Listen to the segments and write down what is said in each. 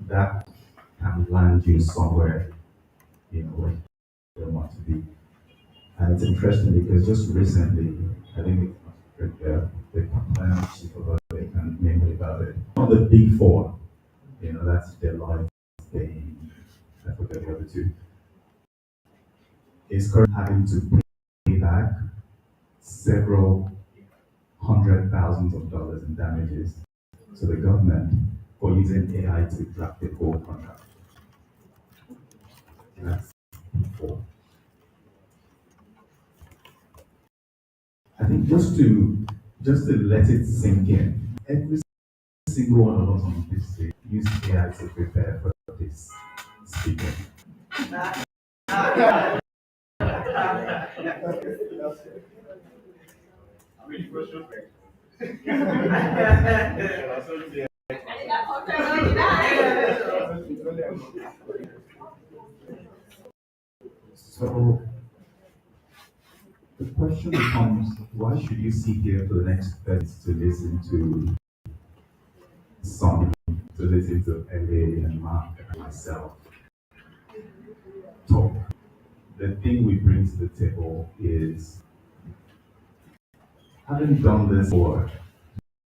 that can land you somewhere, where you want to be. And it's interesting because just recently, I think the compliance chief of it can maybe about it. One of the big four, that's Deloitte, Bain, I forget the other two, is currently having to pay back several hundred thousands of dollars in damages to the government for using AI to draft the whole contract. That's four. I think just to let it sink in, every single one of us on this stage use AI to prepare for this speaking. So the question becomes, why should you sit here for the next 30 minutes to listen to Sonny, to listen to LA and Mark and myself talk? The thing we bring to the table is, having done this for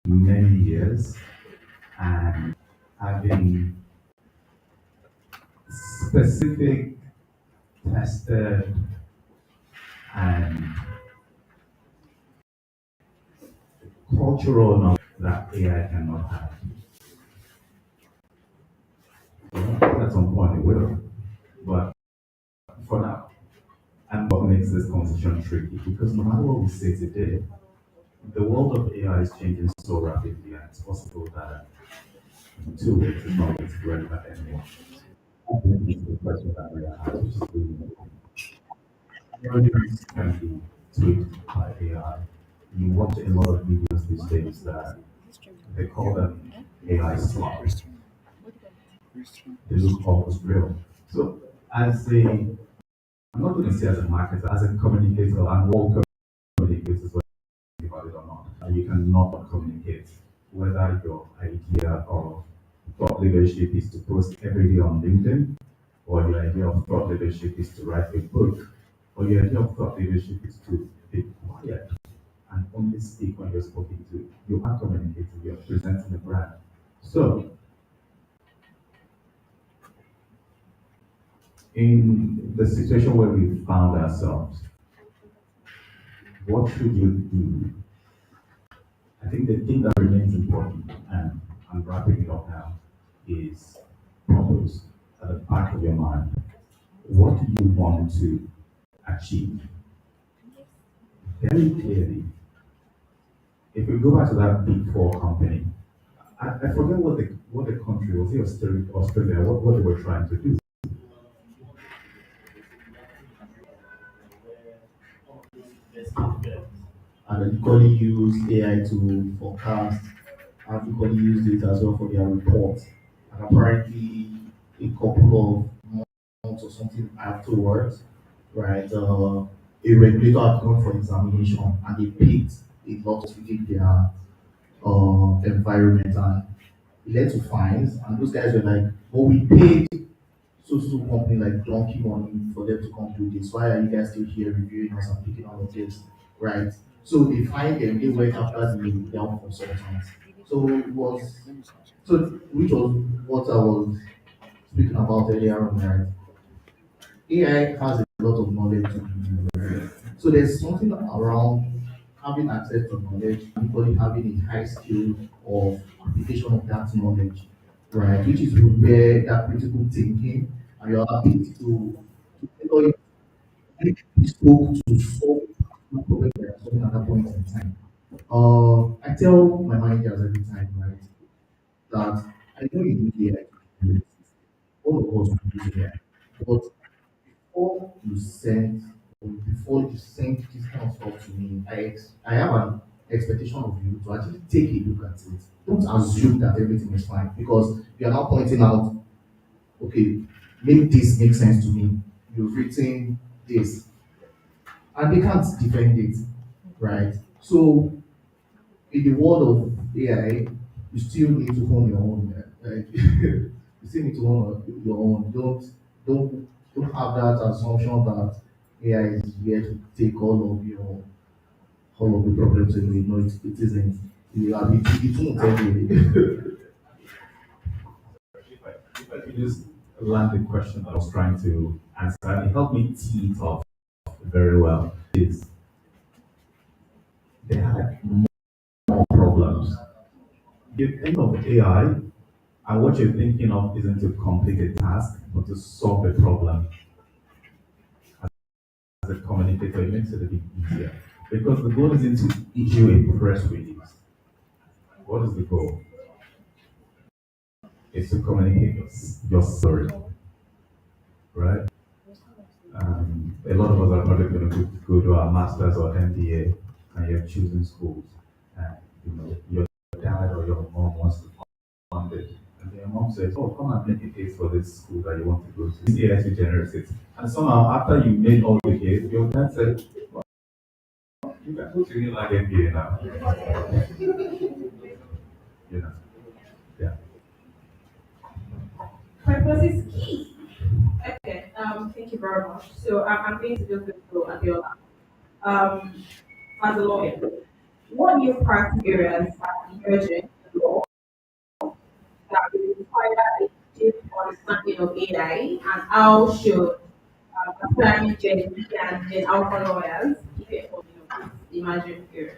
many years and having specific, tested, and cultural knowledge that AI cannot have. At some point it will, but for now, and what makes this conversation tricky, because no matter what we say today, the world of AI is changing so rapidly, and it's possible that in 2 weeks it's not going to be relevant anymore. I think it's the question that we have, which is really important. Algorithms can be tweaked by AI. You watch a lot of videos these days that they call them AI slop. They look almost real. So, I'm not going to say as a marketer, as a communicator, and all communicators, whether you think about it or not, you cannot communicate. Whether your idea of thought leadership is to post every day on LinkedIn, or your idea of thought leadership is to write a book, or your idea of thought leadership is to be quiet and only speak when you're speaking to. You are communicating, you're presenting a brand. So, in the situation where we found ourselves, what should you do? I think the thing that remains important, and I'm wrapping it up now, is purpose at the back of your mind. What do you want to achieve? Very clearly, if we go back to that big four company, I forget what the country was. It Australia, what they were trying to do. And equally use AI to forecast and equally used it as well for their report. And apparently, a couple of months or something afterwards, right, a regulator had gone for examination and they picked a lot within their environment and it led to fines. And those guys were like, "Oh, we paid so company like donkey money for them to come do this. Why are you guys still here reviewing us and picking all of this?" Right? So they find them, they went after the down consultants. So it was so which was what I was speaking about earlier on, right? AI has a lot of knowledge to give you, right? So there's something around having access to knowledge, equally having a high skill of application of that knowledge, right? Which is where that critical thinking and your ability to tailor it make bespoke to solve the problem that you're solving at that point in time. I tell my managers every time, right, that I know you need AI. All of us will use AI. But before you send this kind of stuff to me, I have an expectation of you to actually take a look at it. Don't assume that everything is fine because you are now pointing out, okay, make this make sense to me. You've written this, and they can't defend it, right? So in the world of AI, you still need to hone your own. Right? You still need to own your own. Don't have that assumption that AI is here to take all of the problems away. No, it isn't. It won't anyway. If I could just land the question that I was trying to answer, and it helped me tee it off very well, is there are more problems. You think of AI, and what you're thinking of isn't to complete a task, but to solve a problem. As a communicator, it makes it a bit easier. Because the goal isn't to issue a press release. What is the goal? It's to communicate your story, right? A lot of us are probably going to go to our masters or MBA, and you're choosing schools, and your dad or your mom wants to fund it, and your mom says, "Oh, come and make a case for this school that you want to go to." This AI to generate it, and somehow after you made all the case, your dad said, "Well, you can go to uni like MBA now." You know, yeah. Purpose is key. Okay, thank you very much. So I'm going to just go to Abiola. Um, as a lawyer, what new practice areas are emerging in law that will require a deep understanding of AI, and how should aspiring Gen Z and Gen Alpha lawyers prepare for this emerging period?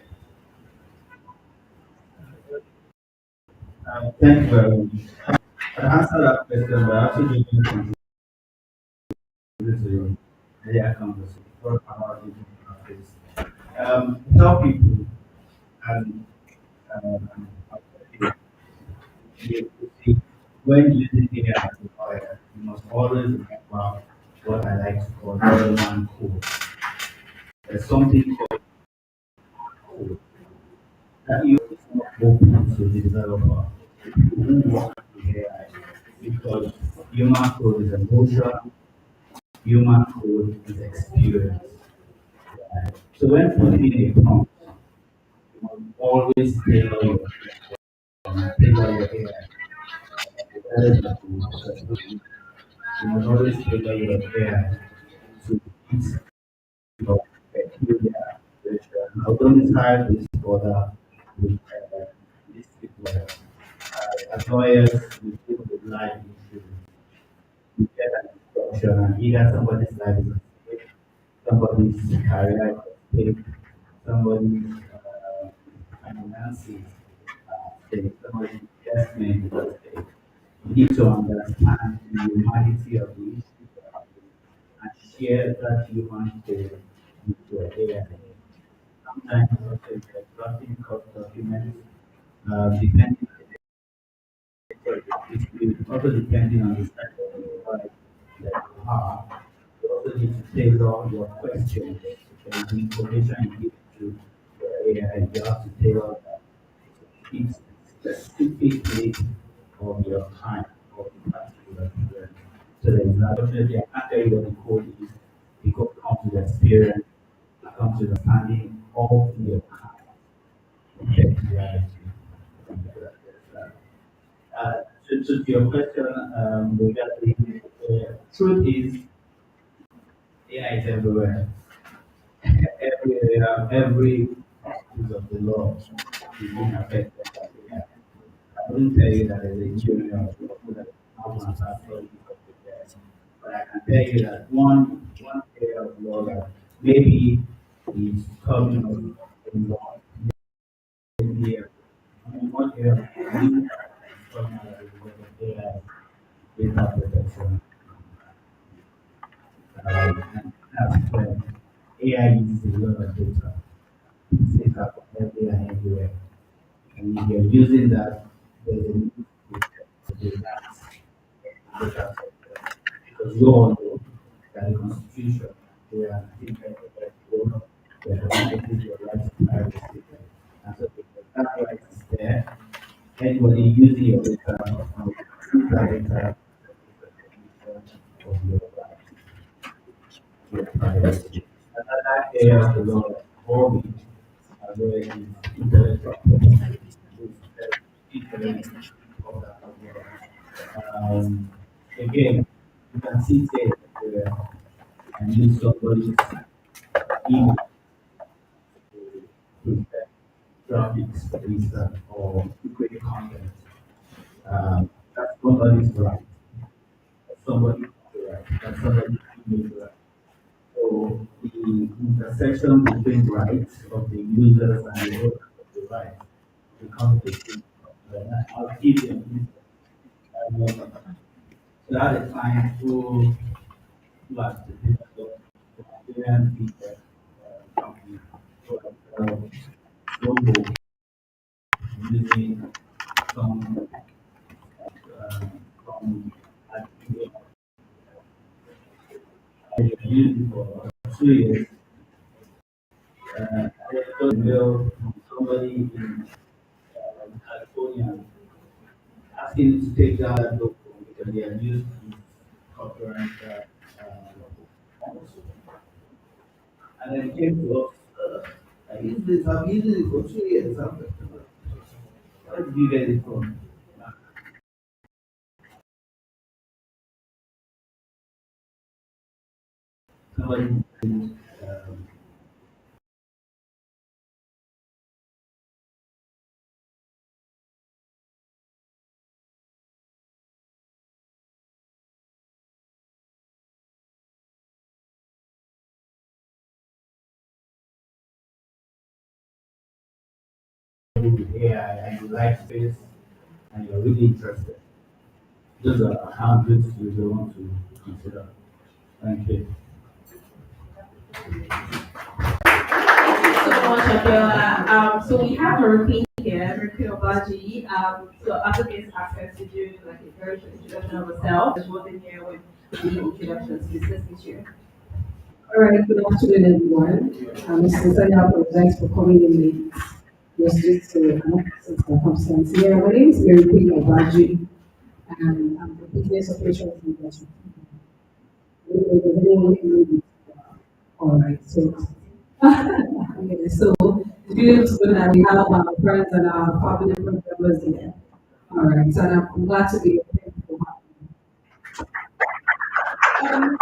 Thank you very much. To answer that question, we're actually going to contribute to the conversation about different practice. Tell people and um, you see, when using AI as a lawyer, you must always remember what I like to call human code. There's something called code that you is not open to the developer who work with AI because human code is emotion, human code is experience. Right? So when putting a prompt, you must always tailor your AI. That is what you must always tailor your AI to fit your peculiar situation. Now don't decide this further with this people. As lawyers, we deal with life issues. We get an instruction and either somebody's life is at stake, somebody's career is at stake, somebody's finances are at stake, somebody's investment is at stake. You need to understand the humanity of the issue and share that human code with your AI. Sometimes also if you're drafting court documents, depending it's also depending on the type of device that you have. You also need to tailor your questions. There is information you give to your AI, you have to tailor that to fit specifically of your time or the particular period. So there is not definitely I can't tell you what the code is because it comes with experience, it comes with understanding of your time. Okay, reality. Uh, to your question regarding truth is AI is everywhere. Every area, every piece of the law is being affected by AI. I wouldn't tell you that there's a junior or people that have an authority of the test, but I can tell you that one area of law that maybe is coming up in law, maybe one area of law is coming out of the AI data protection. And that's when AI uses a lot of data. It's data from everywhere and everywhere. And if you're using that, there's a need to protect the data sector. Because you all know that the Constitution, where I think everybody knows, that recognizes your right to privacy. And so if that right is there, anybody using your data must use that data of your right to privacy. Another area of the law that involving where is intellectual property. It's very different of that as well. Um, Again, you can sit there and use somebody's email to prepare graphics, for instance, or to create content. That's somebody's right. That's somebody's right. That's somebody's email right. So the intersection between rights of the users and the owners of the rights becomes a thing. I'll give you an instance. So I had a client who was the developer of Nigerian fintech company who had logo using some from LTB used it for 2 years. I got a mail from somebody in California asking to take that logo because they had used his copyright logo. And then it came to us, I used this, I've used it for 2 years. Where did you get it from? Somebody with AI and you like this and you're really interested. Those are habits you don't want to consider. Thank you. So much, Abiola. So we have a repeat here, Repeat Obaji. So applicants asked us to do like a very short introduction of herself. She wasn't here with the introductions. Please listen to you. All right, good afternoon, everyone. Sincerely apologize for coming in late. Just due to unforeseen circumstance. Yeah, my name is Mary Queen Obaji, and I'm the business operations leader. Does anyone know it? All right, so okay, so the feeling is good that we have our friends and our family members here. All right, so I'm glad to be here. Thank you for Um,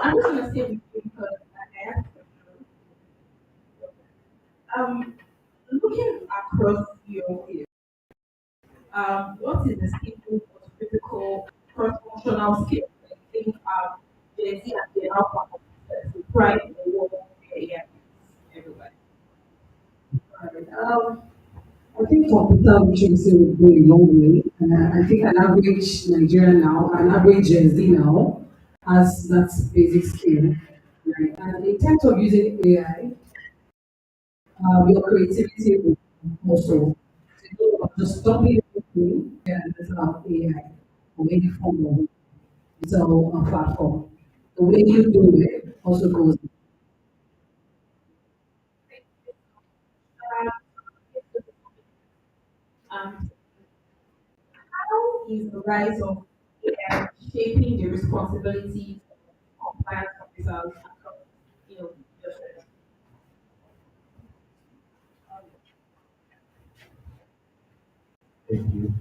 I'm just gonna say with you because I asked, looking across your field, what is the single most critical cross-functional skill that you think Gen Z and Gen Alpha have to thrive in the world where AI is everywhere? having me. I think computer literacy will go a long way. I think an average Nigerian now, an average Gen Z now, has that basic skill. Right? And in terms of using AI, your creativity will also just stopping anything and without AI or any form of digital platform. The way you do it also goes. Um, how is the rise of AI shaping the responsibilities of compliance officers across, you know, the Thank you.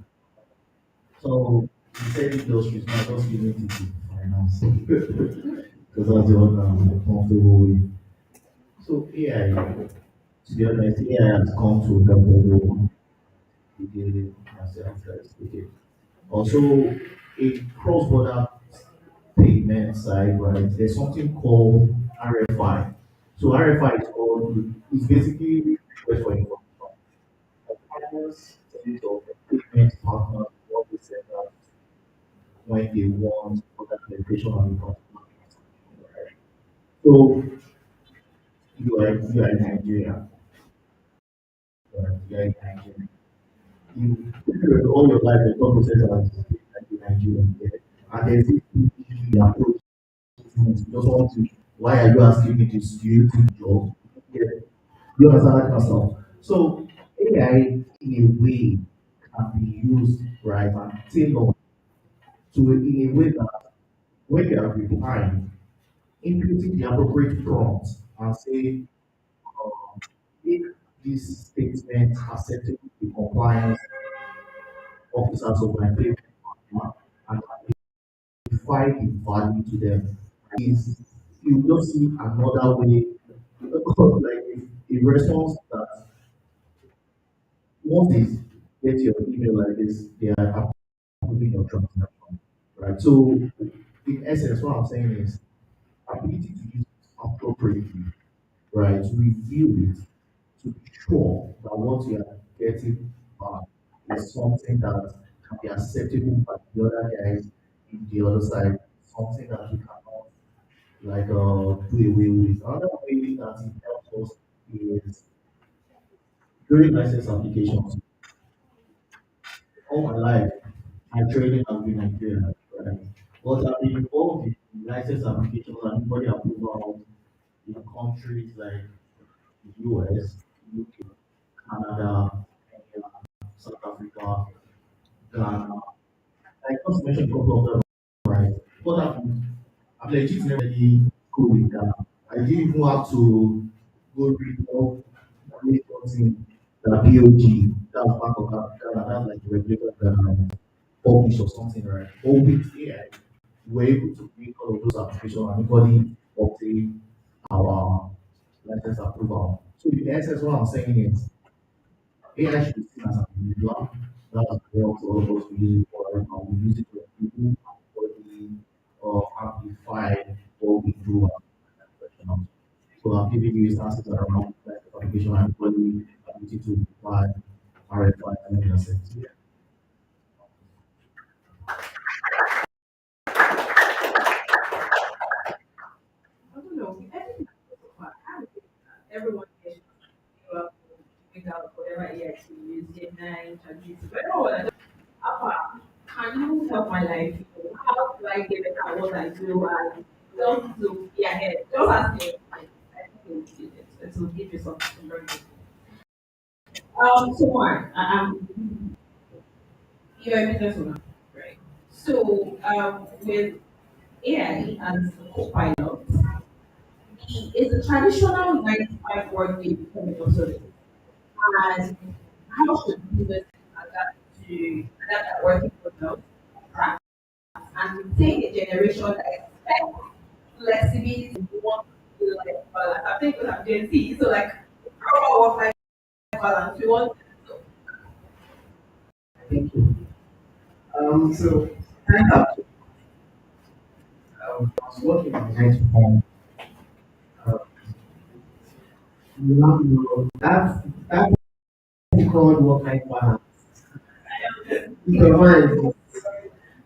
So you said industries, not just limited to finance, because that's the one I'm comfortable with. So AI, to be honest, AI has come to help everyone. We did it myself, guys. Okay. Also, in cross-border payment side, right, there's something called RFI. So RFI is called, it's basically request for information. Compliance tends of payment partners always send out when they want further clarification on the customer. Right? So you are in Nigeria, right? You are in Nigeria. You all your life, the thought process has been Nigeria. Yeah. And there's this easy approach. You just want to, why are you asking me this? Do you think job? Yeah. You understand that kind of stuff. So AI in a way can be used right and tailored to in a way that when you are replying, inputting the appropriate prompt and say, make this statement acceptable to compliance officers of my payment partner. and amplify the value to them. Is you just see another way, like a response that once they get your email like this, they are approving your transaction, right? So, in essence, what I'm saying is ability to use it appropriately, right? To review it, to be sure that what you are getting back is something that can be acceptable by the other guys in the other side, something that you cannot do away with. Another way that it helps us is during license applications. All my life, my training has been Nigeria, right? But I've been involved in license applications and body approval in countries like the US, UK, Canada, Kenya, South Africa, Ghana. I just mentioned a couple of them, right? But I'm legit never really cool with that. I didn't even have to go read up read something that POG, that's Bank of Ghana, that's like the regulator that publish or something, right? But with AI, we're able to make all of those applications and nobody obtain our license approval. So in essence, what I'm saying is AI should be seen as an individual. That's what all of us we use it for right now. We use it to improve for the amplify what we do as professionals. So I'm giving you instances around like application and quality ability to apply RFI and everything. I don't know. Everything so far, I don't think that everyone gets to pick out whatever EX you use, Gemini, ChatGPT, whatever. Alpha, can you help my life? How do I get better at what I do and just to be ahead? Just ask me. I think it will give it. It will give you something to learn. So Mark, you're a business owner, right? So with AI as a co-pilot, it's a traditional 9 to 5 work week becoming obsolete. And how should business adapt at working models and retain a generation that expects flexibility and want to like balance? I think we have Gen Z, so like proper work-life balance. We want Thank you. So I have I was working on 9 to 5. Uh, that's called work-life balance. In your mind,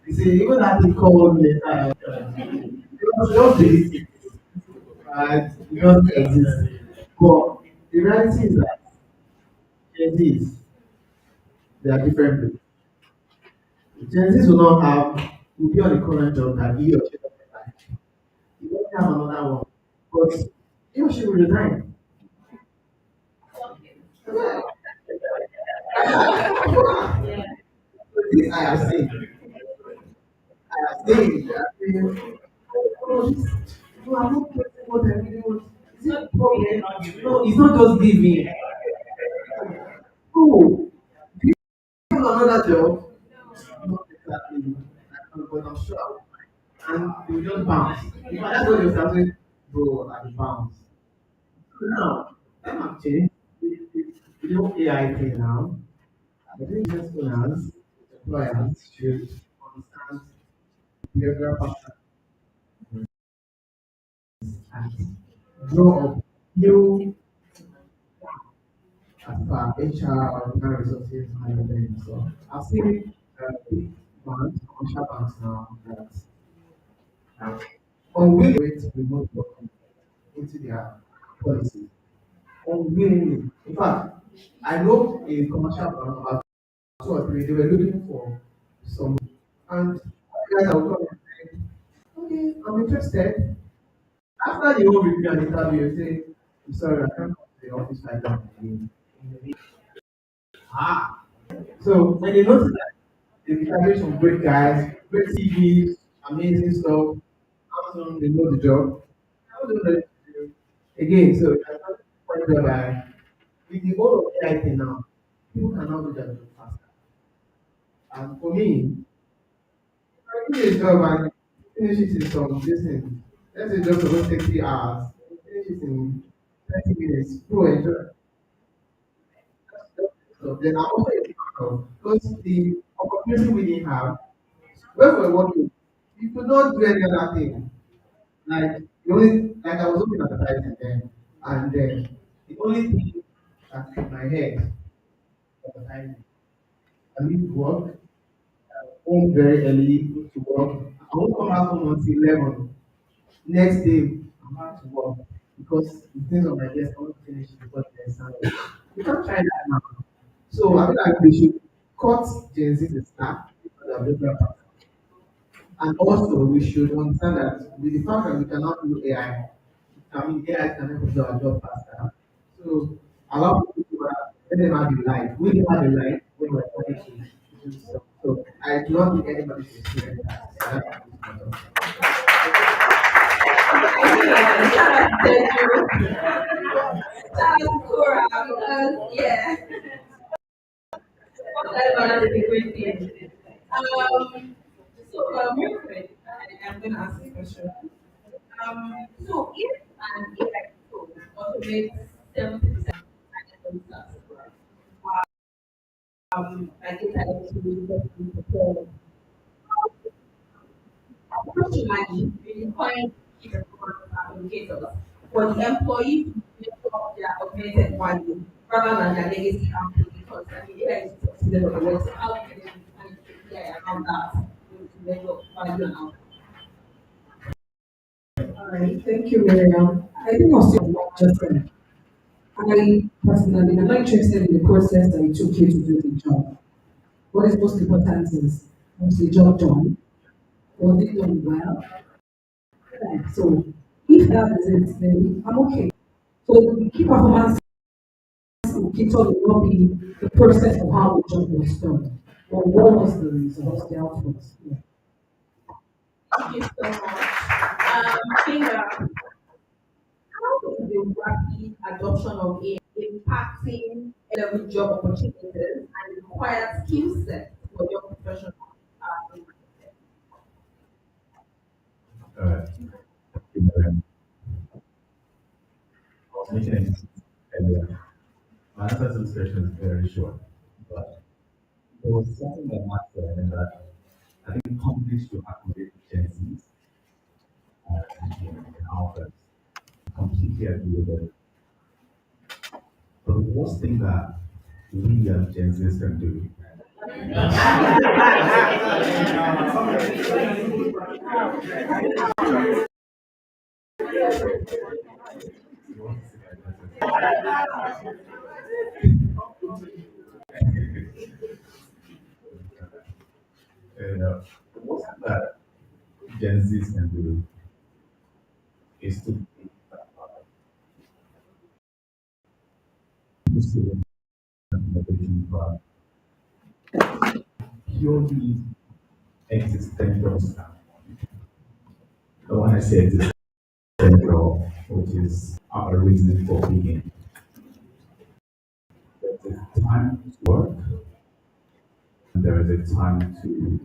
you see, even that thing called don't believe it, right? It doesn't exist. But the reality is that Gen Zs, they are different. Gen Zs will not will be on the current job that he or she doesn't like. He doesn't have another one, but he or she will resign. This I have seen. I have seen. I have seen. Oh, this, no, I'm not getting what I really want. Is it a problem? No, it's not just giving. Oh, you have another job? Not exactly. But I'm sure. And you just bounce. In fact, that's what you're saying, bro, at the bounce. So now, them have changed. We know AI thing now. I think business owners, employers should understand behavioral patterns and draw up new as per HR or human resources management. So I've seen big banks, commercial banks now that unwilling to remote working into their policies. Unwillingly. In fact, I know a commercial bank about 2 or 3, they were looking for some, and guys will come and say, okay, I'm interested. After the whole review and interview, you say, I'm sorry, I can't come to the office right now again. Ah. So when they notice that they interview some great guys, great CVs, amazing stuff, how soon they know the job, how do they do again? So that's not the point whereby with the whole of AI thing now, people can now do their job faster. And for me, Finish job and finish it in some distance. Let's say just about 60 hours. Finish it in 30 minutes. Pro enjoy. So then I'm also a big fan of because the opportunity we didn't have when we were working, you could not do any other thing. Like the only like I was looking at the advertising then and then the only thing that in my head was advertising. I leave work, home very early, go to work. I won't come out home until 11. Next day, I'm out to work because the things on my desk I want to finish before the next Sunday. You can't try that now. So I feel like we should cut Gen Z the slack because of different parts. And also we should understand that with the fact that we cannot do AI, I mean AI can help us do our job faster. So allow people to let them have a life. We didn't have a life when we were trying to do stuff. So I do not think anybody should experience that. So that's my thought. Shout out to Teju. Shout out to Cora because yeah, what that is a great thing. Real quick, I'm gonna ask this question. So if an AI tool automates 70% of the tasks, like data entry, perform, personally, we define key performance indicators for the employees to measure their augmented value rather than their legacy output because I mean, AI is considered of the work. So how can they define KPI around that to measure value and output? All right, thank you, Miriam. I think I'll still what you just said. I personally am not interested in the process that it took you to do the job. What is most important is, was the job done? Was it done well? Right. So if that is it, then I'm okay. So the key performance indicator will not be the process of how the job was done, but what was the result, the output. Yeah. Thank you so much. Finger, how is the rapid adoption of AI impacting every job opportunities and required skill set for your professional? Uh, I was mentioning earlier, my answer to this question is very short, but there was something that Mark said, and that I think companies should accommodate agencies in our firms. Completely agree with it. But the worst thing that we as Gen Zs can do, you want to see the worst thing that Gen Zs can do is to use the innovation for purely existential stuff. The one I say existential, which is our reason for being. There's a time to work, and there is a time to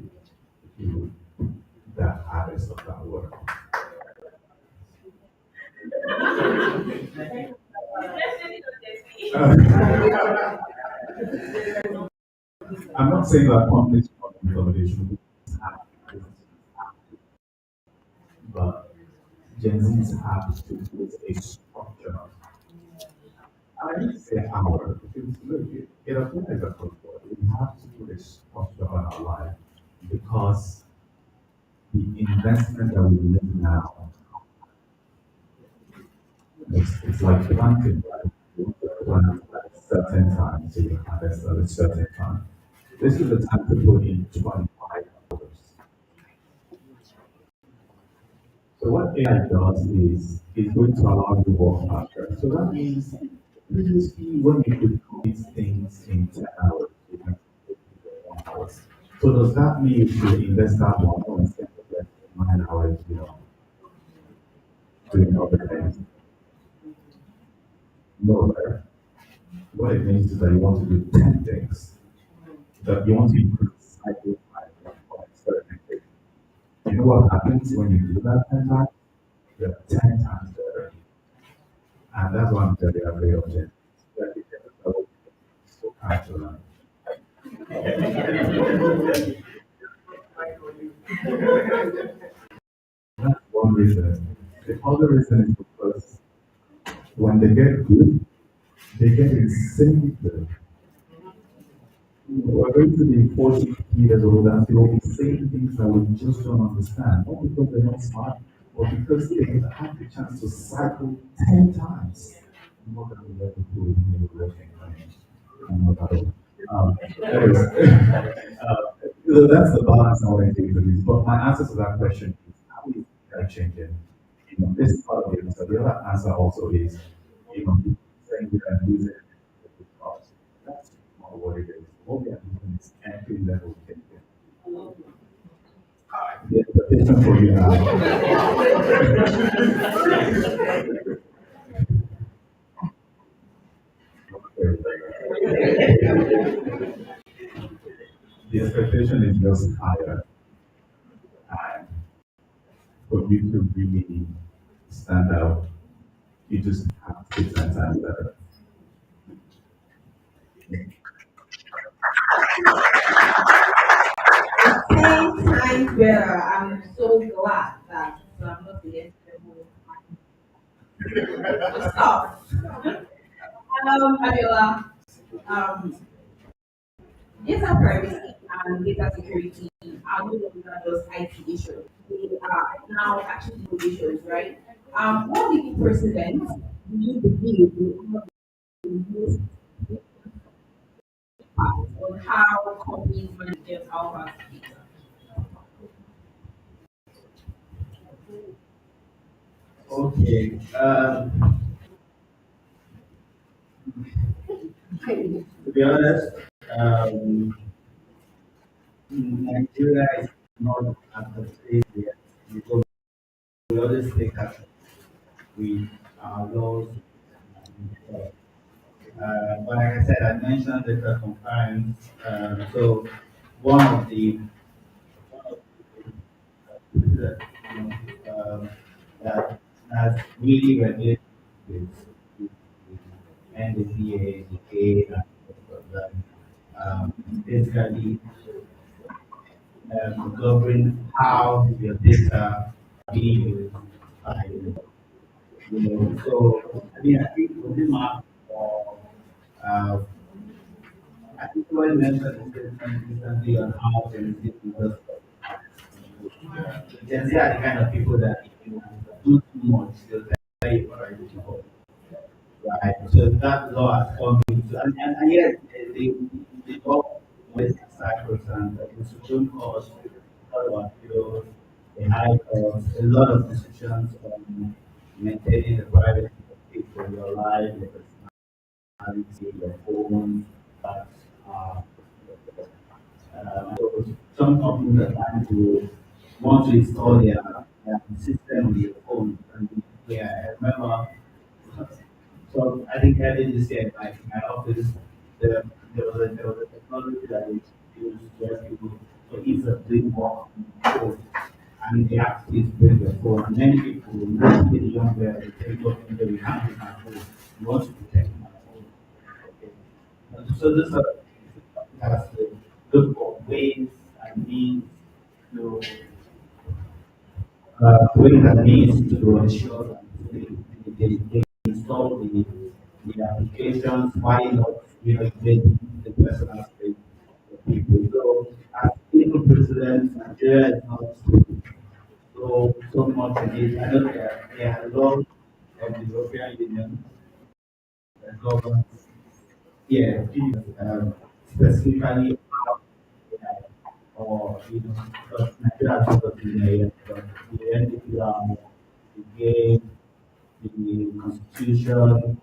do the harvest of that work. I'm not saying that companies should not innovation, but Gen Zs have to put a structure. I need to say our, because look, it applies across the board. We have to put a structure on our life because the investment that we make now, it's like planting, right? You want to plant at a certain time, so you harvest at a certain time. This is the time to put in 25 hours. So what AI does is it's going to allow you to work faster. So that means previously when you could complete things in 10 hours, you can complete it in 1 hour. So does that mean you should invest that 1 hour instead of like 9 hours, doing other things? No, right? What it means is that you want to do 10 things. That you want to improve cycle time of certain things. You know what happens when you do that 10 times? You're 10 times better. And that's why I'm very afraid of it. Like, it's so hard to learn. That's one reason. The other reason is because when they get good, they get insanely good. We're going to be 40 years old and still be saying things that we just don't understand. Not because they're not smart, but because they have the chance to cycle 10 times more than we ever do in the working. I'm not at all. Anyways, so that's the balance I want to take to this. But my answer to that question is how is that changing? This is part of the answer. The other answer also is, saying we can use it to jobs. That's not what it is. What we are doing is entry level thinking. The expectation for you now. The expectation is just higher. And for you to really stand out, you just have to be 10 times better. 10 times better. I'm so glad that I'm not the next level. Stop. Abiola, um, data privacy and data security are no longer just IT issues. They are now actually legal issues, right? What legal precedents do you believe will have the most impact on how companies manage their power data? Okay. To be honest, um, Nigeria is not at the stage yet because we always take action with our laws. But like I said, I mentioned data compliance. So one of the that, that has really related with NDCA, DK, and stuff like that. Basically, govern how your data being used by So I mean, I think within my uh, I think what I mentioned is recently on how Gen Z does. Gen Z are the kind of people that if you do too much, they'll tell you what are you looking for. Right. So that law has come into and yes, they all always cycles and the institution costs a lot of appeals, a high cost, a lot of decisions on maintaining the privacy of people, your life, your personality, your phone, that uh, so some companies are trying to want to install their system on your phone. And yeah, I remember. So I think earlier this year, like in my office, there, there was a technology that is used where people so it's a big work on the phone, and they ask you to bring your phone. And many people, mostly the younger, they say, look, we can't bring my phone. We want to protect my phone. Okay. So this has to look for ways and means to ways and means to ensure that they install the applications, why not, make the personal space for people. So as legal precedent, Nigeria is not so much in it. I know there are laws of the European Union that governs, yeah, specifically about AI or, because Nigeria has not been there yet, but the NDPR, the game, the constitution,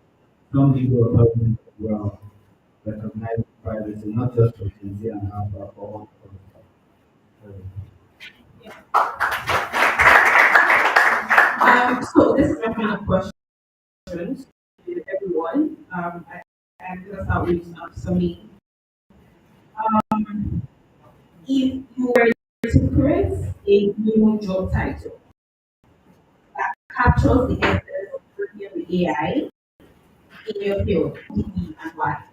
some legal authorities as well recognize privacy, not just for Gen Z and Alpha, but for all of us. So this is my final question to everyone. And that's how we submit. If you were to create a new job title captures the essence of working with AI in your field, and why?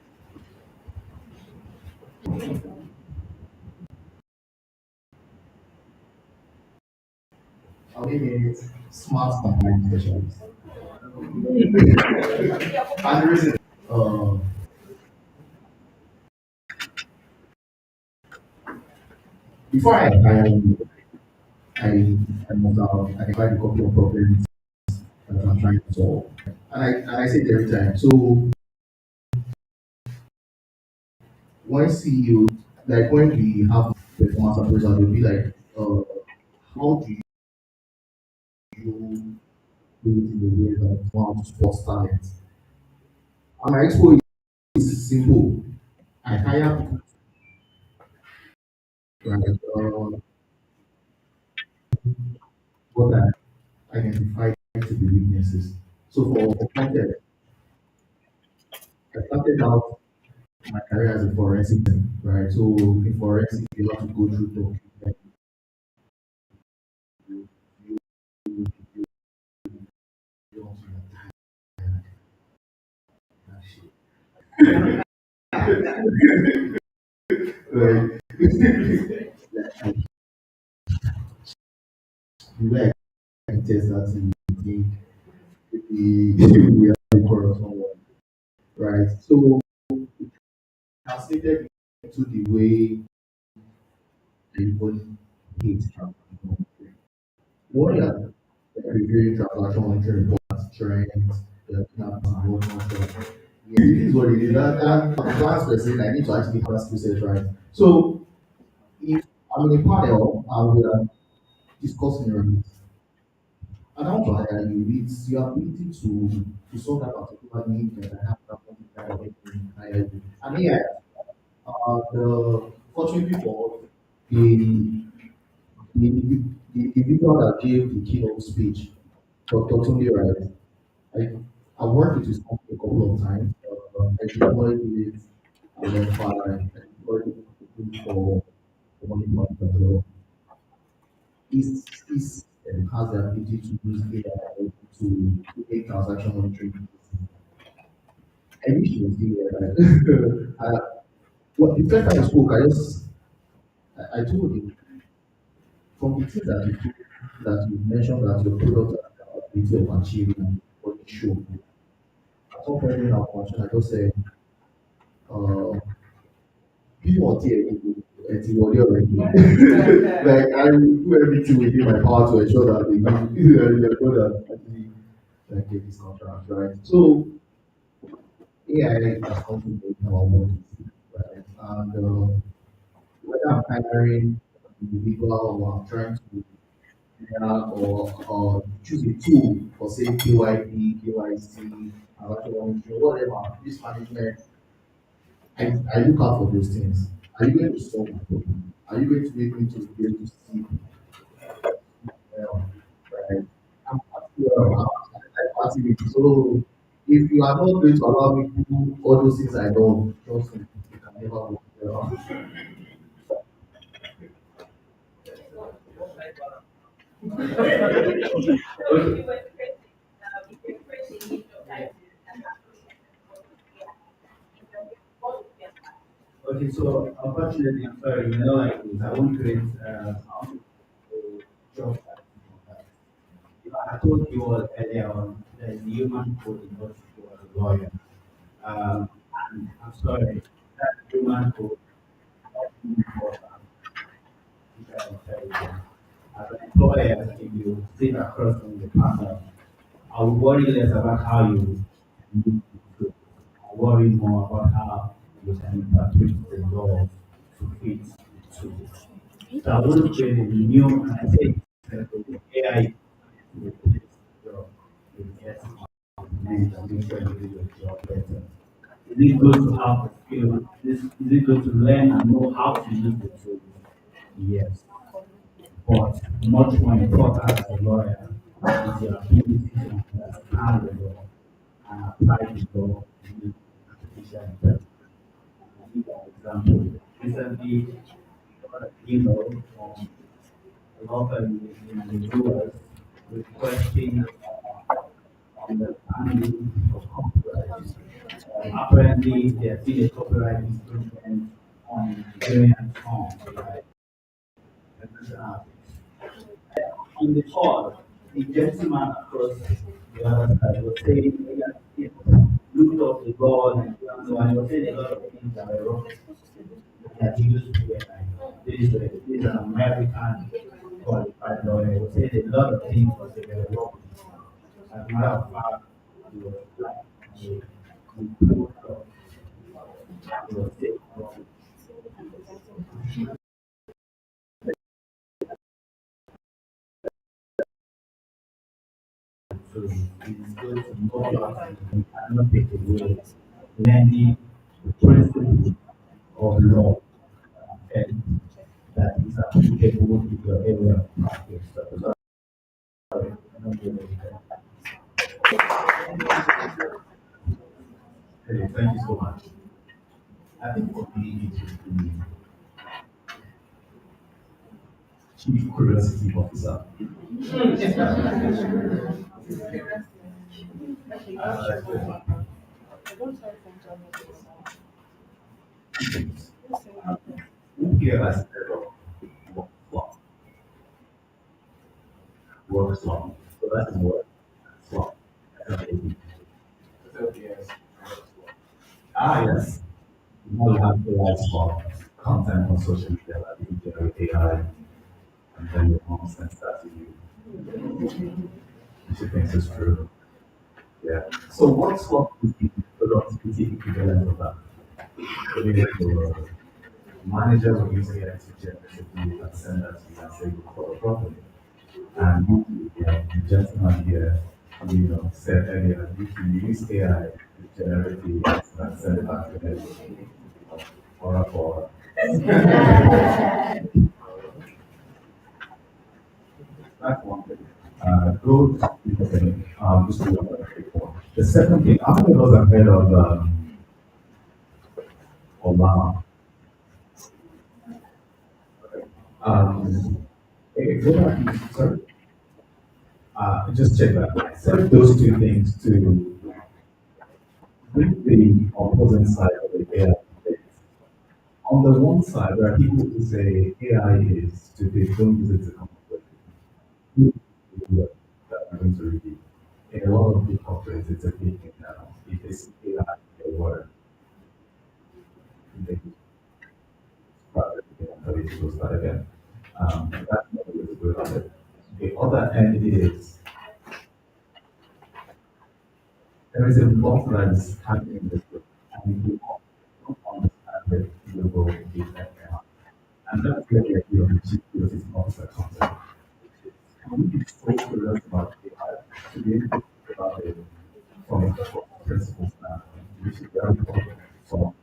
I'll give it smart compliance specialist. And the reason, uh, before I hire you, I must have identified a couple of problems that I'm trying to solve. And I say it every time. So when CEO, like when we have performance appraisal, they'll be like, how do you do it in a way that want to spot talent? And my expo is simple. I hire people, right? What I identify to be weaknesses. So for context, I started out my career as a forensic, right? So in forensic, you have to go through documents. You, you want to that shit. Like, like, the way I can test that thing, you think we have a or someone, right? So translated into the way everybody hates transaction. One that reviewing transaction monitoring reports, trends, the plans and whatnot. So, yeah, it is what it is. And plans per se, I need to actually have that skill set, right? So if I'm in a panel and we are discussing your needs, and I want to hire you, it's your ability to solve that particular need that I have that particular thing hire you. And yeah, the fortunate people, the the individual that gave the keynote speech, Dr. Tunde, right? I worked with his company a couple of times. I deployed it and then I deployed it for money point as well. Is has the ability to use AI to make transaction monitoring. I wish he was here, right? Well, the first time I spoke, I told him from the things that you mentioned that your product has the ability of achieving what it show. At some point in our function, I just said, uh, people on here, and he was already. Like I will do everything within my power to ensure that they ensure that actually like get this contract, right? So AI has come to make our money, right? And whether I'm hiring an individual or I'm trying to or choose a tool for say KYP, KYC, whatever, risk management, I look out for those things. Are you going to solve my problem? Are you going to make me to be able to see well, right? I'm happy, I'm happy. So if you are not going to allow me to do all those things I know, trust me, you can never work well. So if you were creating, if you're creating new job titles and that's what what would be Okay, so unfortunately, I'm sorry, you know, like this, I won't create, I want to job that. You know, I told you all earlier on that the human code is not for a lawyer. Um, and I'm sorry, that human code is not important. Which I will tell you. As an employer, if you sit across from the partner, I will worry less about how you do it. I worry more about how you can interpret the law to fit the two. So I wouldn't create a new, and I say AI to replace your yes, and make sure you do your job better. Is it good to have the skill? Is it good to learn and know how to use the tool? Yes. But much more important as a lawyer is your ability to understand the law and apply the law in artificial intelligence. I'll give you an example. Recently, got an email from locally in the US requesting understanding of copyright. Apparently, there has been a copyright infringement on Nigerian songs by American artists. On the call, the gentleman across the other side was saying, he looked up the law and he was saying a lot of things that were wrong. That he used to get like this is an American qualified lawyer. He was saying a lot of things that were wrong. As a matter of fact, he was black. He proved he was saying wrong. So it's going to know us and cannot take away many principles of law and that is applicable to your area of practice. So, sorry, I don't do it. Hey, thank you so much. I think for me, it is the chief curiosity officer. Things. Who here has heard of work swap? Work swap. So that's the word. Swap. SWAP. Ah, yes. Now you have AI swap content on social media, like you generate AI, and then your mom sends that to you. She thinks it's true. Yeah. So what swap is the productivity equivalent of that? So maybe your manager will use AI to generate a deal and send that to you and say you follow properly. And you, the gentleman here, said earlier, you can use AI to generate the and send it back to him. Or that's one thing. Good thing. Just do what I think for. The second thing, how many of us have heard of Obama? Go back, sorry. Just check that. I said those two things to bring the opposing side of the AI debate. On the one side, there are people who say AI is stupid, don't use it to come up with good idea that I'm going to reveal. In a lot of big corporates, it's a big thing now. If they see AI in a word, they start again, ready to go start again. That's not the way to go about it. The other end is there is a lot that is happening in this book, and we don't understand the global effect now. And that's where the idea of the chief curiosity officer comes in. Can we be so curious about AI to be able to think about it from a principle standpoint, which is very important. So,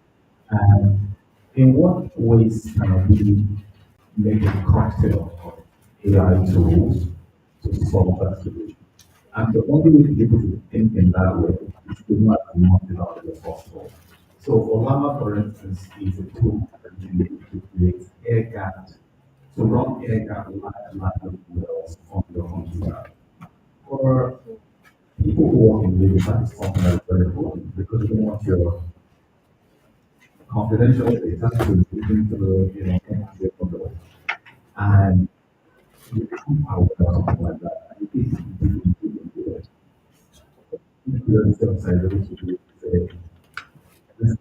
and in what ways can we make a cocktail of AI tools to solve that solution? And the only way to be able to think in that way is to know as much about it as possible. So Olama, for instance, is a tool that you need to create air gap, to run air gap live wells on your computer. For people who work in legal, that is something that is very important because you don't want your confidential data to be into the control. And you become aware of something like that. And it is do it. If you are the same side, able to do it, say, let's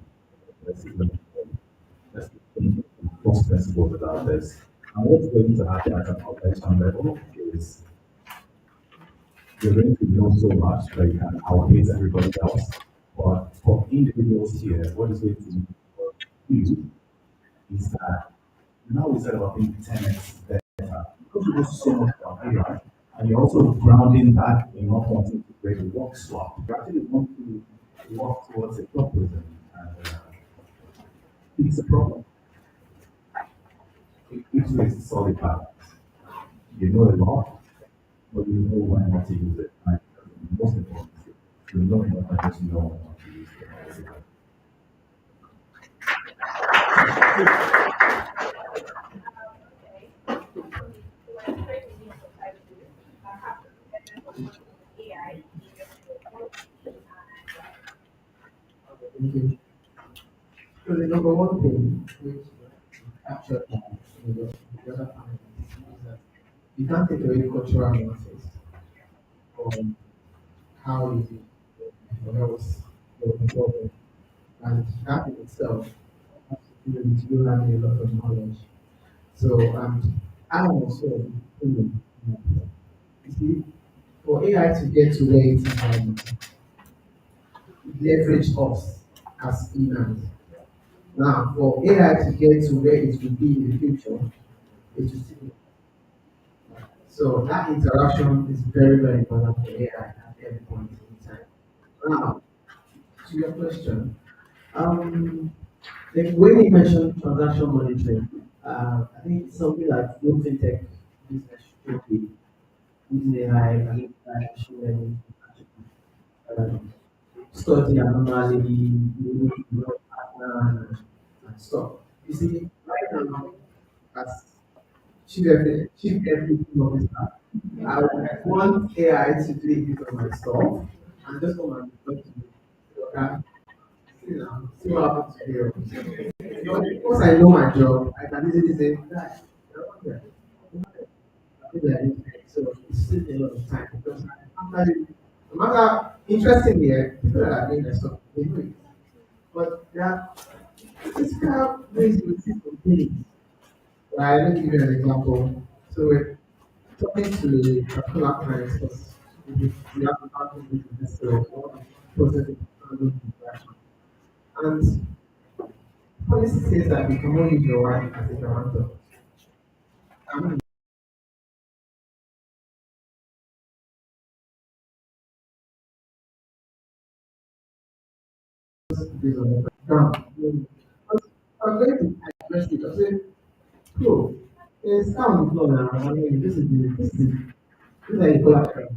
let's see, let's think first principles about this. And what's going to happen at an organization level is you're going to know so much that you can outpace everybody else. But for individuals here, what is going to be you is that now instead of being 10x better, because you know so much about AI, and you're also grounding that in not wanting to create a work swap. You actually want to work towards a purpose, and it's a problem. It gives you a solid balance. You know a lot, but you know when not to use it. And most importantly, you know enough and just know when not to use it. Thank you. So the number one thing which captured my the other panel is that you can't take away cultural nuances from how it is or else you're involved. And that in itself has to do with you having a lot of knowledge. So, and I also think, you see, for AI to get to where it is right now, leverage us as humans. Now, for AI to get to where it will be in the future, it will still. So that interaction is very, very important for AI at every point in time. Now, to your question, like when you mentioned transaction monitoring, I think it's something like no fintech business should be using AI and machine learning um, study anomaly, you know, pattern and stuff. You see, right now, as chief everything officer, I would want AI to do a bit of my stuff and just come and talk to me. Okay, see what happens today. Because I know my job, I can easily say, "Guy, you're not there. You're not there." Maybe I need to. So it saves me a lot of time because after no matter interestingly, people that are doing their stuff, they do it. But there are physical ways to see some things. Right, let me give you an example. So we're talking to a particular client because we have to talk to this so processing interaction. And policy says that you can only use your wife as a guarantor. I'm based on the ground. I'm going to address it. I say, cool. It's down the floor now. I mean, this is a collateral.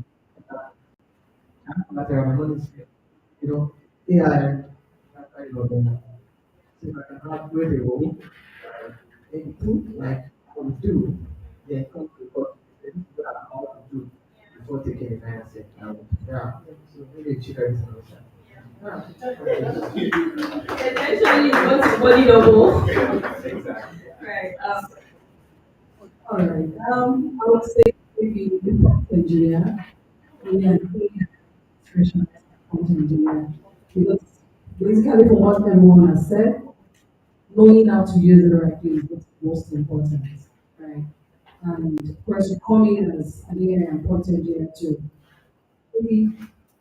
Collateral, my money is here. You know, AI, I love them. So if I can have where they go, anything like I would do, then come to the court. This is what I'm about to do before taking the mindset. Yeah. So maybe check everything else. Essentially, you want to body double. Right. All right. I would say maybe the prompt engineer, maybe an AI specialist prompt engineer, because basically from what everyone has said, knowing how to use it correctly is what's most important, right? And of course, you come in as an AI and prompt engineer to maybe,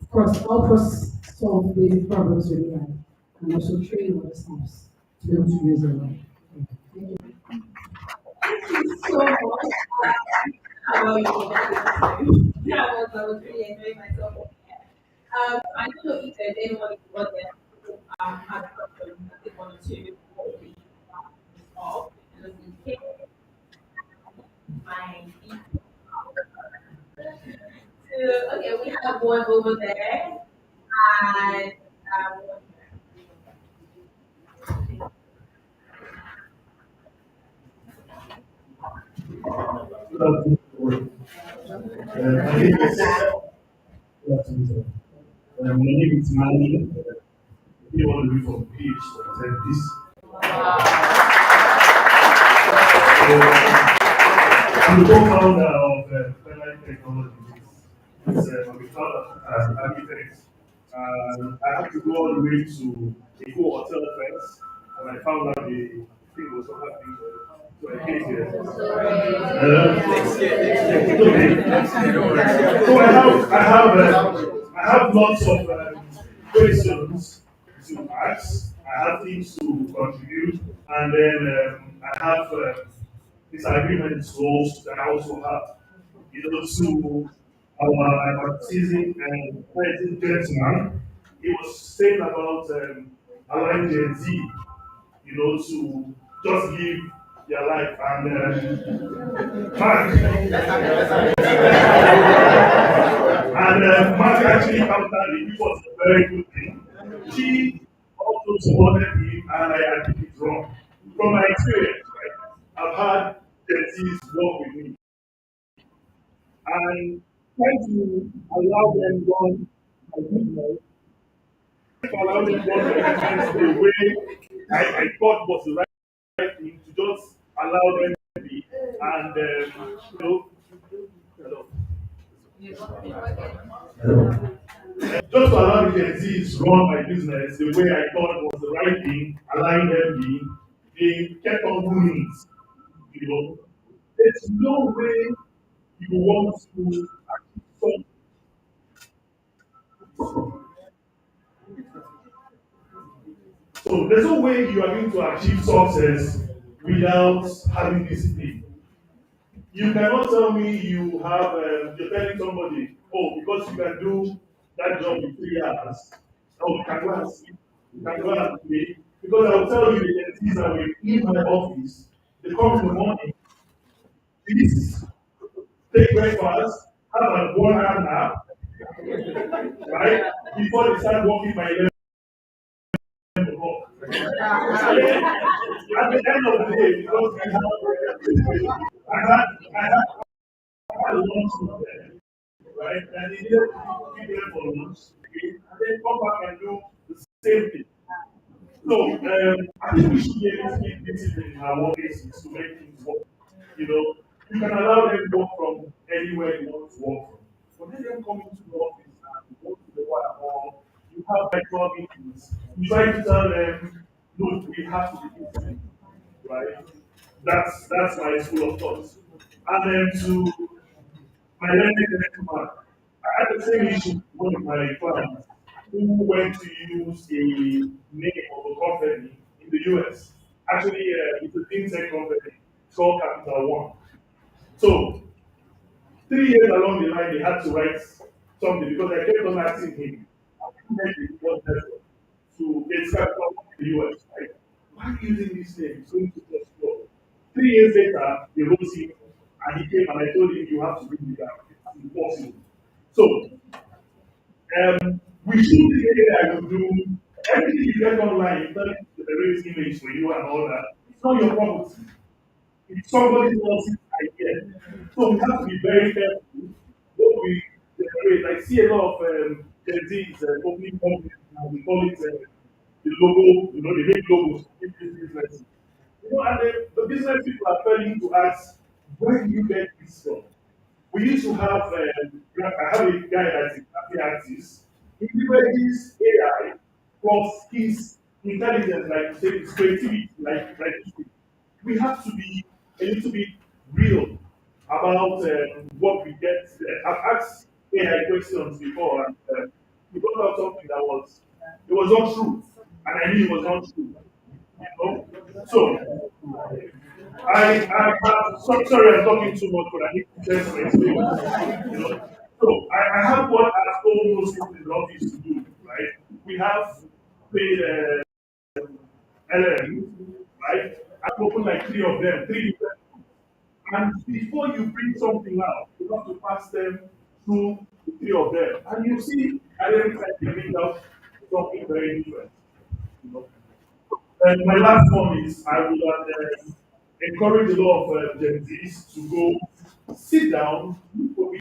of course, help us solve basic problems with AI and also train other staffs to be able to use it well. Thank you. So much. How about you? Yeah, I was really enjoying myself. I don't know if there's anyone who got there has a question that they want to solve. Just in case my so, okay, we have one over there and one My name is good afternoon, sir. My name is Mani. If you want to read from page 10, this. I'm the co-founder of Fairlight Technologies. I'm the founder as an architect. And I had to go all the way to a hotel first, and I found out the thing was not happening. So I came here. So I have lots of questions to ask. I have things to contribute, and then I have disagreements goals that I also have. You know, to our advertising and pricing gentleman, he was saying about allowing Gen Z, you know, to just live their life and Mark. And Mark actually countered it, which was a very good thing. She also supported him, and I think it's wrong. From my experience, right, I've had Gen Z's work with me. And trying to allow them run my business, to allow them run my business the way I thought was the right thing, to just allow them to be, and hello, just to allow the Gen Zs run my business the way I thought was the right thing, allowing them be, they kept on doing it. There's no way you want to achieve so there's no way you are going to achieve success without having discipline. You cannot tell me you have, you're telling somebody, oh, because you can do that job in 3 hours, oh, you can go and sleep, you can go and play. Because I will tell you the things that will leave my office, they come in the morning, please take breakfast, have a 1 hour nap, right? Before they start working by 11 o'clock. At the end of the day, because I had lunch with them, right? And they needed to be there for lunch, okay? And then come back and do the same thing. So I think we should be able to keep discipline in our workplaces to make things work. You can allow them to work from anywhere you want to work from. But let them come into the office and go to the water or you have virtual meetings. You try to tell them, look, we have to be disciplined, right? That's my school of thought. And then to my learning gentleman, I had the same issue with one of my clients who went to use a name of a company in the US. Actually, it's a fintech company. It's called Capital One. So 3 years along the line, they had to write something because I kept on asking him, what to get capital in the US, right? Why are you using this name? It's going to just go. 3 years later, they wrote him and he came and I told him, you have to bring it down. It's impossible. So, we should be able to do everything you get online, you tell it to generate image for you and all that. It's not your property. It's somebody else's idea. So we have to be very careful what we generate. I see a lot of Gen Zs opening companies now, we call it the logo, they make logos for different businesses. And the business people are telling to ask, where do you get this from? We used to have, I have a guy that's a happy artist. He leverages AI plus his intelligence, like you say, his creativity, like you say. We have to be a little bit real about what we get. I've asked AI questions before, and he brought out something that it was not true, and I knew it was not true. So I have, sorry I'm talking too much, but I need to share some experience. So I have what I've told most people in the office to do, right? We have paid LM, right? I've opened like three different. And before you bring something out, you have to pass them through the three of them. And you see, at every time they bring out something very different. You know? And my last one is I would encourage a lot of Gen Zs to go sit down, look for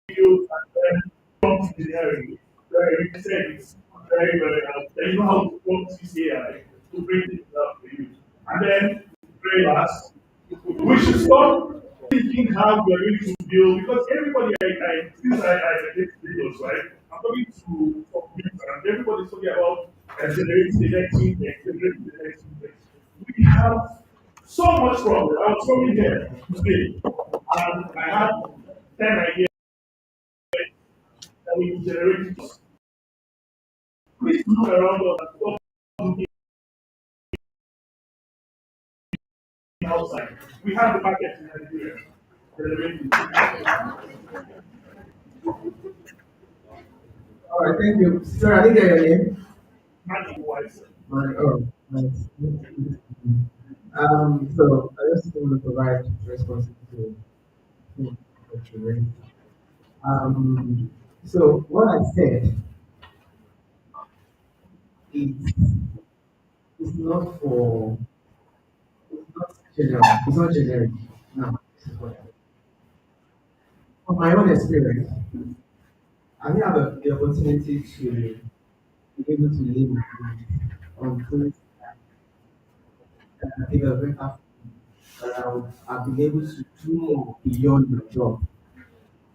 videos, and then prompt engineering. Very said it's very you know how to prompt this AI to bring things out for you. And then very last, we should stop thinking how we are going to build because everybody since I make videos, right? I'm talking to computers and everybody's talking about generating the next thing, generating the next thing. We have so much problem. I was coming here today and I had 10 ideas that we can generate. Please look around us and stop looking outside. We have the market in Nigeria. Generating. All right, thank you. Sir, I didn't get your name. Money wise. Oh, nice. So I just want to provide responses to what you raised. So what I said is it's not for it's not general. It's not generic. No, this is what I from my own experience, I think I have the opportunity to be able to live on things that I think are very tough, but I've been able to do more beyond my job.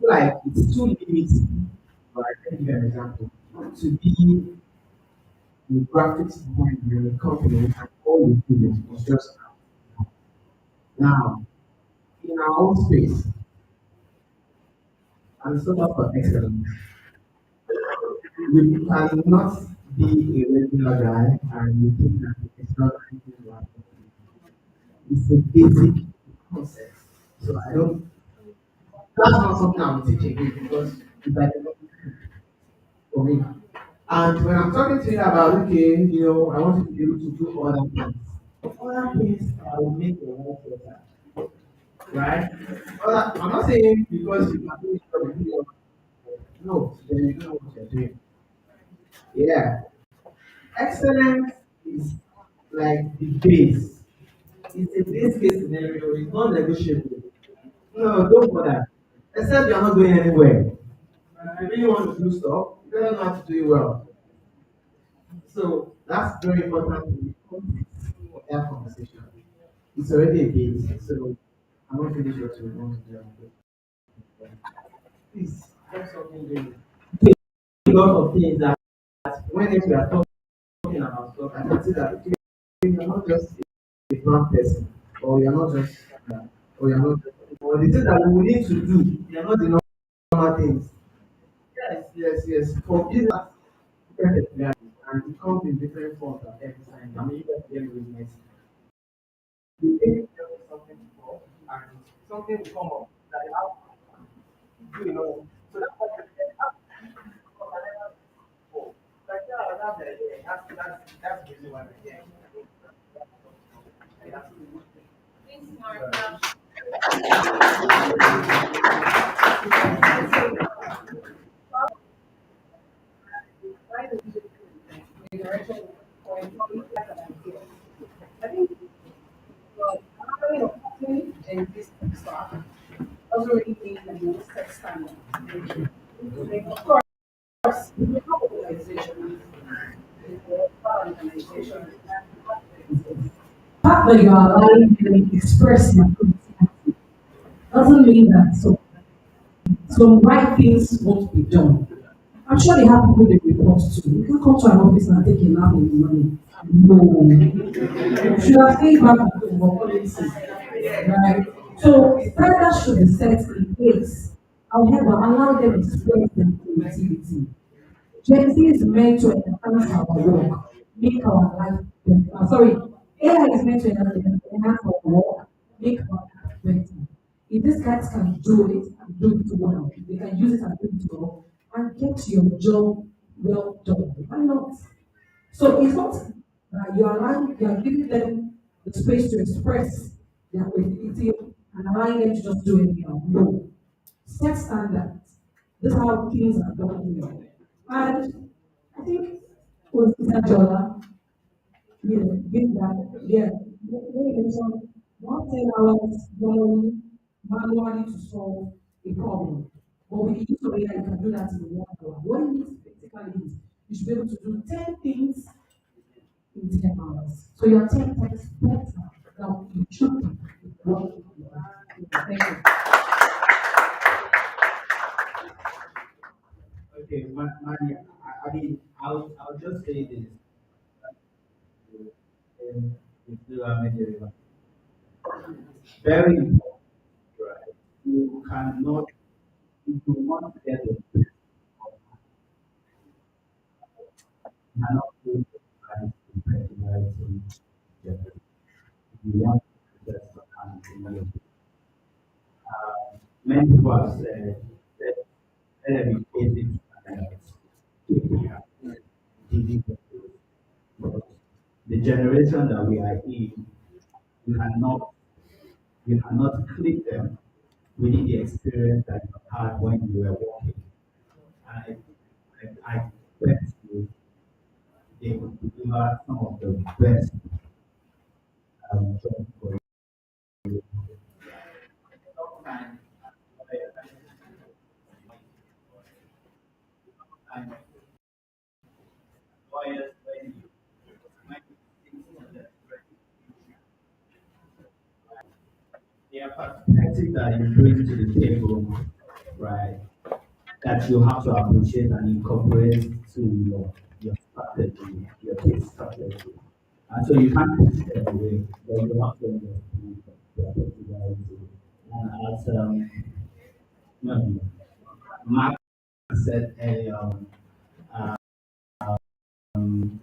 Like it's too limiting. But I can give you an example. To be a graphics designer in a company and all you do is just now in our own space and so much for excellence. You cannot be a regular guy and you think that it's not anything you are. It's a basic concept. So I don't that's not something I'm teaching you because it's like for me. And when I'm talking to you about okay, I want you to be able to do other things. Other things that will make your life better. Right? I'm not saying because you are doing something, no, then you know what you're doing. Yeah. Excellence is like the base. It's a base case scenario, it's not negotiable. No, don't bother. Except you're not going anywhere. If you really want to do stuff, you better know how to do it well. So that's very important in the context of that conversation. It's already a base. So I'm not finished what you want to do. Please, have something doing. A lot of things that when we are talking about stuff, I can see that okay, you're not just a blunt person, or you're not just, or you're not, or the things that we need to do, they're not the normal things. Yes, yes, yes. For business, yeah, and it comes in different forms at every time. I mean, you guys get with me. You think there was something before, and something will come up that you have to do, So that's why you get up. Like, yeah, that's the idea. That's the reason why we're here. I think having a company and this stuff doesn't really mean that you will set standard. Of course, we have organizations, organizations. The fact that you are allowing them to express their creativity doesn't mean that some right things won't be done. I'm sure they have people they report to. You can come to an office and take a nap in the morning. No. You should have stayed back at home for policy. Right? So standards should be set in place. However, allow them to express their creativity. Gen Z is meant to enhance our work, make our life better. Sorry, AI is meant to enhance our work, make our life better. If these guys can do it and do it well, they can use it and do it well, and get your job well done. Why not? So it's not that you are giving them the space to express their creativity and allowing them to just do it now. No. Set standards. This is how things are done here. And I think was Jola, give that, when you mentioned not 10 hours manually to solve a problem. But with the use of AI, you can do that in 1 hour. What it means basically is you should be able to do 10 things in 10 hours. So you're 10 times better than you should be with what you do. Thank you. Okay, I mean, I'll just say this. It's still a major very important, right? You cannot, if you want to get the best, you cannot do the right personality. If you want to get some kind of thing, many people have said that there be basic standards. The generation that we are in, you cannot you cannot click them within the experience that you had when you were working. And I bet you they would deliver some of the best jobs for you. kind of lawyers when you when you think of that, their perspective that you bring to the table, right? That you have to appreciate and incorporate to your strategy, your case strategy. And so you can't put it away, but you have to understand the particularity. And as no, Mark said earlier on, um,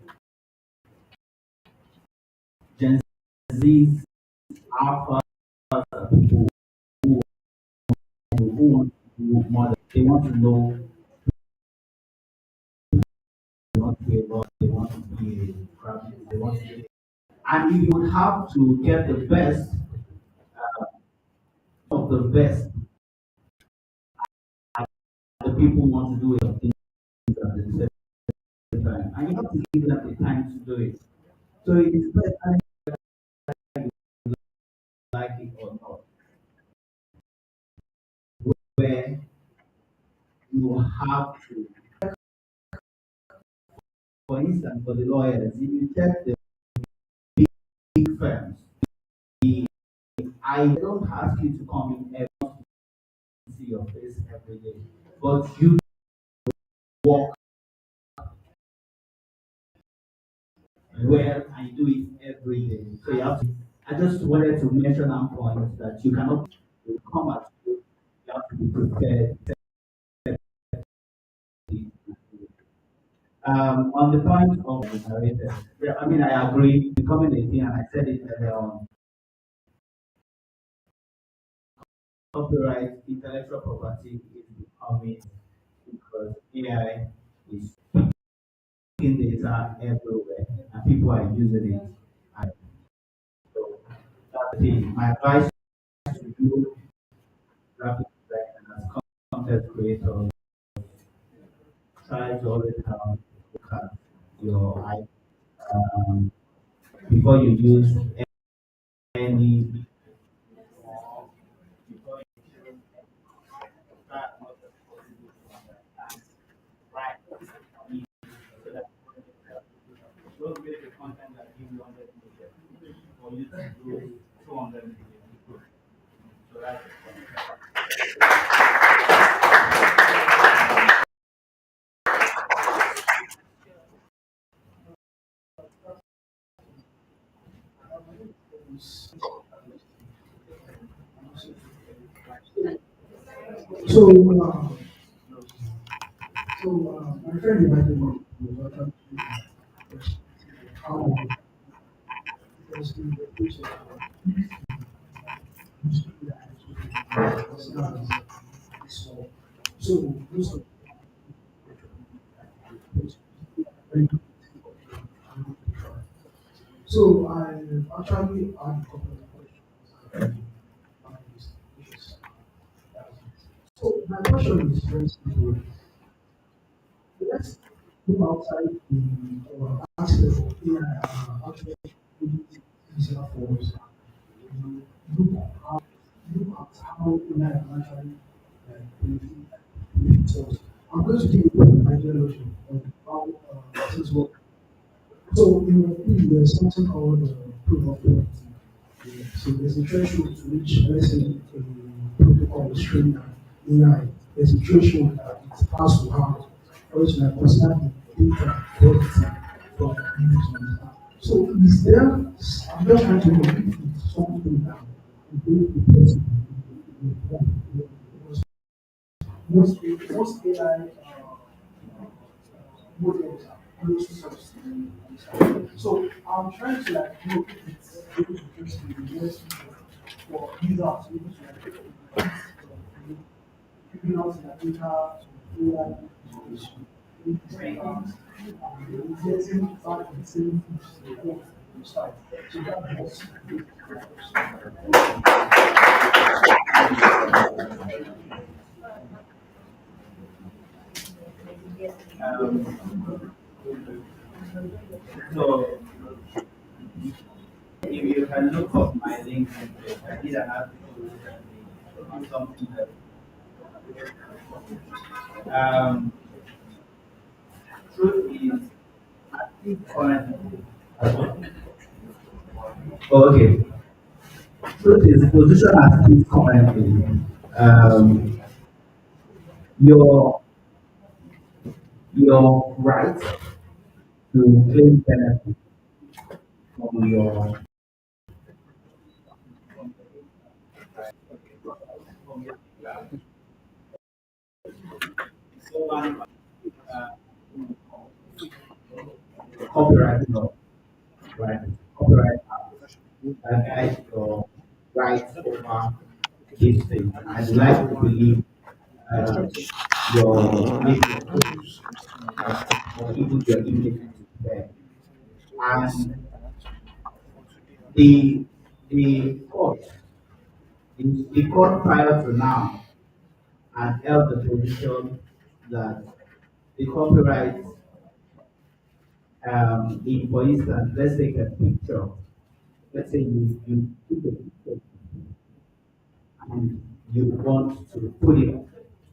Gen Z's alpha are people who want to do more. They want to know, they want to be a boss, they want to be a graduate, they want to be. And you would have to get the best of the best. The people want to do it at the same time, and you have to give them the time to do it. So it is better like it or not, where you have to, for instance, for the lawyers, if you check the big firms, I don't ask you to come in every see your face every day, but you walk well and you do it every day. So you have to. I just wanted to mention that point that you cannot come at you. You have to be prepared. On the point of the narrator, yeah, I mean, I agree. Becoming a thing, and I said it earlier on. Copyright, intellectual property is becoming because AI is picking data everywhere, and people are using it. And so that's the thing. My advice to you, graphic designers, content creators, try to always look at your eye before you use any. Before you start not right so that don't make the content that give you 100 million for you to do 200 million. So that's So, my friend invited me to welcome to how because in the future, so most of the so I actually had a couple of questions. So my question is very simple. Let's go outside the aspect of AI actually easier for us. Look at how AI actually benefits us. I'm going to give you an ideology of how things work. So in my field, there's something called proof of work. So there's a threshold to which, let's say, a protocol is trained on AI. There's a threshold that it has to have for it to like consider the data quality from users. So is there, I'm just trying to know if it's something that will be possible. Because most AI models are close source. So I'm trying to like know if it's able to just be the best for users to be able to like figuring out their data to AI information. Getting back the same site. So that was so if you can look up my link, I did an article on something that um, Currently. Okay. So this position as it is currently, um, your your right to claim benefit from your copyright law, right? Copyright that guides your rights over this thing. I'd like to believe uh, your maybe or even your image is there. And the the court, the court prior to now had held the position that the copyright, in for instance, let's take a picture. Let's say you took a picture and you want to put it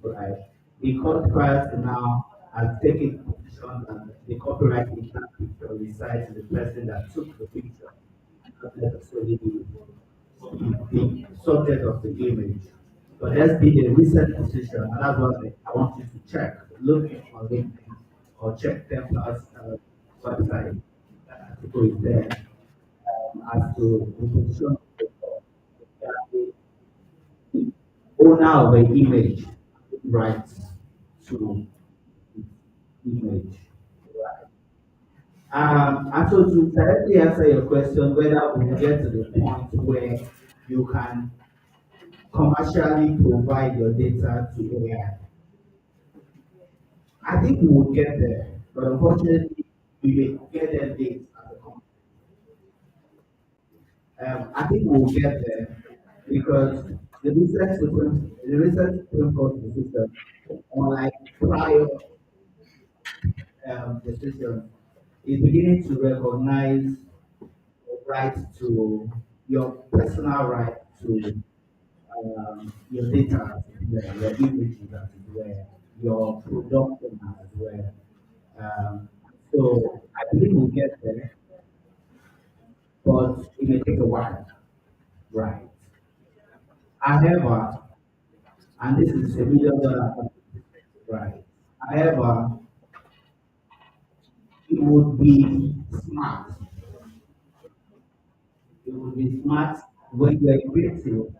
right. The court prior to now has taken position that the copyright in that picture resides in the person that took the picture, not necessarily the subject of the image. But there's been a recent decision, and that's what I want you to check. Look on LinkedIn or check Templa's website. That article is there as to the position of the court. That the owner of the image rights to image. And so to directly answer your question, whether we get to the point where you can commercially provide your data to AI, I think we will get there, but unfortunately, we may get there late as a company. I think we will get there because the recent Supreme Court decision, unlike prior decisions, is beginning to recognize your right to your personal right to your data as it were, your images as it were, your production as it were. Um, so I believe we'll get there, but it may take a while, right? However, and this is $1 million, right? However, it would be smart. It would be smart when you're creative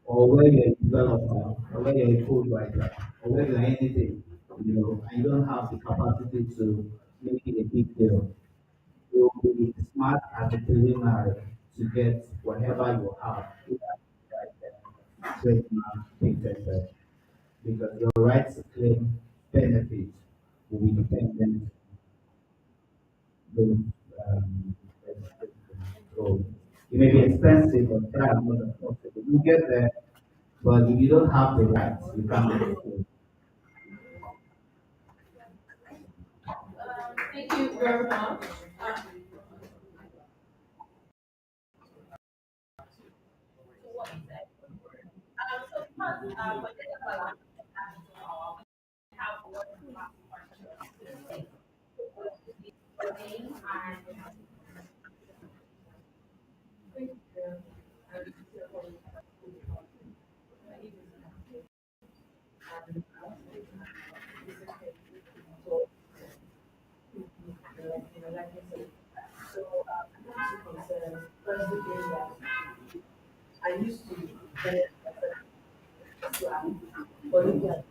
or when you're a developer or when you're a code writer or when you're anything, and you don't have the capacity to make it a big deal. It will be smart as a preliminary to get whatever you have, trademark, patented, because your rights to claim benefits will be dependent on so it may be expensive, but try as much as possible. You get there, but if you don't have the rights, you can't make it. Thank you very much. I used to get but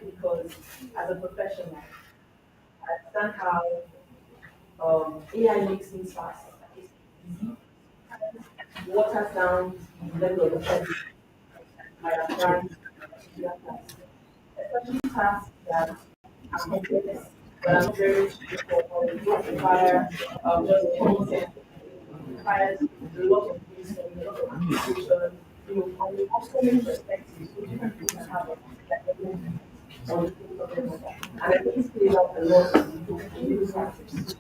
because as a professional, I understand how AI makes things fast. It's easy, waters down the level of the person might have done particular tasks, especially tasks that are complex, that are not very straightforward, or don't require just content, requires a lot of wisdom, a lot of application, from so many perspectives, so different people can have like a movement on the things of them. And I think this plays out a lot in legal practice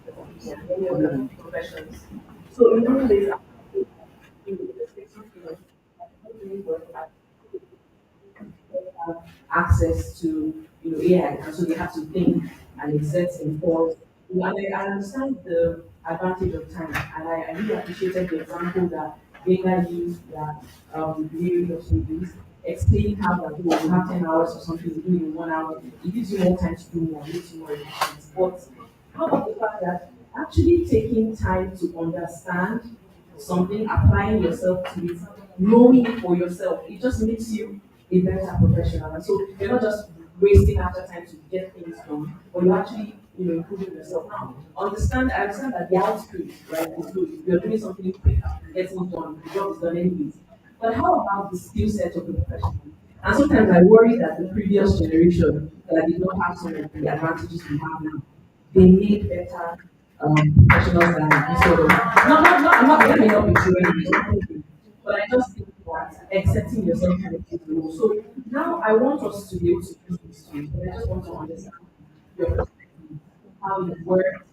and many other professions. So in many ways, in the perspective, doing work have access to AI, and so they have to think and exert informed I understand the advantage of time, and I really appreciated the example that Vega used that Mary also used, explaining how that you have 10 hours or something, you do in 1 hour, it gives you more time to do more, makes you more efficient. But how about the fact that actually taking time to understand something, applying yourself to it, knowing it for yourself, it just makes you a better professional. And so you're not just wasting after time to get things done, but you're actually, improving yourself. Now, I understand that the output, right, is good. You're doing something quick, getting it done, the job is done anyways. But how about the skill set of the professional? And sometimes I worry that the previous generation that did not have some of the advantages we have now, they made better professionals than we sort of. I'm not, let me not be true anyways, but I just think that accepting yourself kind of plays a role. So now I want us to be able to use this tool, but I just want to understand your perspective, how you work,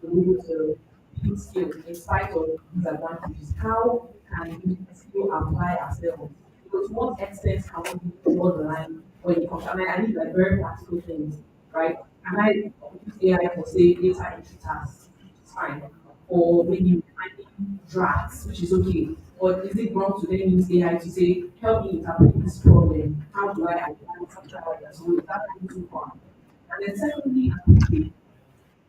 to be able to build skills in spite of disadvantages. How can we still apply ourselves? Because to what extent can we be over the line when it comes? I need like very practical things, right? Can I use AI for say data entry tasks? It's fine. Or maybe finding drafts, which is okay. But is it wrong to then use AI to say, help me interpret this problem? How do I apply something like that? So is that going too far? And then secondly, I think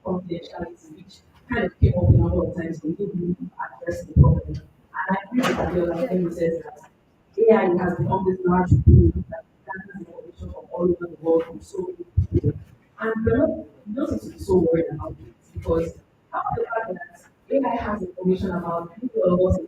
confidentiality, which kind of came up a number of times when you address the problem. And I agree with Abiola when he says that AI has become this large pool that gathers information from all over the world from so many people. And we don't need to be so worried about it because how the fact that AI has information about people of us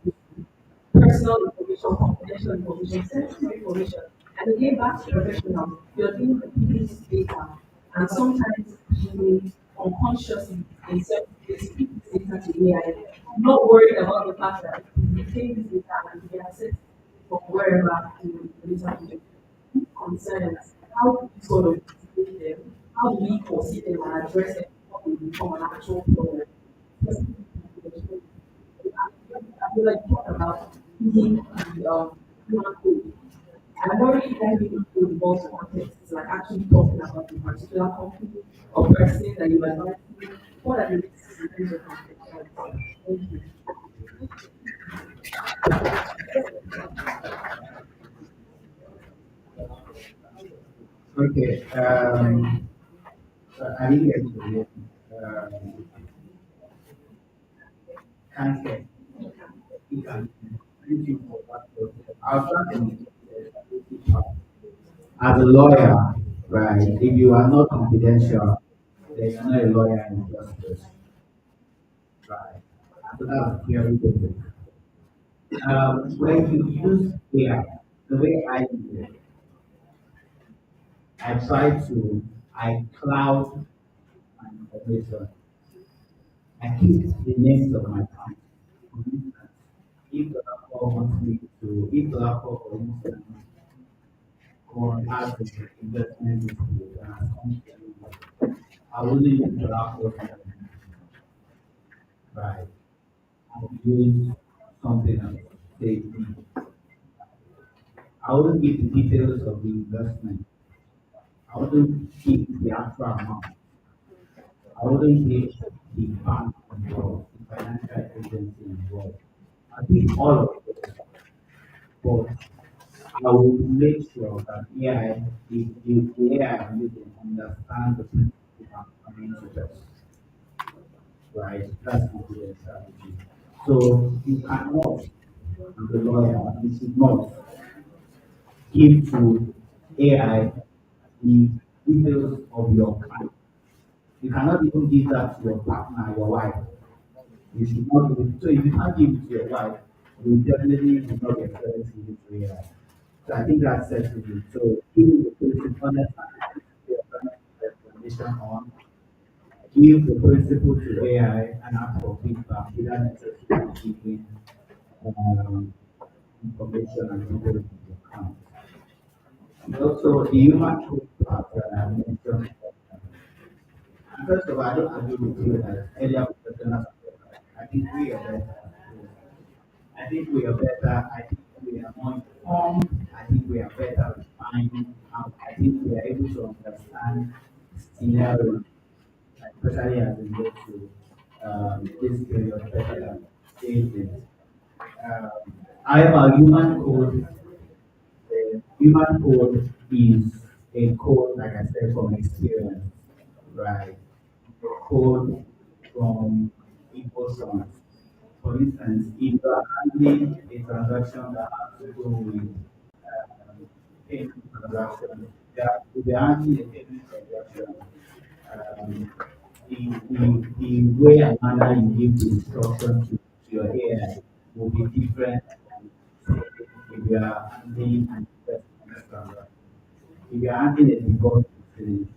personal information, confidential information, sensitive information. And again, back to professionals, you're dealing with people's data. And sometimes you may unconsciously insert this people's data to AI, not worried about the fact that you take this data and you get access from wherever you data project. Concerns, how do we sort of mitigate them? How do we foresee them and address them before they become an actual problem? I feel like talk about using the human code. I'm worried that human code involves context. It's like actually talking about the particular company or person that you are advising. What are the risks in terms of confidentiality? Thank you. Okay. I didn't get to the um, cancer. You can use it for what purpose. I'll start from the part. As a lawyer, right, if you are not confidential, then you're not a lawyer in justice, right? So that's very basic. When you use AI, the way I use it, I try to, I cloud my information. I keep the names of my clients. For instance, if the law wants me to, if the law, for instance, or has an investment dispute and has come to me, I wouldn't use the law right? I would use something else. Say, I wouldn't give the details of the investment. I wouldn't keep the actual amount. I wouldn't give the bank involved, the financial agency involved. I think all of it, but I will make sure that AI, the AI I'm using understand the principle I'm coming to this, right? That's the strategy. So you cannot, as a lawyer, you should not give to AI the details of your client. You cannot even give that to your partner, your wife. You should not give it. So if you can't give it to your wife, you definitely will not get credit to it to AI. So I think that's sensitive. So giving the principle, understand the explanation on, give the principle to AI and ask for feedback without necessarily giving information and details of your account. And also the human truth part that I mentioned. First of all, I don't agree with you that earlier professionals are better. I think we are better. I think we are better. I think we are more informed. I think we are better refined. I think we are able to understand scenarios especially as it relates to this period better than days. Um, However, human code is a code, like I said, from experience, right? A code from emotions. For instance, if you are handling a transaction that has to do with payment transaction, if you are handling a payment transaction, um, the way and manner you give the instruction to your AI will be different than, say, if you are handling an investment transaction. If you are handling a divorce proceeding,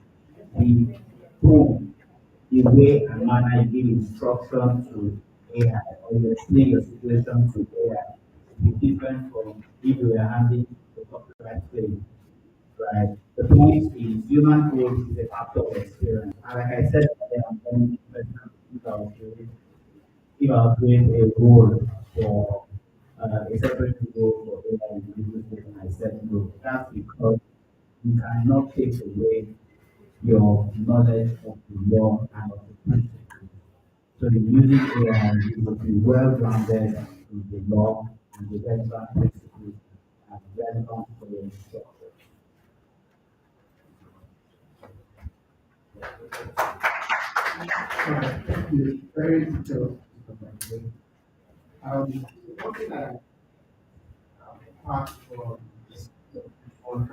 the tone, the way and manner you give instruction to AI or you explain your situation to AI will be different from if you are handling the copyright claim, right? The point is human code is a factor of experience. And like I said, I'm very personal if I was doing if I was doing a role for a separate role for AI in the business station, I said no. That's because you cannot take away your knowledge of the law and of the principles. So the using AI, you will be well grounded in the law and the relevant principles and relevant for your instruction. Thank you. Very detailed. One thing that apart from this on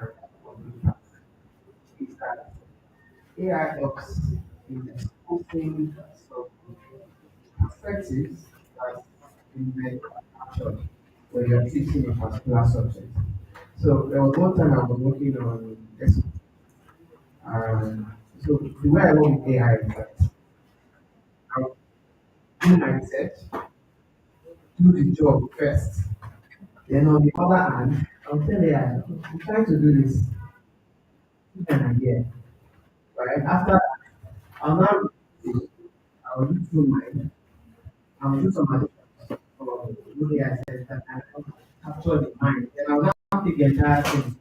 is that AI helps in exposing some perspectives that you may captured when you're teaching a particular subject. So there was one time I was working on this, so the way I work with AI is that I'll do my research, do the job first. Then on the other hand, I'll tell AI, I'm trying to do this, give an idea. Right? After that, I'll now I'll read through mine, I'll do some additions for the AI said that I have captured in mind. Then I'll now take the entire thing,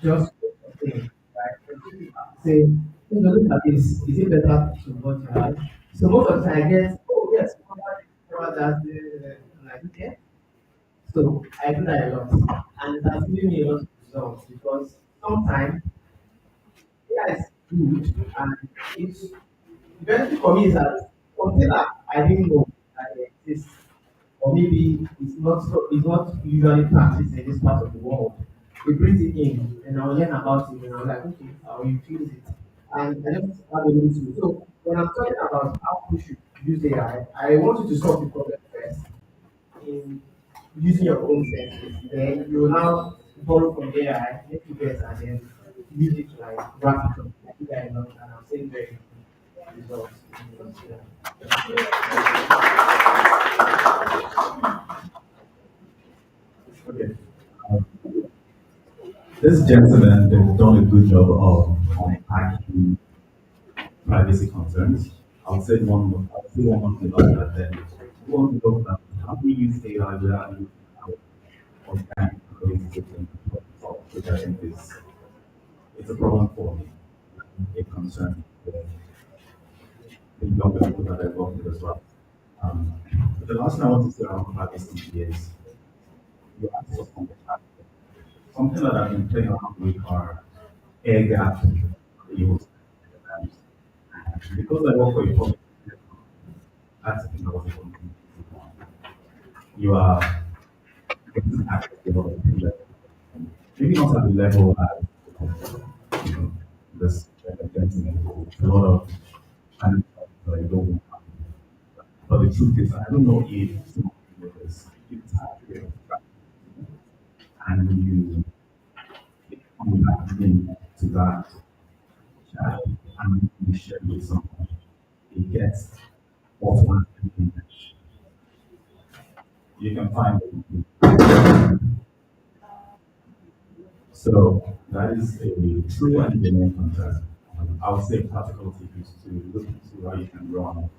just thing, right? Say, look at this, is it better to what you have? So most of the time I get, oh yes, cover that, like, okay. So I do that a lot. And it has given me a lot of results because sometimes yeah, it's good and it's the benefit for me is that something that I didn't know that it exists, or maybe it's not usually practiced in this part of the world. It brings it in and I'll learn about it and I'm like, okay, I'll infuse it. And I just have a little to so when I'm talking about how we should use AI, I want you to solve the problem first in using your own senses. Then you will now borrow from AI, make you guess, and then use it to like wrap it up. I think I know, and I'm saying very good results. Okay. Um, this gentleman, they've done a good job of unpacking privacy concerns. I'll say one more thing about that then. We want to talk about how we use AI without using our organic coding system, which I think is it's a problem for me, a concern with the younger people that I work with as well. Um, but the last thing I want to say around privacy is you access on the platform. Something that I've been playing around with are air gap use. Because I work for a public sector, that's the thing I was able to do. You are getting access to a lot of people. Maybe not at the level as this gentleman, a lot of and that I don't want. But the truth is, I don't know if some people this it's accurate and you come back to that chat and you share with someone, it gets automatically you can find it. So that is a true and genuine concern. I would say practical tip is to look into how you can run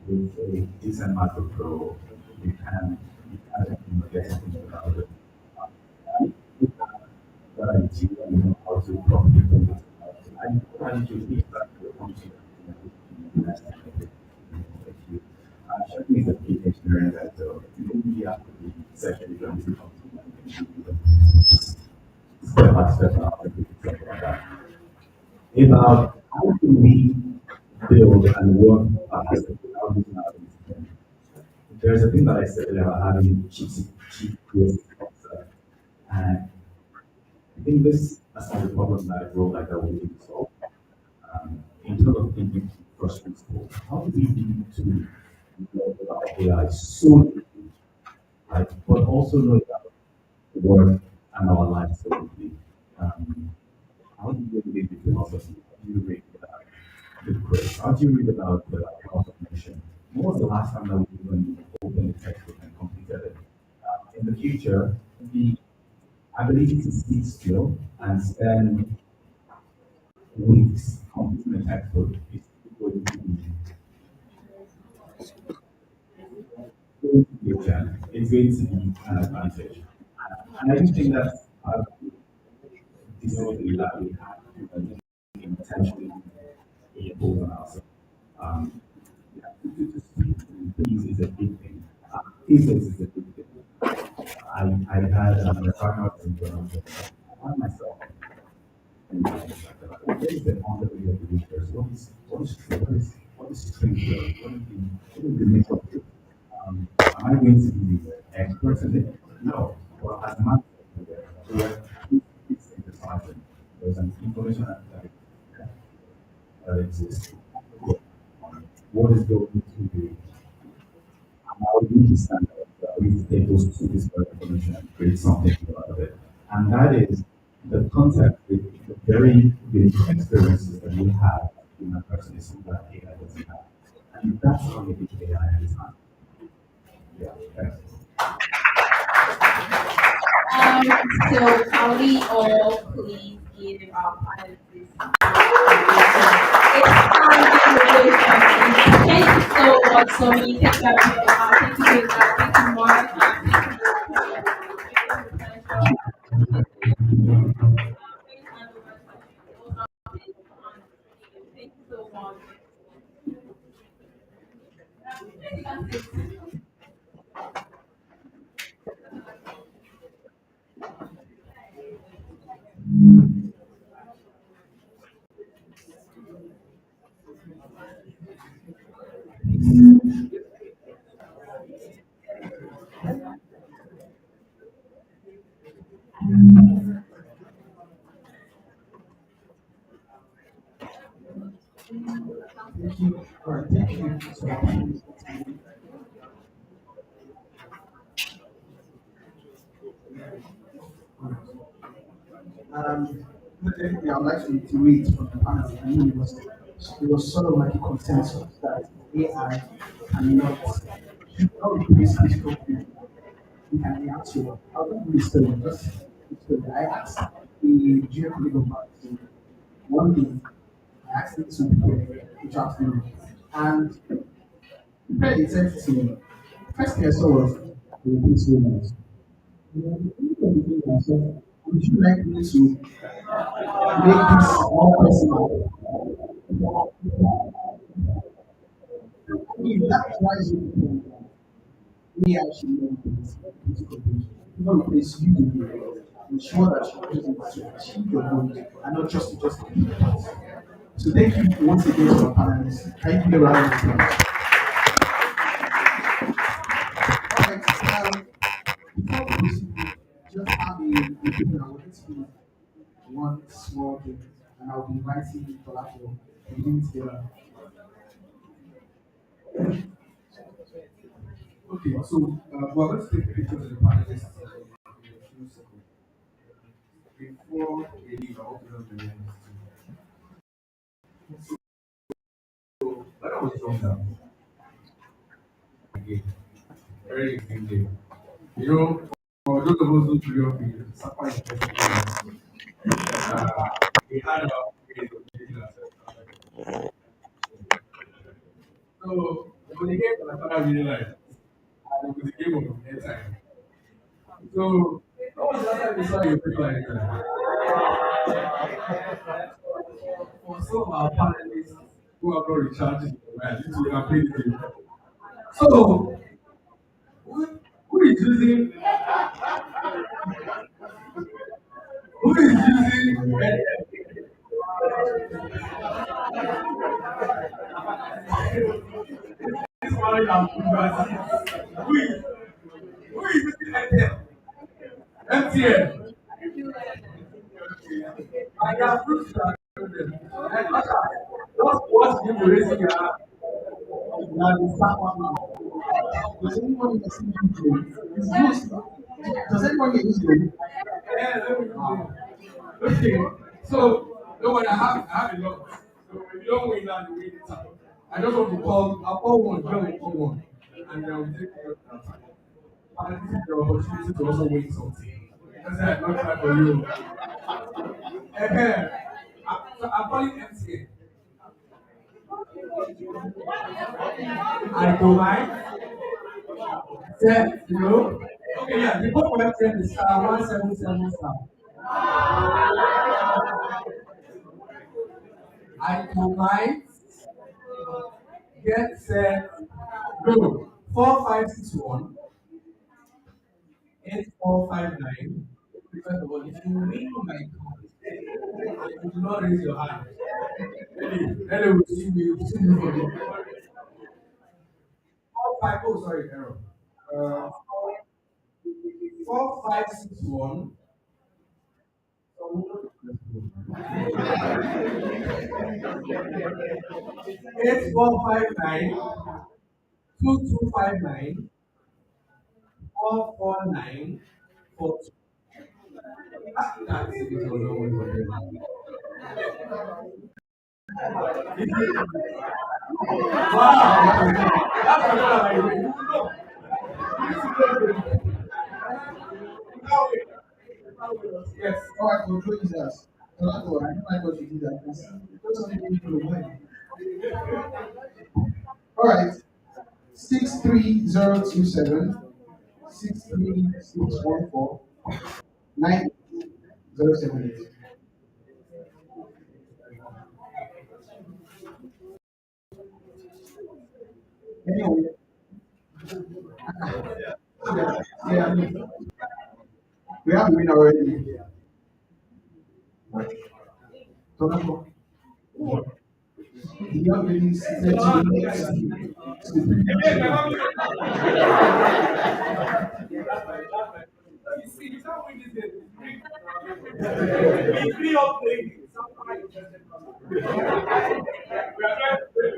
with a decent macro pro. You can get something without it. That I do, you know how to properly build it. I trying to pick back the function last time I did with you. Checking is a key engineering that maybe after the session, you're going to come to step by step now, I think we can talk about that. About how can we build and work faster without losing our discipline. There's a thing that I said earlier about having cheap ways of and I think this is some of the problems that I wrote like that we need to solve. In terms of thinking first principles, how do we need to know about AI so deeply, right? But also know about the work and our lives so deeply. Um, how do you read the philosophy? How do you read the quiz? How do you read about the health of nation? When was the last time that we even opened the textbook and completed it? In the future, the ability to sit still and spend weeks completing a textbook is going to be a challenge. It's going to be an advantage. And I do think that's disability that we have to intentionally impose on ourselves. Um, yeah, to speak to is a big thing. Physics is a big thing. I had a partner in I found myself what is the boundary of the universe? What is true? What is string theory? What is the nature of truth? Am I going to be expert in it? No. Well, as a man, we are synthesizing. There's an information that exists. What is going to be how do we stand up? We take those two disparate information and create something out of it. And that is the context with the very unique experiences that we have in a person is something that AI doesn't have. And that's how we think AI is not. Yeah, thanks. So can we all please give our panelists thank you so much, Somi. Thank you, thank you, thank you, Mark. Thank you so much. Thank you. All right, thank you. So, um, definitely, I would like to reiterate from the panel. I mean, it was sort of like a consensus that AI cannot, should not replace physical people. We can react to it. I'll give you a story. Just a story. I asked a junior colleague of mine, one day, I asked him to reach out to me, and he said to me, first thing I saw was the replace humans. Would you like me to make this more personal? If that drives you, me actually know this physical things. Not replace you to be ensure that you use it to achieve your goals and not just to keep it. So thank you once again to our panelists. Thank you around the applause. Alright, before we proceed, just have a thing I wanted to do one small thing and I'll be inviting Tolako to do it together. Okay, so we're going to take pictures of the panelists in a few seconds. Before we leave, I hope you don't be so, when I was younger, again, very big day. You know, for those of us who grew up in Sapa University, we had our ways of educating ourselves. So, it was a game that my father really liked, and it was a game of airtime. So, what was the last time you saw your paper like that? some of our panelists who have not recharged their wire, this will have paid them. So, who is using who is using this morning and who is using MTN? I can prove that. And what's you raising your hand? Now the start one now. Does anyone here see Zoom? Is does anyone here use Zoom? Yeah, let me know. Okay, so don't worry, I have a lot. So if you don't win now, you win it time. I just want to I'll call one, John will call one, and then we'll take care of that. And this is the opportunity to also win something. That's why I'm not trying for you. I'm calling MCA. I don't mind. Set, no. Okay, yeah, the code for MCA is star 177 star. I don't mind. Get set, go. 4561 8459. First of all, if you win my card and you do not raise your hand, then will see me for you. 45, oh, sorry, error. 4561 8459 2259 449 42. That's it. It was not one for them. Wow! That's another way. Yes. All right, control users. So that's all. I don't like what you did that. Because something people will win. All right. 63027 63614 9078. Anyway, yeah, we have a winner already. Tonako. The young lady seated to the next to the you see, you can't win this game. It's free of playing. We are trying to play.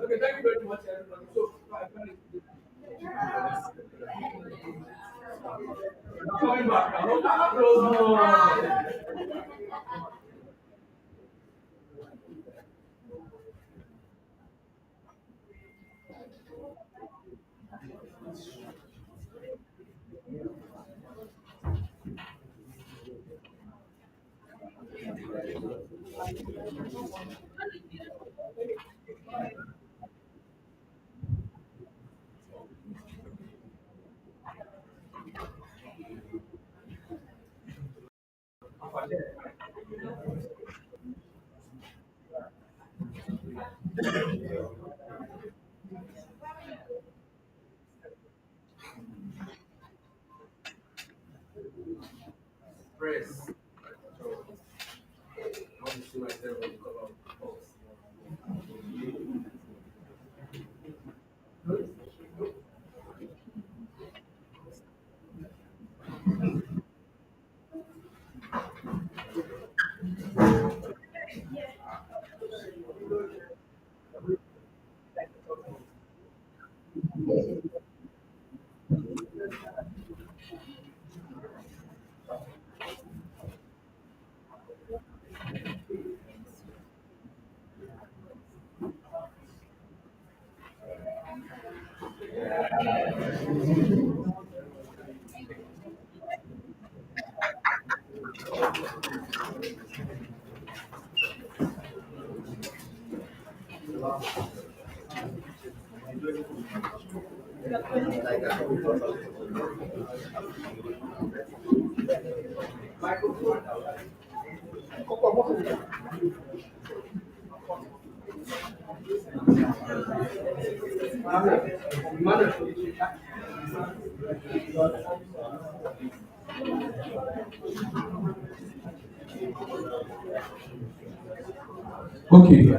Okay, thank you very much, everybody. So, coming back now. No. Press. I want to see myself on the cover of the box. Okay,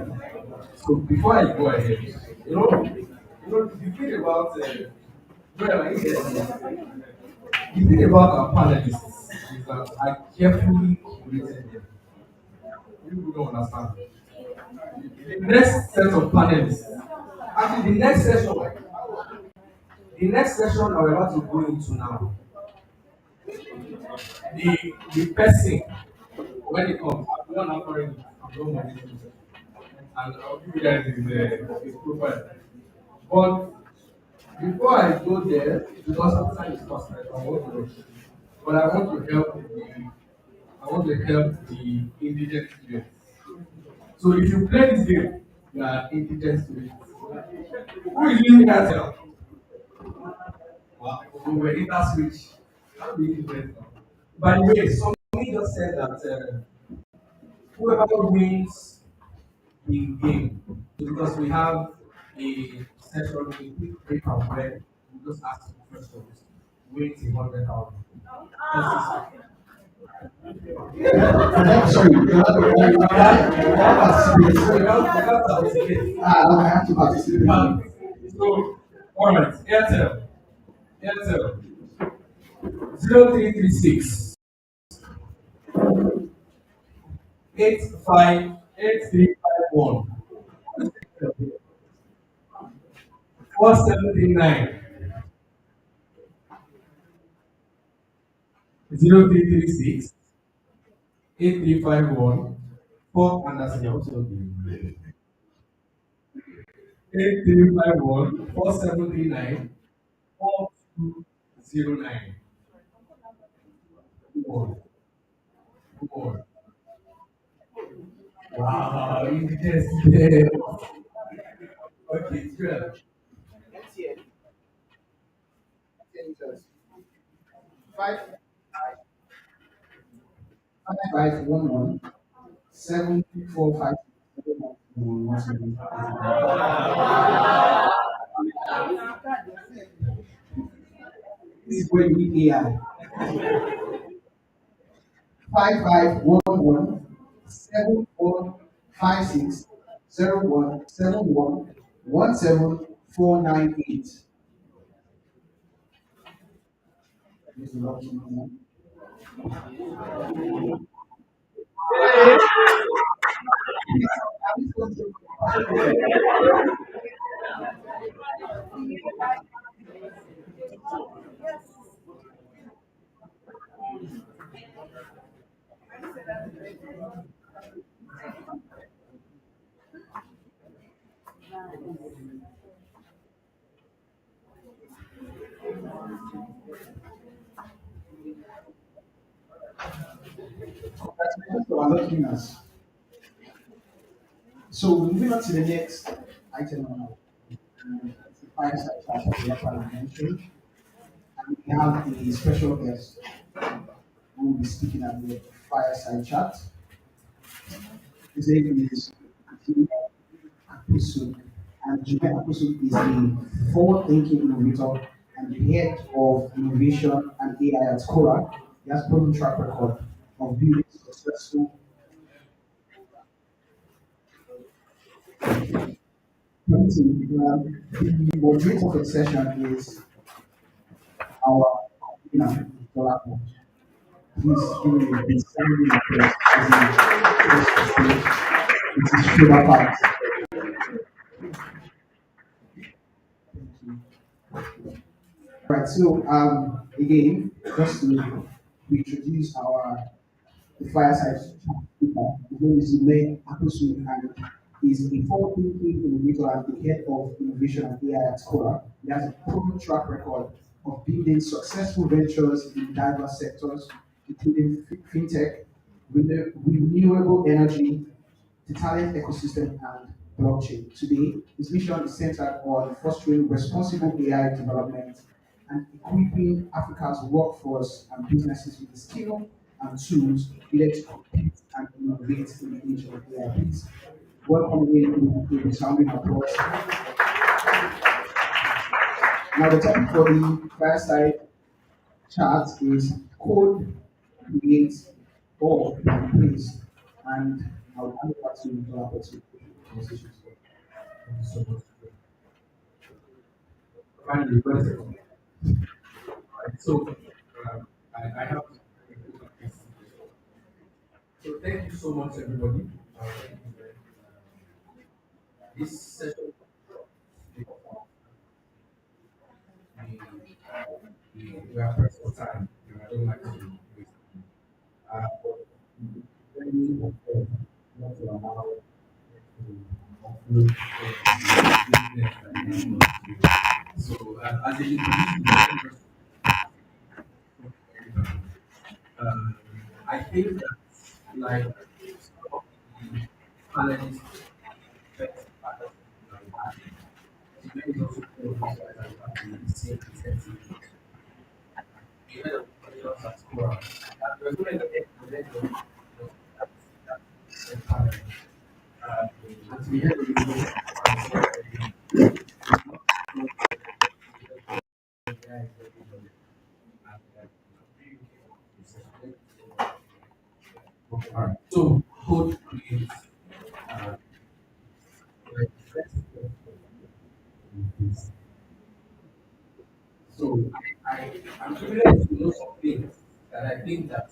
so before I go ahead, the thing about well, I guess, the thing about our panelists is that I carefully curated them. You people don't understand. The next set of panelists, actually the next session I'm about to go into now, the person when it comes, I'm not offering it, I'm not monitoring it, and I'll give you guys his profile. But before I go there, because time is fast, I want to rush. But I want to help the indigent students. So if you play this game, you are indigent students. Who is using Airtel? Wow, we were switch. How do you indigent now? By the way, somebody just said that whoever wins the game, because we have a session, a quick breakout where we just ask questions, wins 100,000. Sorry, you have participate. So you have to participate. I have to participate. So, all right, Airtel, 0336 858351 4739 0336 8351 4 and that's also 8351 4739 4209. Good. Good. Wow, interesting. Okay, good. Five 5511 7456 This is where you need AI. 5511 7456 0171 17498. This is lucky man. Congratulations to our lucky winners. So moving on to the next item now. It's the fireside chat that we have mentioned. And we have a special guest who will be speaking at the fireside chat. His name is Jimmy Apusu. And Jimmy Apusu is a forward-thinking innovator and the head of innovation and AI at Cora. He has proven track record of building successful the moderator of the session is our Dolapo. Please give me a big standing applause as he goes to stage with his shoulder pads. Right, so again, just to introduce our the fireside chat speaker. His name is Zule Akosu and is a forward-thinking innovator and the head of innovation and AI at Cora. He has a proven track record of building successful ventures in diverse sectors, including fintech, renewable energy, the talent ecosystem, and blockchain. Today, his mission is centered on fostering responsible AI development and equipping Africa's workforce and businesses with the skill and tools needed to compete and innovate in the age of AI. Please welcome in with a resounding applause. Now the topic for the fireside chat is code creates or replace. And I'll hand over to Dr. to conversation. Thank you so much. Finally, what is it? Right. So I have so thank you so much everybody. Thank you very this session we, we are pressed for time. I don't like to waste time. But very important not to allow to conclude business and so as a leader, um, I think that like some of the panelists best panelists the way is also called those guys that have the same incentive. We had a just at school. And we're going to get the level of that panel. And we had a review Alright, so code creates uh, like, so I'm privileged to know some things that I think that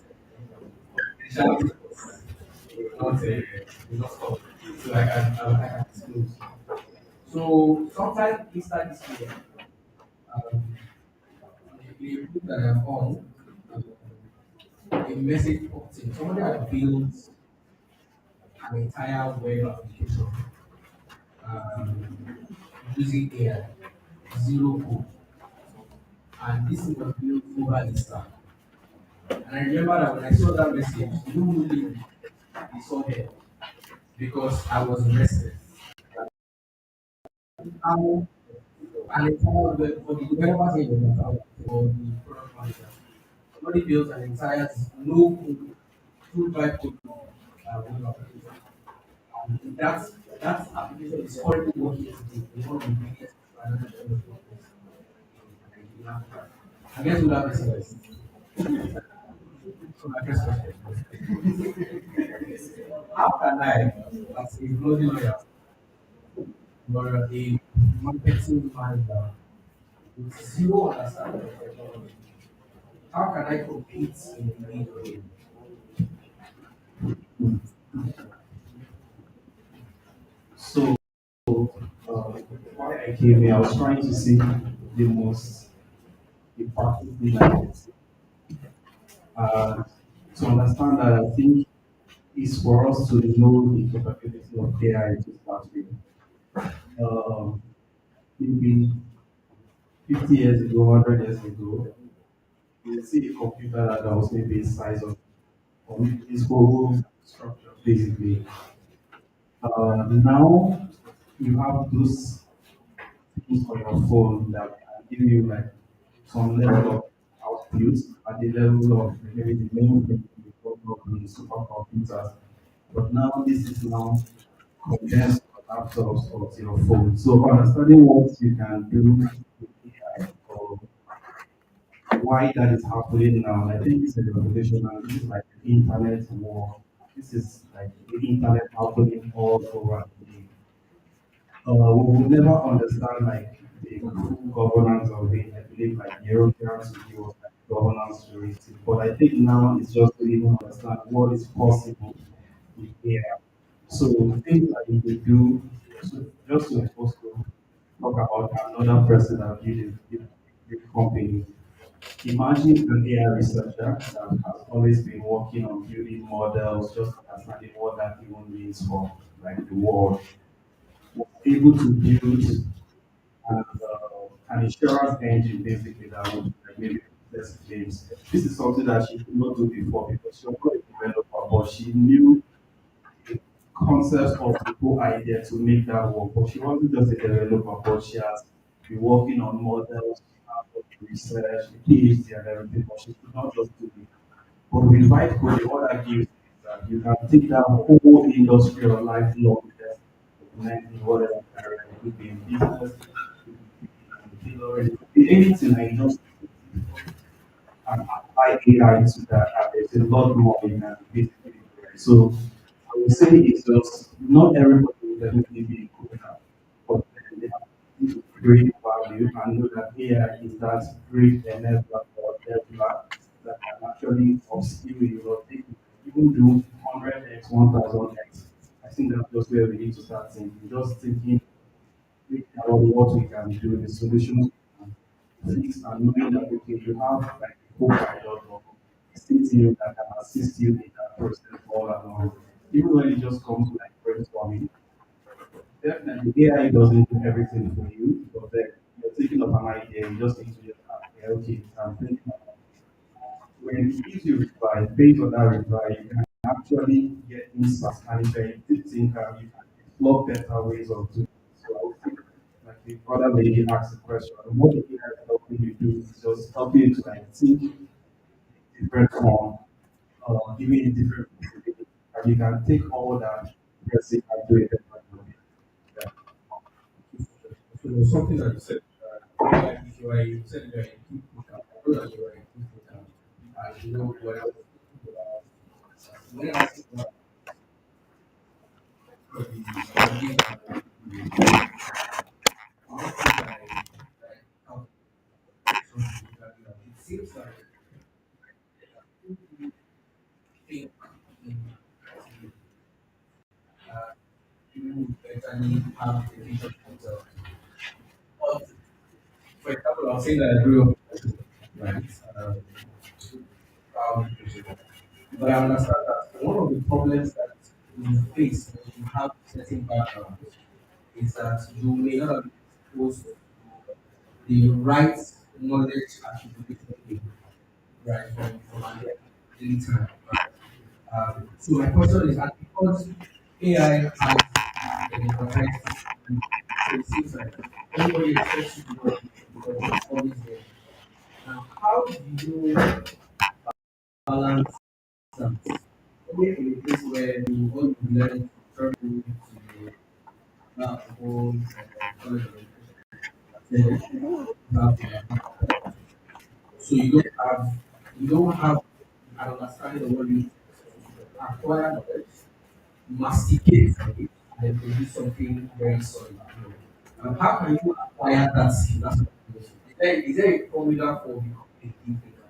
confidentiality will not stop. So I can disclose. So sometime Easter this year, um, the group that I'm on, um, a message popped in. Somebody had built an entire web application um, using AI, zero code. And this thing was built over Easter. And I remember that when I saw that message, you don't really be so here because I was invested. How an entire web for the developers here in the for the product manager. Somebody built an entire no code, full drive code web application. And that application is currently working today in one of the biggest financial services in Africa. I guess we'll have this. So my first question. How can I, as a closing lawyer, or a marketing manager with zero understanding of technology, how can I compete in the big game? So, why I came here, I was trying to see the most impactful thing I can see. Uh, to understand that, I think is for us to know the capability of AI to start with. Um, Maybe 50 years ago, 100 years ago, you see a computer that was maybe the size of its whole structure, basically. Now you have those things on your phone that can give you like some level of output at the level of maybe the main thing we talk of the supercomputers. But now this is now condensed on laptops or to your phone. So understanding what you can do with AI or why that is happening now, I think it's a revolution and this is like the internet war. This is like the internet happening all over the we will never understand like the full governance of it. I believe like the Europeans will give us like governance to it. But I think now it's just to even understand what is possible with AI. So things that you could do, so just to also talk about another person that built a company. Imagine an AI researcher that has always been working on building models, just understanding what that even means for like the world, was able to build an insurance engine basically that would like maybe process claims. This is something that she could not do before because she was not a developer, but she knew the concepts of the whole idea to make that work. But she wasn't just a developer, but she has been working on models, she has done the research, the PhD and everything, but she could not just do it. But with white coding, what that gives is that you can take that whole industry or lifelong lesson, in whatever area, it could be in business, it could be in anything I just apply AI to that, there's a lot more in that basically. So I would say it's just not everybody will definitely be a good at, but then they have to create value and know that AI is that great enabler or enabler that can actually upskill you or take you, even do 100x, 1000x. I think that's just where we need to start thinking. Just thinking about what we can do, the solutions we can fix, and knowing that okay, you have like a co-pilot or CTO that can assist you in that process all along. Even when it just comes to like brainstorming, definitely AI doesn't do everything for you, but then you're thinking of an idea, you just need to just ask, yeah, okay, I'm thinking about when it gives you reply, based on that reply, you can actually get insights and if you're a deep thinker, you can explore better ways of doing it. So I would think like the other lady asked the question, what the AI is helping you do is just helping you to like think different form, giving you different possibilities. And you can take all that person and do it better. Yeah. So something that you said, AI, if you are, you said you are a deep thinker, I know that you are a deep thinker, and you know whatever. When I think about the idea that one thing that I have something regarding that, it seems like think in uh, people eventually have a vision for themselves. But for example, I was saying that I grew up in Nigeria, right? Proud Christian. But I understand that one of the problems that you face when you have certain background is that you may not have been exposed to the right knowledge accumulated right from an early time. Right? So my question is, and because AI has democratized it, so it seems like anybody expects you to know it because it's always there. Now, how do you balance that? Only in a place where you all you learn from to have a whole college of education, then you have so you don't have an understanding of what you acquire knowledge, masticate it, and then produce something very solid. How can you acquire that skill? That's my question. Is there a formula for becoming a deep thinker?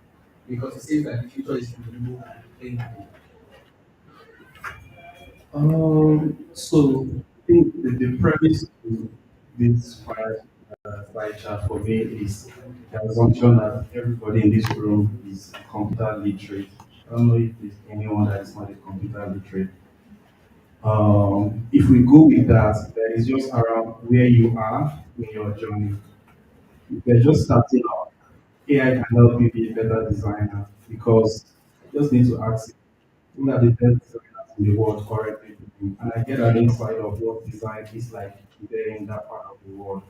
Because it seems like the future is to remove thinking. So I think the premise to this pie chart for me is the assumption that everybody in this room is computer literate. I don't know if there's anyone that is not a computer literate. If we go with that, then it's just around where you are in your journey. If you're just starting out, AI can help you be a better designer because you just need to ask who are the best designers in the world currently doing? And I get an insight of what design is like there in that part of the world.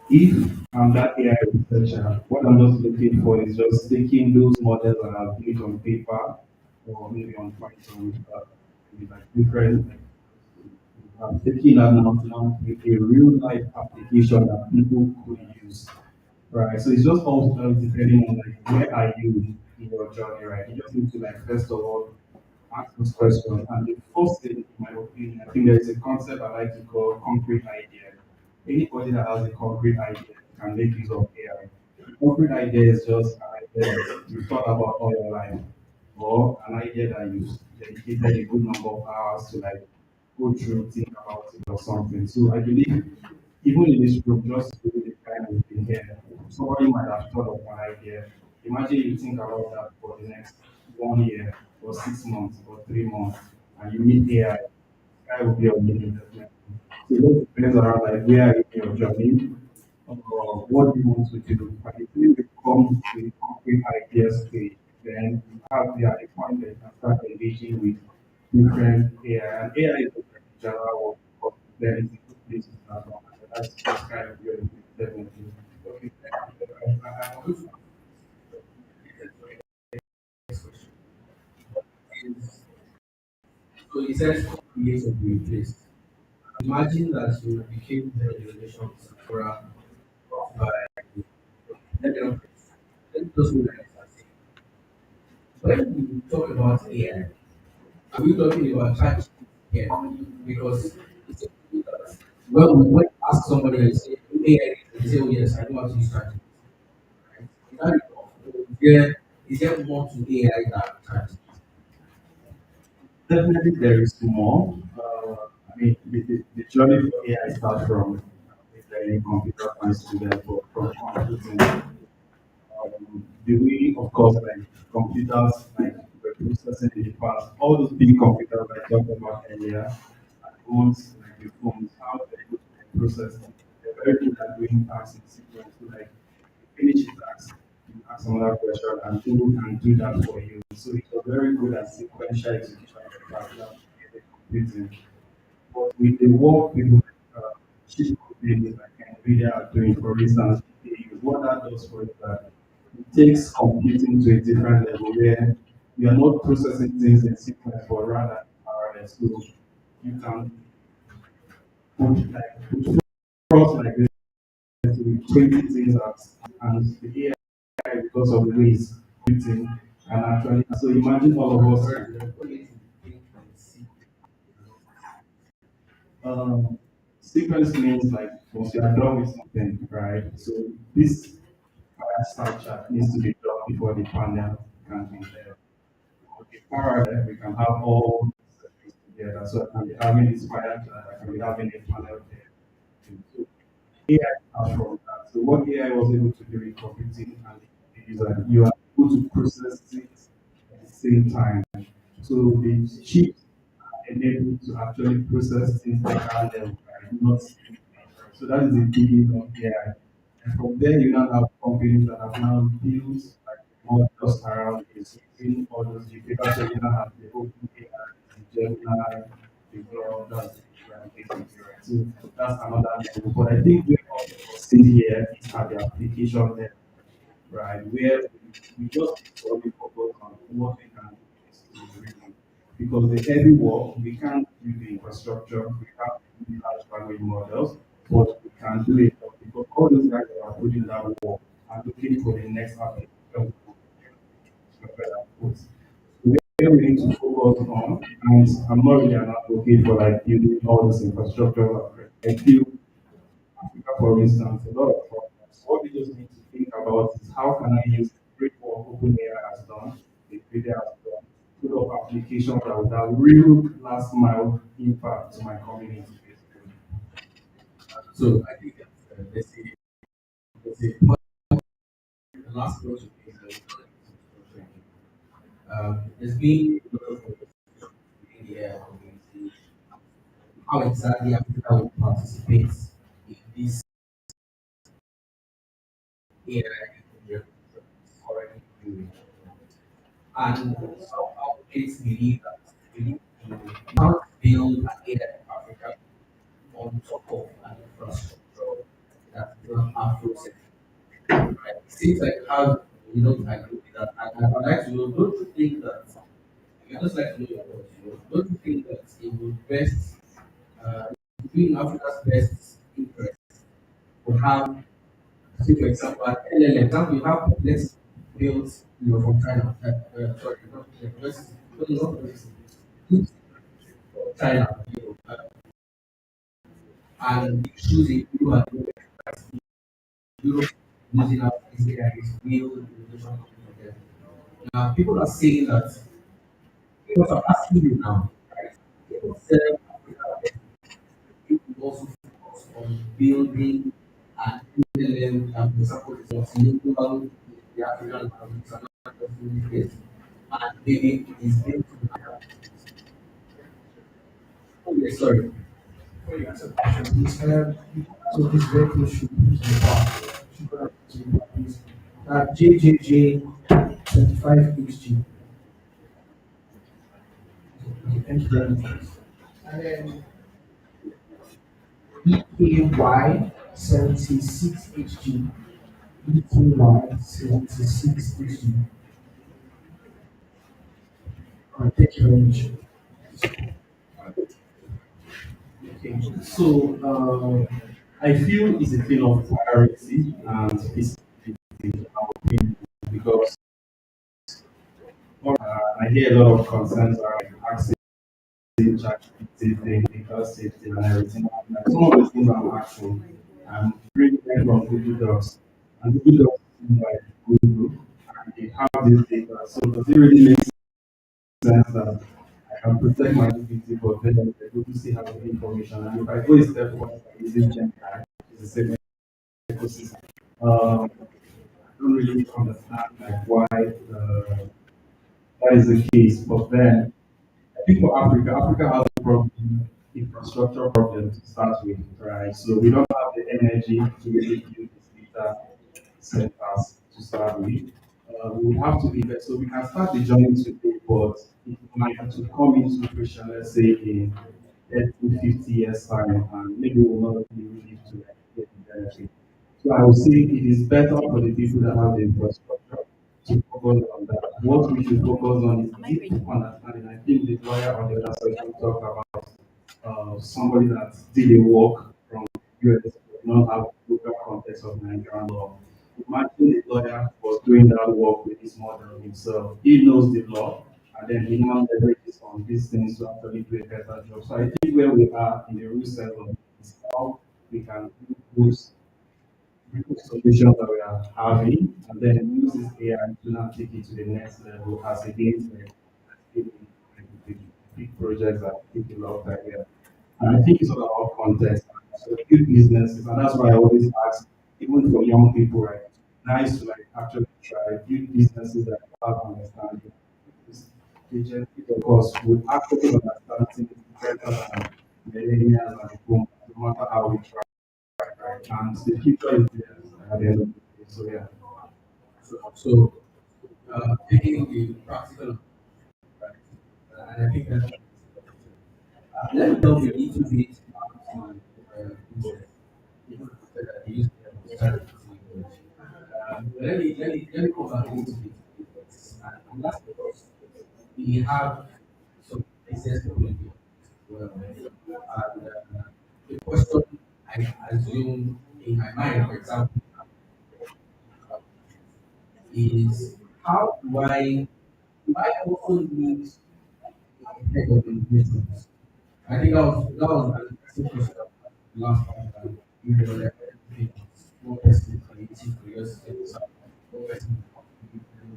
If I'm that AI researcher, what I'm just looking for is just taking those models that I've built on paper or maybe on Python, maybe like different, like, I'm taking that now with a real life application that people could use. Right. So it's just also depending on like where are you in your journey, right? You just need to like first of all ask those questions. And the first thing, in my opinion, I think there is a concept I like to call concrete idea. Anybody that has a concrete idea can make use of AI. Concrete idea is just an idea that you thought about all your life, or an idea that you dedicated a good number of hours to like go through, think about it or something. So I believe even in this room, just to the time we've been here, somebody might have thought of one idea. Imagine you think about that for the next 1 year or 6 months or 3 months, and you meet AI. AI will be your meeting definitely. So it all depends around like where are you in your journey, what do you want to do. And if you become to the concrete idea stage, then you have the at the point that you can start engaging with different AI. And AI is a general world, but then it's a good place to start from. And that's kind of your definitely. Okay, I want to get to the next question. Is, so it says create or be replaced. Imagine that you became the generation of Sakura Let me not let me just hold that. When we talk about AI, are we talking about chat here? Because it's a thing that when you ask somebody and say AI, they say, oh yes, I know how to use chat. Right? Is that enough? Is there more to AI than chat? Definitely, there is more. I mean, the journey for AI starts from a computer science student or from computing. The way, of course, like computers, like were processing in the past, all those big computers I talked about earlier, and phones, like the phones, how they're able to process it. They're very good at doing tasks in sequence. So, like, you finish a task, you ask another question, and Google can do that for you. So, it's very good at sequential execution of the task that computing. But with the work people cheap companies like NVIDIA are doing, for instance, what that does for you is that it takes computing to a different level where you are not processing things in sequence, but rather in parallel. So you can put cross like this to 20 things at and the AI because of the ways computing and actually so imagine all of us Um, sequence means like once you are done with something, right? So this fireside chat needs to be done before the panel can be there. Okay, parallel, we can have all sessions together. So I can be having this fire chat, I can be having a panel there. So AI comes from that. So what AI was able to do in computing and is that you are able to process things at the same time. So the chips enabled to actually process things like our level, right? Not so that is the beginning of AI. And from there you now have companies that have now built like models around this using all those data. So you now have the open AI, the Gemini, the Grok, that's the different things, right? So that's another level. But I think where all of us sit here is at the application level, right? Where we just solely focus on what we can do is to really because the heavy work we can't do the infrastructure, we can't do the large language models, but we can do it because all those guys that are putting that work are looking for the next application where we need to focus on, and I'm not really an advocate for like building all this infrastructure. I feel Africa, for instance, a lot of problems. What we just need to think about is how can I use the great work OpenAI has done, the NVIDIA has done, to put up applications that would have real last mile impact to my community. Basically. So I think that let's say the last question is there's been a lot of conversation in the AI community how exactly Africa will participate in this AI already doing. And somehow it's believe that we need to not build an AI Africa on top of an infrastructure that doesn't have processing. Right? It seems like how you don't agree with that. And I'd like to know, don't you think that I just like to know your thoughts, don't you think that it would best being Africa's best interest to have say for example, at LLM, now we have complex built, from China. Sorry, not university, no, not university, goods from China, and choosing you and Europe using our AI is real innovation coming from them. Now, people are saying that, because I'm asking you now, right? People say Africa you could also focus on building an LLM and for example, it's multilingual in the African language, and not just English, and maybe it's built to oh, yes, sorry. Before you answer the question, please, so this very close should be to the bar. Should go to the bar, please. JJJ 25HG. Okay, thank you very much. And then EKY 76HG. EKY 76HG. All right, thank you very much. Okay, so I feel it's a thing of priority and it's our opinion, because I hear a lot of concerns around access ChatGPT, data safety, and everything. And some of the things I'm asking, I'm bringing them from Google Docs. And Google Docs is like Google, and they have this data. So does it really make sense that I can protect my GPT, but then the Google still has the information? And if I go a step further using Gemini, which is the same ecosystem, I don't really understand like why that is the case. But then I think for Africa, Africa has a problem, infrastructure problem to start with, right? So we don't have the energy to really build these data centers to start with. We would have to invest. So we can start the journey today, but it might have to come into fruition, let's say in 30, 50 years time, and maybe we'll not be ready to like, get the benefit. So I would say it is better for the people that have the infrastructure to focus on that. What we should focus on is deep understanding. I think the lawyer on the other side talked about somebody that did a work from US did not have local context of Nigerian law. Imagine the lawyer was doing that work with his model himself. He knows the law, and then he now leverages on these things to actually do a better job. So I think where we are in the rule set of is how we can use solutions that we are having, and then use this AI to now take it to the next level as against the big projects that take a lot of time. Yeah. And I think it's all about context. So build businesses, and that's why I always ask, even for young people, right? Nice to like actually try build businesses that have understanding. Because the Gen Z, of course, would actually understand things better than millennials and boomers, no matter how we try, right? And the future is there at the end of the day. So yeah. Taking the practical, right? And I think that let me delve a little bit into business. Even that they use strategy. Let me go back a little bit to business. And that's because we have some business community as well. And the question I assume in my mind, for example, is how do I also need a head of innovation? I think that was an interesting question last time. You know, like everything, one person creative curiosity, one person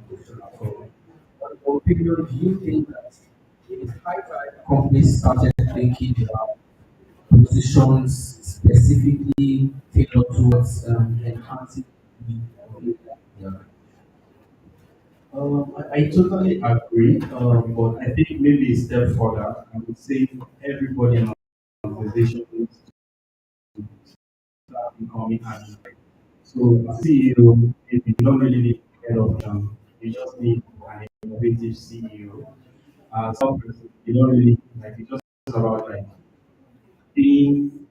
question at all. But in your opinion, do you think that it's high time companies started thinking about positions specifically tailored towards enhancing the yeah. I totally agree, but I think maybe a step further, I would say everybody in an organization needs to start becoming an. So a CEO, you don't really need head of you just need an innovative CEO. Some person, you don't really like it's just about like being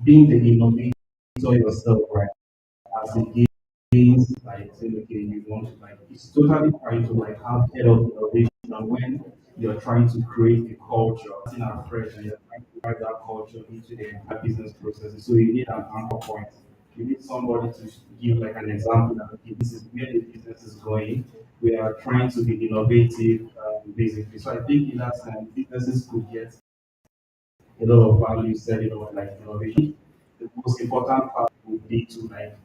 being the innovator yourself, right? As against like saying, okay, you want to like it's totally fine to like have head of innovation when you're trying to create a culture, something afresh, and you're trying to drive that culture into the entire business processes. So you need an anchor point. You need somebody to give like an example that okay, this is where the business is going. We are trying to be innovative, basically. So I think in that sense, businesses could get a lot of value selling on like innovation. The most important part would be to like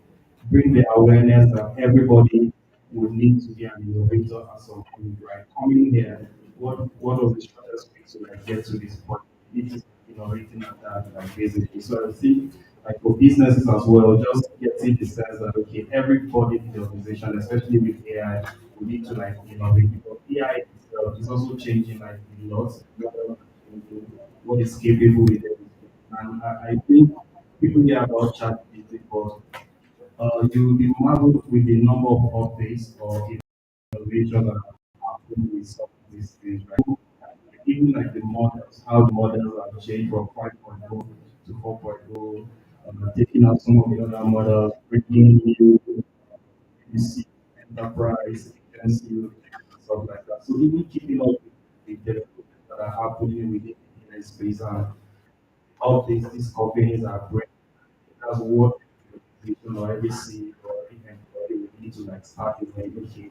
bring the awareness that everybody would need to be an innovator at some point, right? Coming here, what was the shortest way to like get to this point? You need to start innovating at that, like basically. So I think like for businesses as well, just getting the sense that okay, everybody in the organization, especially with AI, we need to like innovate because AI itself is also changing like a lot. What is capable with everything. And I think people hear about ChatGPT, but you'll be marveled with the number of updates or innovation that happen with some of these things, right? Even like the models, how the models have changed from 5.0 to 4.0, taking out some of the other models, bringing new BBC, enterprise, agency, and stuff like that. So even keeping up with the developments that are happening within the AI space and how these companies are bringing, that's what the organization or every CEO or even to like start with like, okay,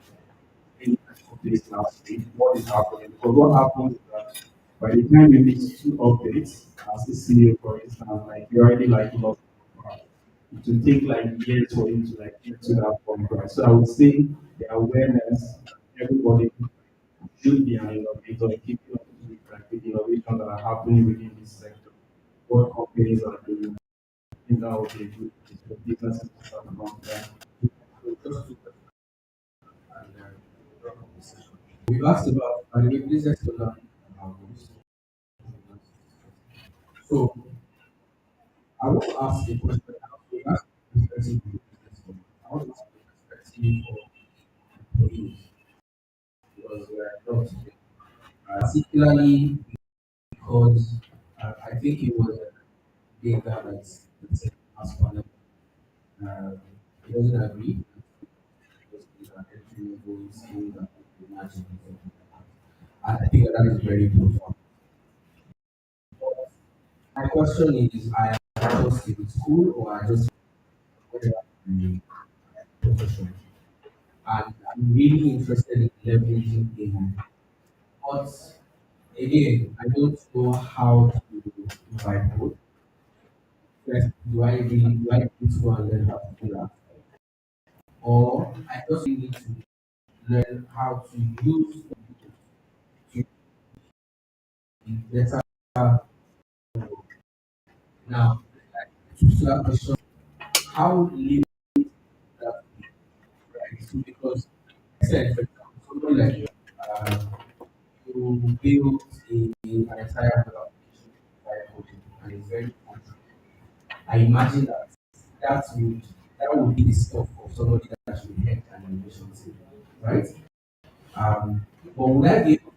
any updates last week, what is happening? Because what happens is that by the time you make two updates, as a CEO, for instance, like you already like lost. It will take like years for you to like get to that point, right? So I would say the awareness, everybody should be an innovator, keeping up with like the innovations that are happening within this sector, what companies are doing. I think that would be a good place for businesses to start from there. So just to and we've asked about, by the way, please let's go down our voice. So I want to ask a question now. So that's the perspective of the business owner. I want to ask the perspective of employees because we are not today. Particularly because I think it was a data that's as panel. He doesn't agree because these are entry level skills that people imagine. And I think that is very profound. My question is, I am just in school or I just whatever the profession. And I'm really interested in leveraging AI. But again, I don't know how to provide code. First, do I need to go and learn how to do that? Or I just need to learn how to use to be better. Now, to that question, how live that right? So because I said, for example, somebody like you, you build an entire application by coding and it's very complex. I imagine that would be the stuff of somebody that should head an innovation team, right? But would I be able to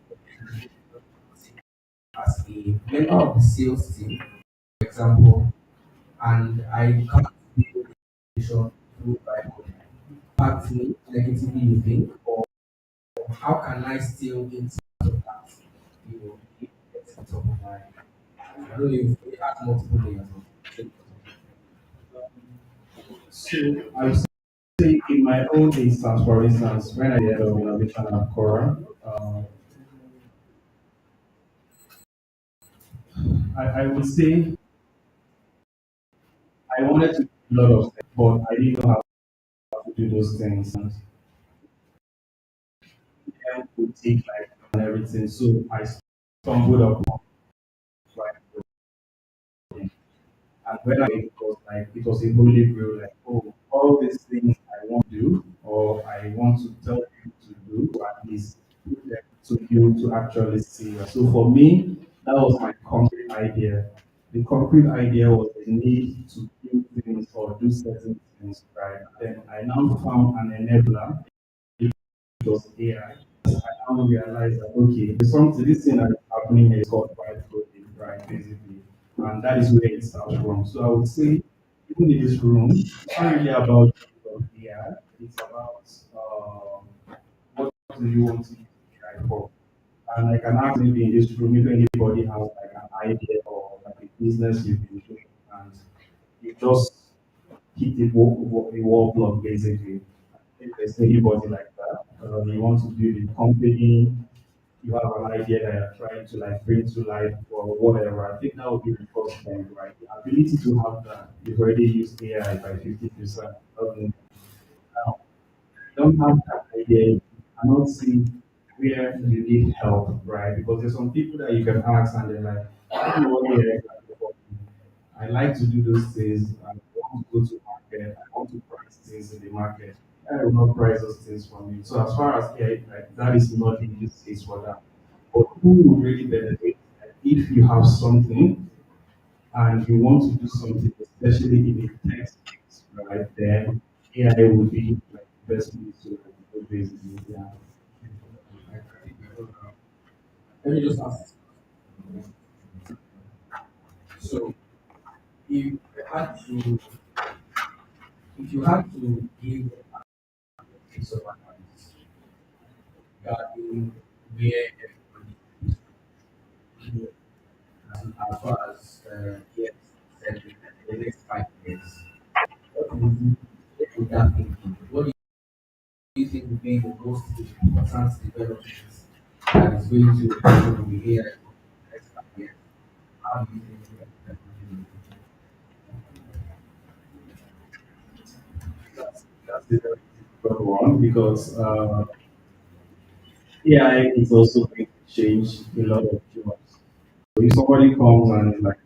as a member of the sales team, for example, and I can't build innovation through by coding? Impact me negatively, you think, or how can I still insert that? It gets to the top of my. I don't know if it has multiple layers of. So I would say in my own instance, for instance, when I did of innovation at Cora, I would say I wanted to do a lot of things, but I didn't know how to do those things. And it would take like and everything. So I stumbled upon like and when I it was like it was a holy grail, like oh all these things I want to do or I want to tell you to do, at least put them to you to actually see. So for me, that was my concrete idea. The concrete idea was the need to do things or do certain things, right? Then I now found an enabler, it was AI. I now realized that okay, there's something this thing that is happening here is called vibe coding, right? Basically. And that is where it starts from. So I would say even in this room, it's not really about AI, it's about what do you want to use AI for? And I can ask maybe in this room if anybody has like an idea or like a business you've been doing and you just hit a wall block basically. If there's anybody like that, you want to build a company, you have an idea that you're trying to like bring to life or whatever, I think that would be the first thing, right? The ability to have that, you've already used AI by 50%. Now, you don't have that idea, you cannot see where you need help, right? Because there's some people that you can ask and they're like, I don't know what AI is like for me. I like to do those things. I want to go to market. I want to price things in the market. I will not price those things for me. So as far as AI, like, that is not the use case for that. But who would really benefit like, if you have something and you want to do something, especially in a text space, right? Then AI would be like the best place to like, go basically. Yeah. Let me just ask. So if you had to, if you had to give a piece of advice regarding where everybody is as far as yes, said in the next 5 years, what would you what would that thinking? What most important developments that is going to happen with AI in the next 5 years? How do you think that will be? That's a very difficult one because AI is also going to change a lot of jobs. So if somebody comes and is like,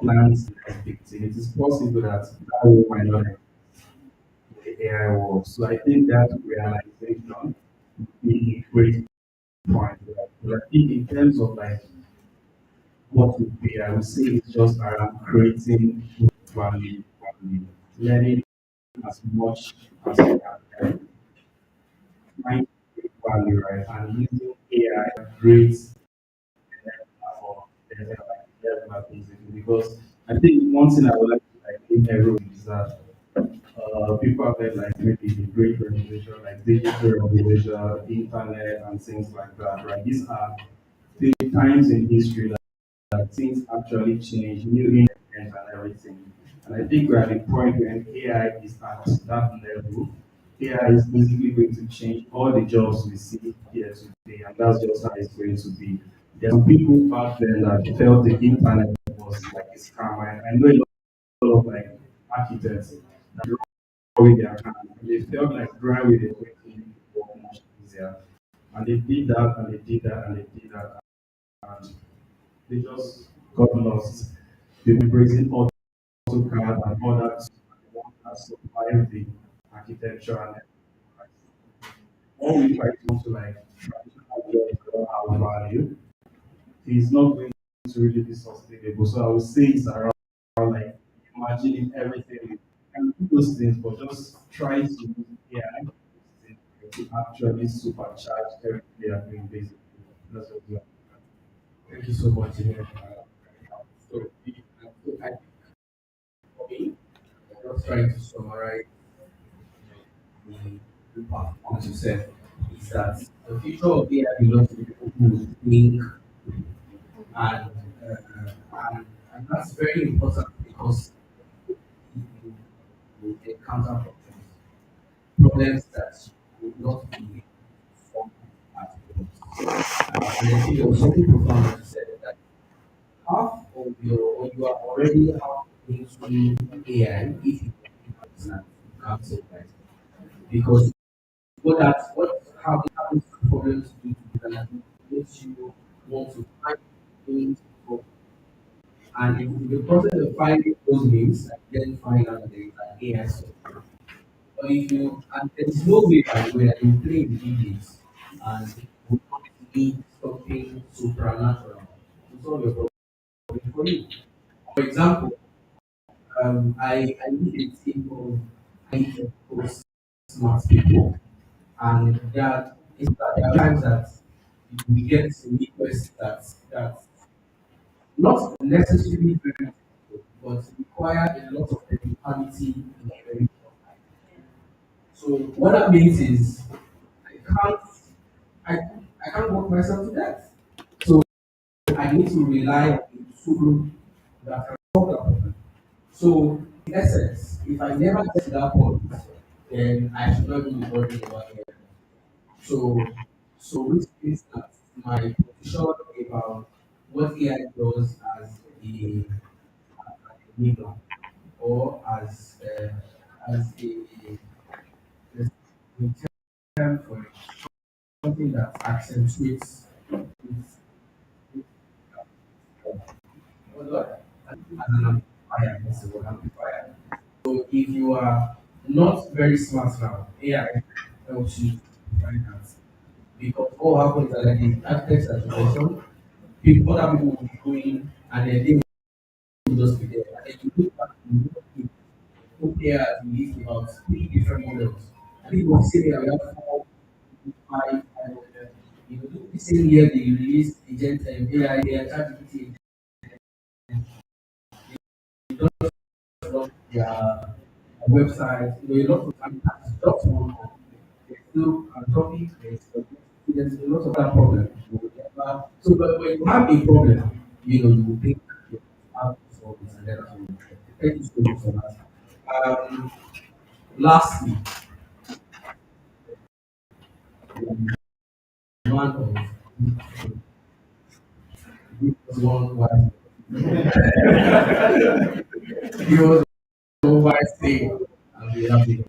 plans expecting, it is possible that that role might not exist in the AI world. So I think that realization would be a great point. Right? But I think in terms of like what would be, I would say it's just around creating value, learning as much as you can, trying to create value, right? And using AI great for things because I think one thing I would like to like in everyone is that people have had like maybe the great revolution, like digital revolution, internet and things like that, right? These are the times in history that things actually change, new internet and everything. And I think we're at the point when AI is at that level. AI is basically going to change all the jobs we see here today, and that's just how it's going to be. There are some people back then that felt the internet was like a scam. I know a lot of like architects that draw with their hand. And they felt like drawing with a quick work much easier. And they did that and they did that and they did that. And they just got lost. They were embracing AutoCAD and all that, that survived the architecture and all we try to want to like traditional jobs that don't have value is not going to really be sustainable. So I would say it's around like imagining everything. You can do those things, but just try to use AI to actually supercharge everything they are doing basically. That's what we are. Thank you so much. Yeah. So I, for me, I'm just trying to summarize the part, as you said, is that the future of AI belongs to people who think and, and that's very important because you will encounter problems that would not be solved at once. And I think there was something profound that you said that half of your, or you are already half into AI if you understand, you can't solve that. Because what happens to problems do to that makes you want to find things for, and in the process of finding those names, and then find out that there is an AI software. But if you, and there is no way by the way that you play the games and you not need something supernatural to solve your problem for you. For example, I need a team of IT smart people, and that is that there are times that we get requests that not necessarily very difficult, but require a lot of technicality in a very short time. So what that means is I can't I, I can't work myself to death. So I need to rely on a tool that can solve that problem. So in essence, if I never get to that point, then I should not be worrying about it. So which means that my position about what AI does as a enabler or as a term for it, something that accentuates its as an amplifier. That's the word amplifier. So if you are not very smart now, AI helps you find that. Because what happens is that like the architects that you mentioned, people, other people will be going and then they will just be there. And then you look back and you look here at least about three different models. And people will say that we have four, five, and you know, the same year they released agent AI, they are ChatGPT, their website, you know, a lot of times that's just one of there's still a topic, there's a lot of that problem. So but when you have a problem, you know, you will think you have to solve it and then thank you so much for that. Um, Lastly, one of he was one wise he was one wise thing, and we have to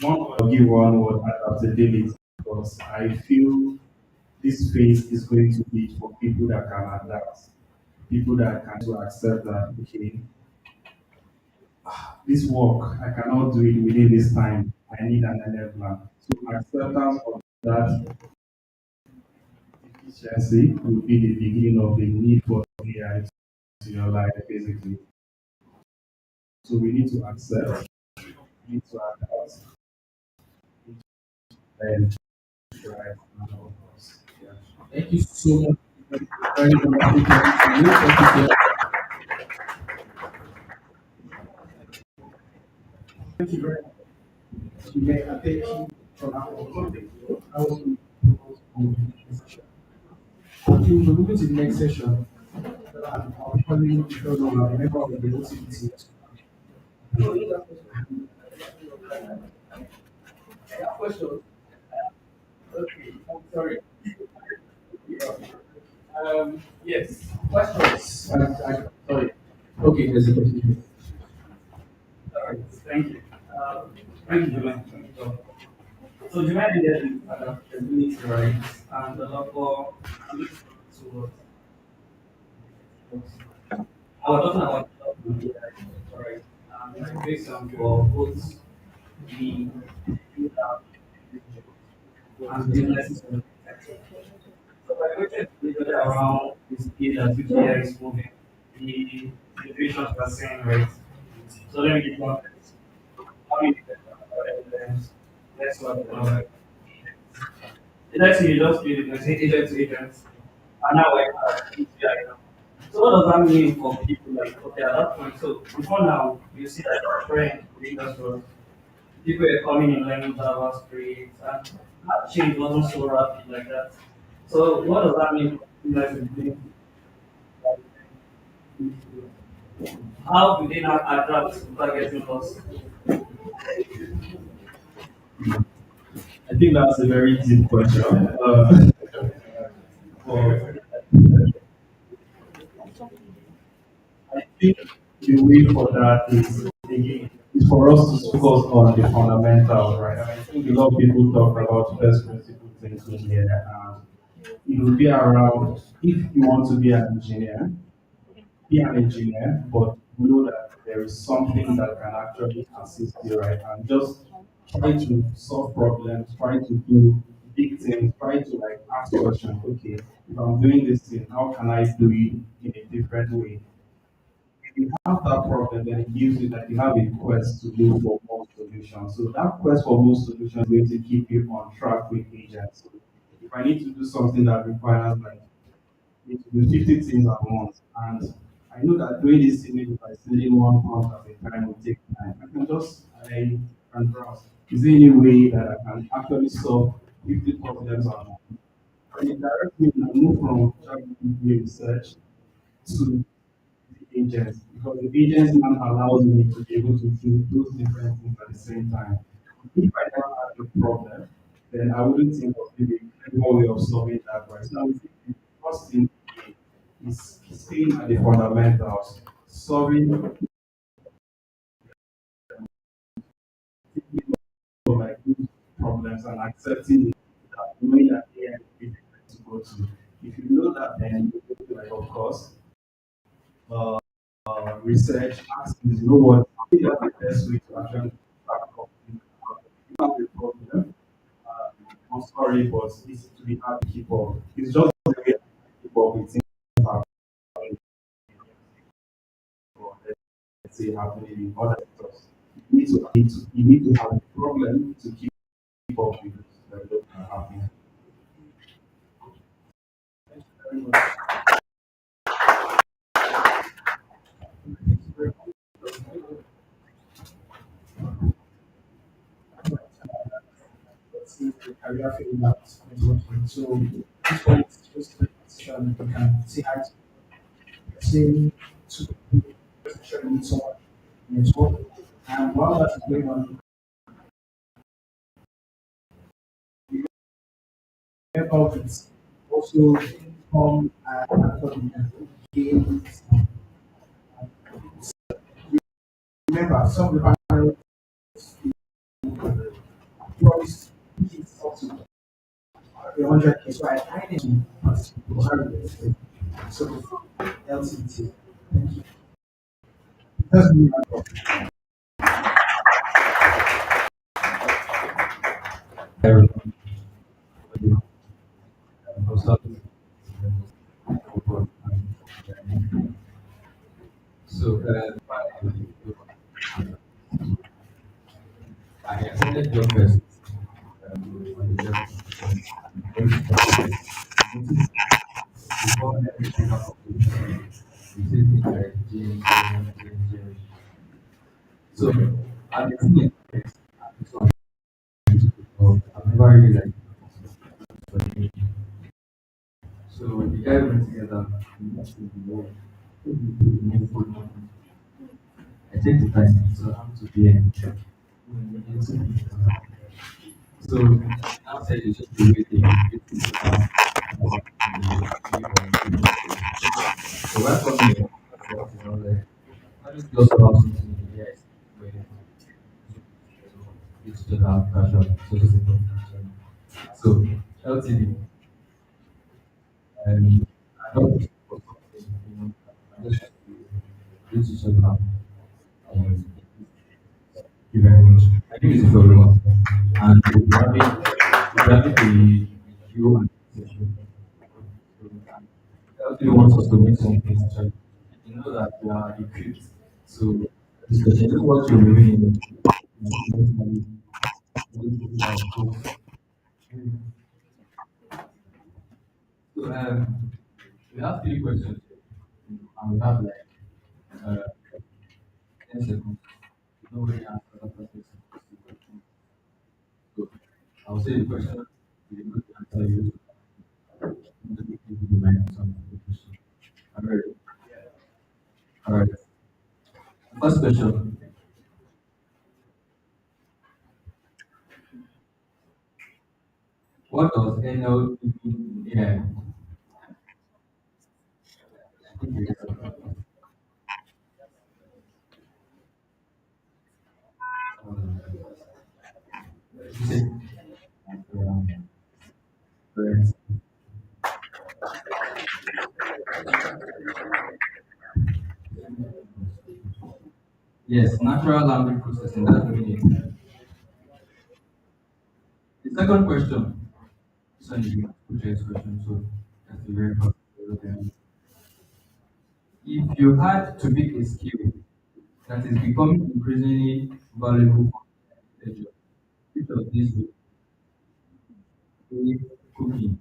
One, I'll give one word adaptability because I feel this phase is going to be for people that can adapt, people that can to accept that, okay, this work, I cannot do it within this time. I need another plan. So acceptance of that efficiency will be the beginning of the need for AI to your life, basically. So we need to accept, we need to adapt, and try and all of us. Yeah. thank you so much. Very wonderful talking to you. Thank you Thank you very much. You may I thank you for that opportunity. I will move to the next session. Okay, we're moving to the next session. I'll probably show you a member of the LTB. questions. Okay, I'm sorry. Yes, questions. Sorry. Okay, there's a question. All right, thank you. Thank you, Julian. So Julian ended with adaptability, right? And the lot more to I was talking about the AI, right? Like based on for both the user and businesses in the sector. So my question is really around the speed at which AI is moving, the situations we're seeing, right? So let me give context. How many evidence? Let's what let's say you just do it, let's say agent to agent, and now I have API now. So what does that mean for people like okay at that point? So before now, you see that trend in the industry, people were coming in learning JavaScript, and that change wasn't so rapid like that. So what does that mean for people like how do they now adapt to targeting loss? I think that's a very deep question. For, I think the way for that is again is for us to focus on the fundamentals, right? And I think a lot of people talk about first principle thinking here, and it will be around if you want to be an engineer, but know that there is something that can actually assist you, right? And just try to solve problems, try to do big things, try to like ask questions. Okay, if I'm doing this thing, how can I do it in a different way? If you have that problem, then it gives you that you have a quest to look for more solutions. So that quest for more solutions is going to keep you on track with agents. So if I need to do something that requires like need to do 50 things at once. And I know that doing this thing maybe by selling one pound at a time will take time. I can browse. Is there any way that I can actually solve 50 problems at once? And it directs me to move from ChatGPT research to the agents because the agents now allows me to be able to do those different things at the same time. If I don't have a problem, then I wouldn't think of maybe any way of solving that right. So I would think the first thing is staying at the fundamentals, solving like these problems and accepting it that knowing that AI is to go to. If you know that, then you go to like of course uh, research, ask is no one. I think that's the best way to actually start something. You have a problem. I'm sorry, but it's to be hard to keep up. It's just the way I keep up with things that are let's say happening in other sectors. You need to have a problem to keep up with that are happening. Let's see the career field that is working. So this point is just a question you can say hi to say to especially with someone in his work. And while that is going on, mental health also come and gains. Remember, some of the panel promised kids up to 100K. So I need to participate. So, LTT. Thank you. That's me. Everyone. So, I attended your first on the job. Before everything up, you say things like J. So, I've been seeing it. I've never really like it. So, the guy went together, we met in the world. I take the time, so I'm to be in. So, now said you should be waiting. So, why for me? Like, I just also have something in the yes, where it's just have passion, so simple. So, LTD, I don't for something, I just do to show how. Thank you very much. I think this is everyone. And we're having a Q&A session. LTD wants us to make something special. You know that we are equipped. So, this question is what you're doing so, we have three questions and we have like uh, 10 seconds. Nobody answers the first question. So I'll say the question. If you could answer you, maybe you might answer the question. All right. All right. First question. What does NLP mean? Yeah. I think you say, correct. Yes, natural language processing. That's the meaning. The second question. This one is a choice question, so that's a very hard question. If you had to pick a skill that is becoming increasingly valuable for the job, which of these would A. Cooking,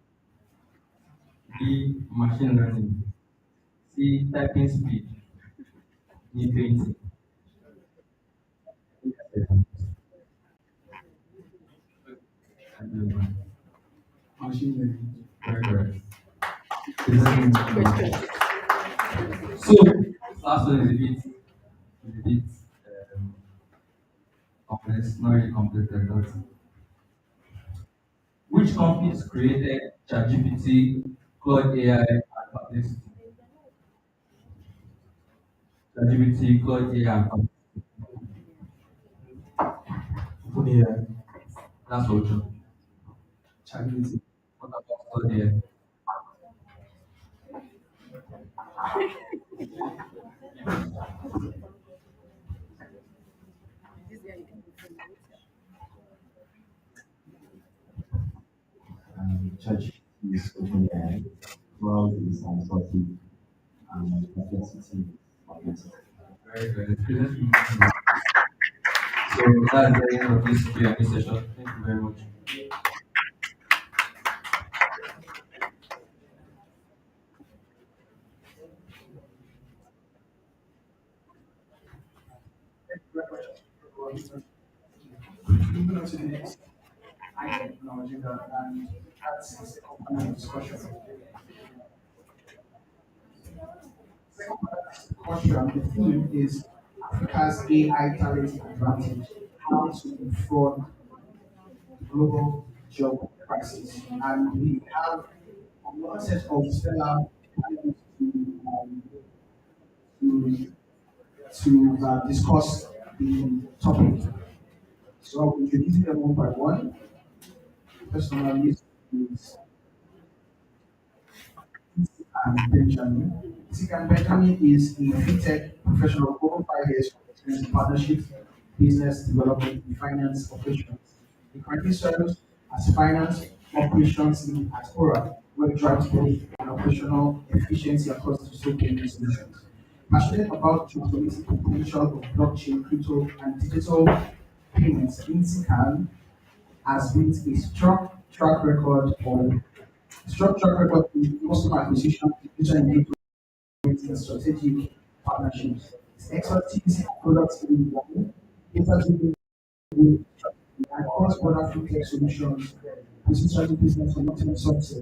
B. Machine learning, C. Typing speed, D. Painting. Machine learning. Very correct. So, last one is a bit um, complex, not really complex like that. Which companies created ChatGPT, Claude AI, and Perplexity? ChatGPT, Claude AI, and Perplexity. OpenAI, That's what you. ChatGPT. What about Claude AI? ChatGPT is OpenAI. Cloud is Anthropic, and Perplexity. Perplexity. Very good. So that's the end of this Q&A session. Thank you very much. Moving on to the next item on our agenda, and that's open discussion. question, the theme is Africa's AI talent advantage, how to confront the global job crisis. And we have another set of stellar panelists to, to discuss the topic. So I'll be introducing them one by one. First on our list is and Benjamin. Sikan Benjamin is a fintech professional over 5 years of experience in partnerships, business development, and finance operations. He currently serves as finance operations lead at Aura, where he drives growth and operational efficiency across digital payment solutions. Passionate about the transformative potential of blockchain, crypto, and digital payments, Insikan has built a strong track record in customer acquisition, user engagement, and strategic partnerships. His expertise in product development, data-driven growth, and cross-border fintech solutions position the business for long-term success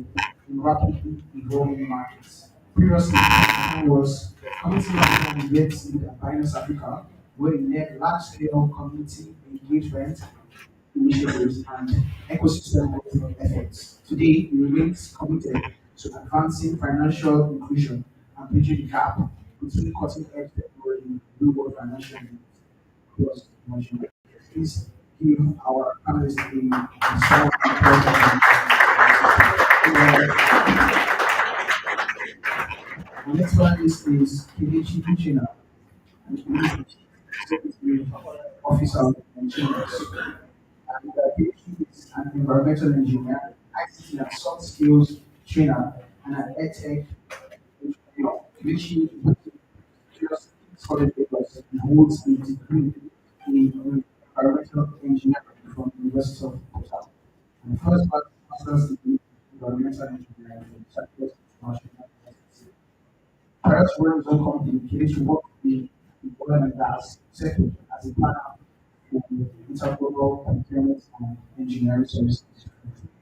in rapidly evolving markets. Previously, he was community manager in Red Seed and Binance Africa, where he led large-scale community engagement initiatives and ecosystem building efforts. Today, he remains committed to advancing financial inclusion and bridging the gap between cutting-edge technology and real-world financial needs across national. Please give our panelists a small applause. The next panelist is Kelechi Uchenna, and he is the Chief Secretary Officer of Engineers. And PhD is an environmental engineer, ICT and soft skills trainer, and an edtech entrepreneur. PhD just solid papers and holds a degree in environmental engineering from the University of Port. And the first master's degree in environmental engineering from Cyprus International University. Prior to running his own company, Kelechi worked in the oil and gas sector as a partner for interglobal procurement and engineering services.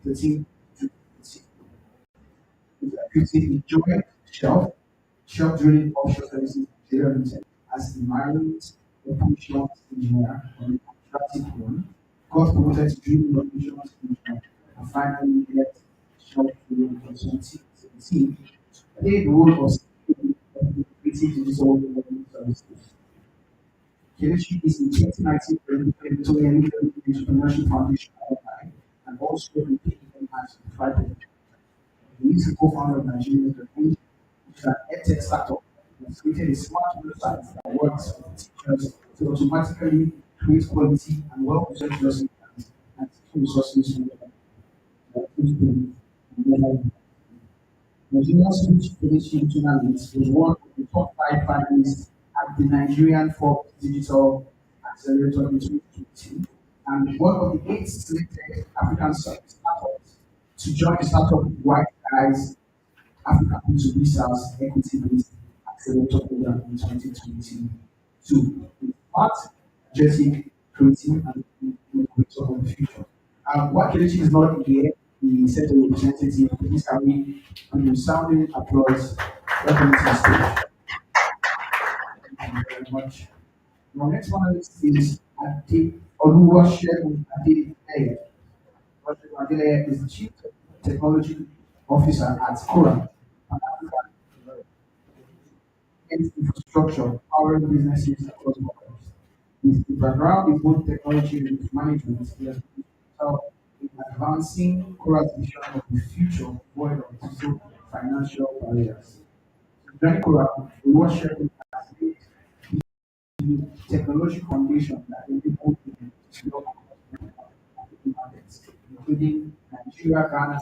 The team is accredited in joint shelf drilling offshore services Nigeria Limited as the marine operations engineer on the contracted one, got promoted to drilling operations engineer, and finally left shelf drilling in 2017, played the role of creative digital development services. Kelechi is in 2019 Victoria Legal Entrepreneurship Foundation alumni and also a PhD as a private. He is the co-founder of Nigeria's Revenge, which is an edtech startup that has created a smart website that works with teachers to automatically create quality and well-presented lesson plans and teaching resources for them. Nigeria's speech Kelechi journalist was one of the top 5 finalists at the Nigerian Forbes Digital Accelerator in 2020 and one of the 8 selected African startups to join the startup White Guys Africa B2B SaaS equity-based accelerator program in 2022. It's smart, energetic, creative, and innovator of the future. While Kelechi is not here, the center representative, please can we give him sounding applause. Welcome to the stage. Thank you very much. Our next panelist is Ade Oluwasegun Adeleye. Oluwasegun Adeleye is the Chief Technology Officer at Cora, an African infrastructure powering businesses across borders. With the background in both technology and management, he has been instrumental in advancing Cora's vision of the future void of digital financial barriers. To join Cora, Oluwasegun has laid the technology foundation that enabled him to scale across African markets, including Nigeria, Ghana,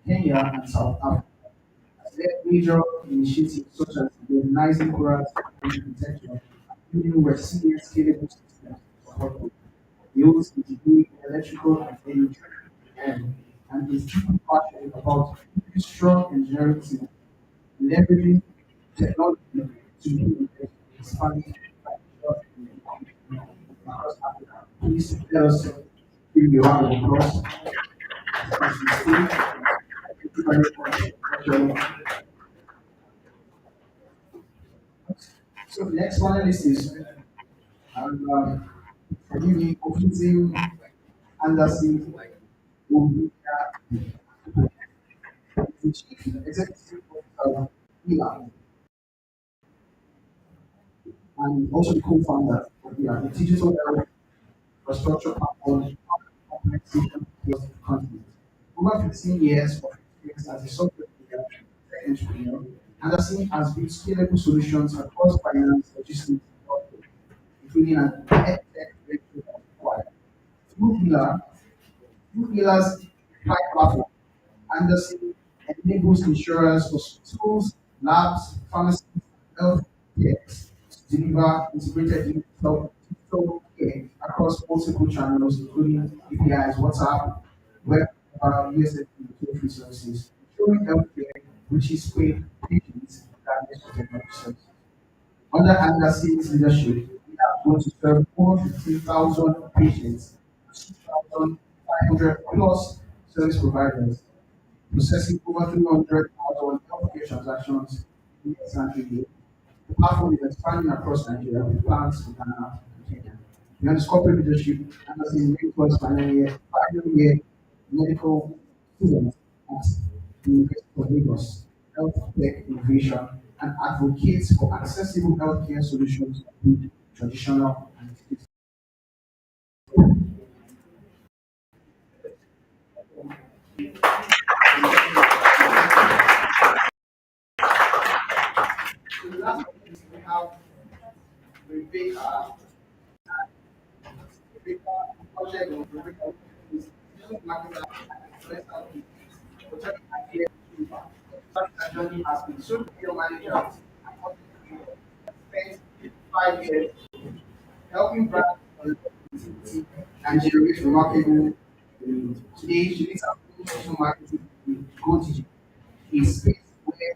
Kenya, and South Africa. Has led major initiatives such as modernizing Cora's architecture, building resilient scalable systems to support growth. He holds a degree in electrical and energy and is deeply passionate about building strong engineering teams, leveraging technology to build expanding financial and across Africa. Please let us give you a round of applause. As we speak. Thank you very much. So the next panelist is forgive me, Ofizim Anderson Obuya, the Chief Executive Officer of ILA and also the co-founder of ILA, the digital health infrastructure platform complex system across the continent. Over 15 years of experience as a software entrepreneur, Anderson has built scalable solutions across finance, logistics, and healthcare, including an edtech breakthrough that required. Through ILA, Nuclear's flight platform, Anderson enables insurers, hospitals, labs, pharmacies, and health techs to deliver integrated digital care across multiple channels, including APIs, WhatsApp, web, USSD, and toll-free services, ensuring healthcare reaches patients regardless of technology services. Under Anderson's leadership, we have grown to serve over 15,000 patients, 2,500 plus service providers, processing over 300,000 healthcare transactions in year. The platform is expanding across Nigeria with plans for Ghana and Kenya. Beyond its corporate leadership, Anderson mentors final year medical students at the University of Lagos, health tech innovation, and advocates for accessible healthcare solutions with traditional and digital. So the last one is we have Rebecca. Rebecca, project of Rebecca is digital marketer and influencer for joining idea. That journey has been so video manager and content creator. Spent 5 years helping brands and generate remarkable revenue. Today, she leads our own digital marketing with Go Digital, a space where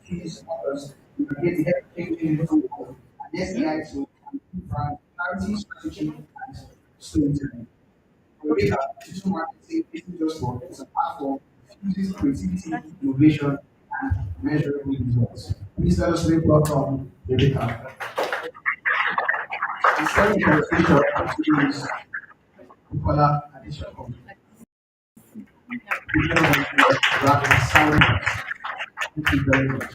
teaches others to create the ever-changing digital world and SAI to improve brand clarity, strategy, and storytelling. For Rebecca, digital marketing isn't just work, it's a platform that uses creativity, innovation, and measurable results. Please let us make welcome Rebecca. The second presentation today is Bukola Adesokan. Rapid silence. Thank you very much.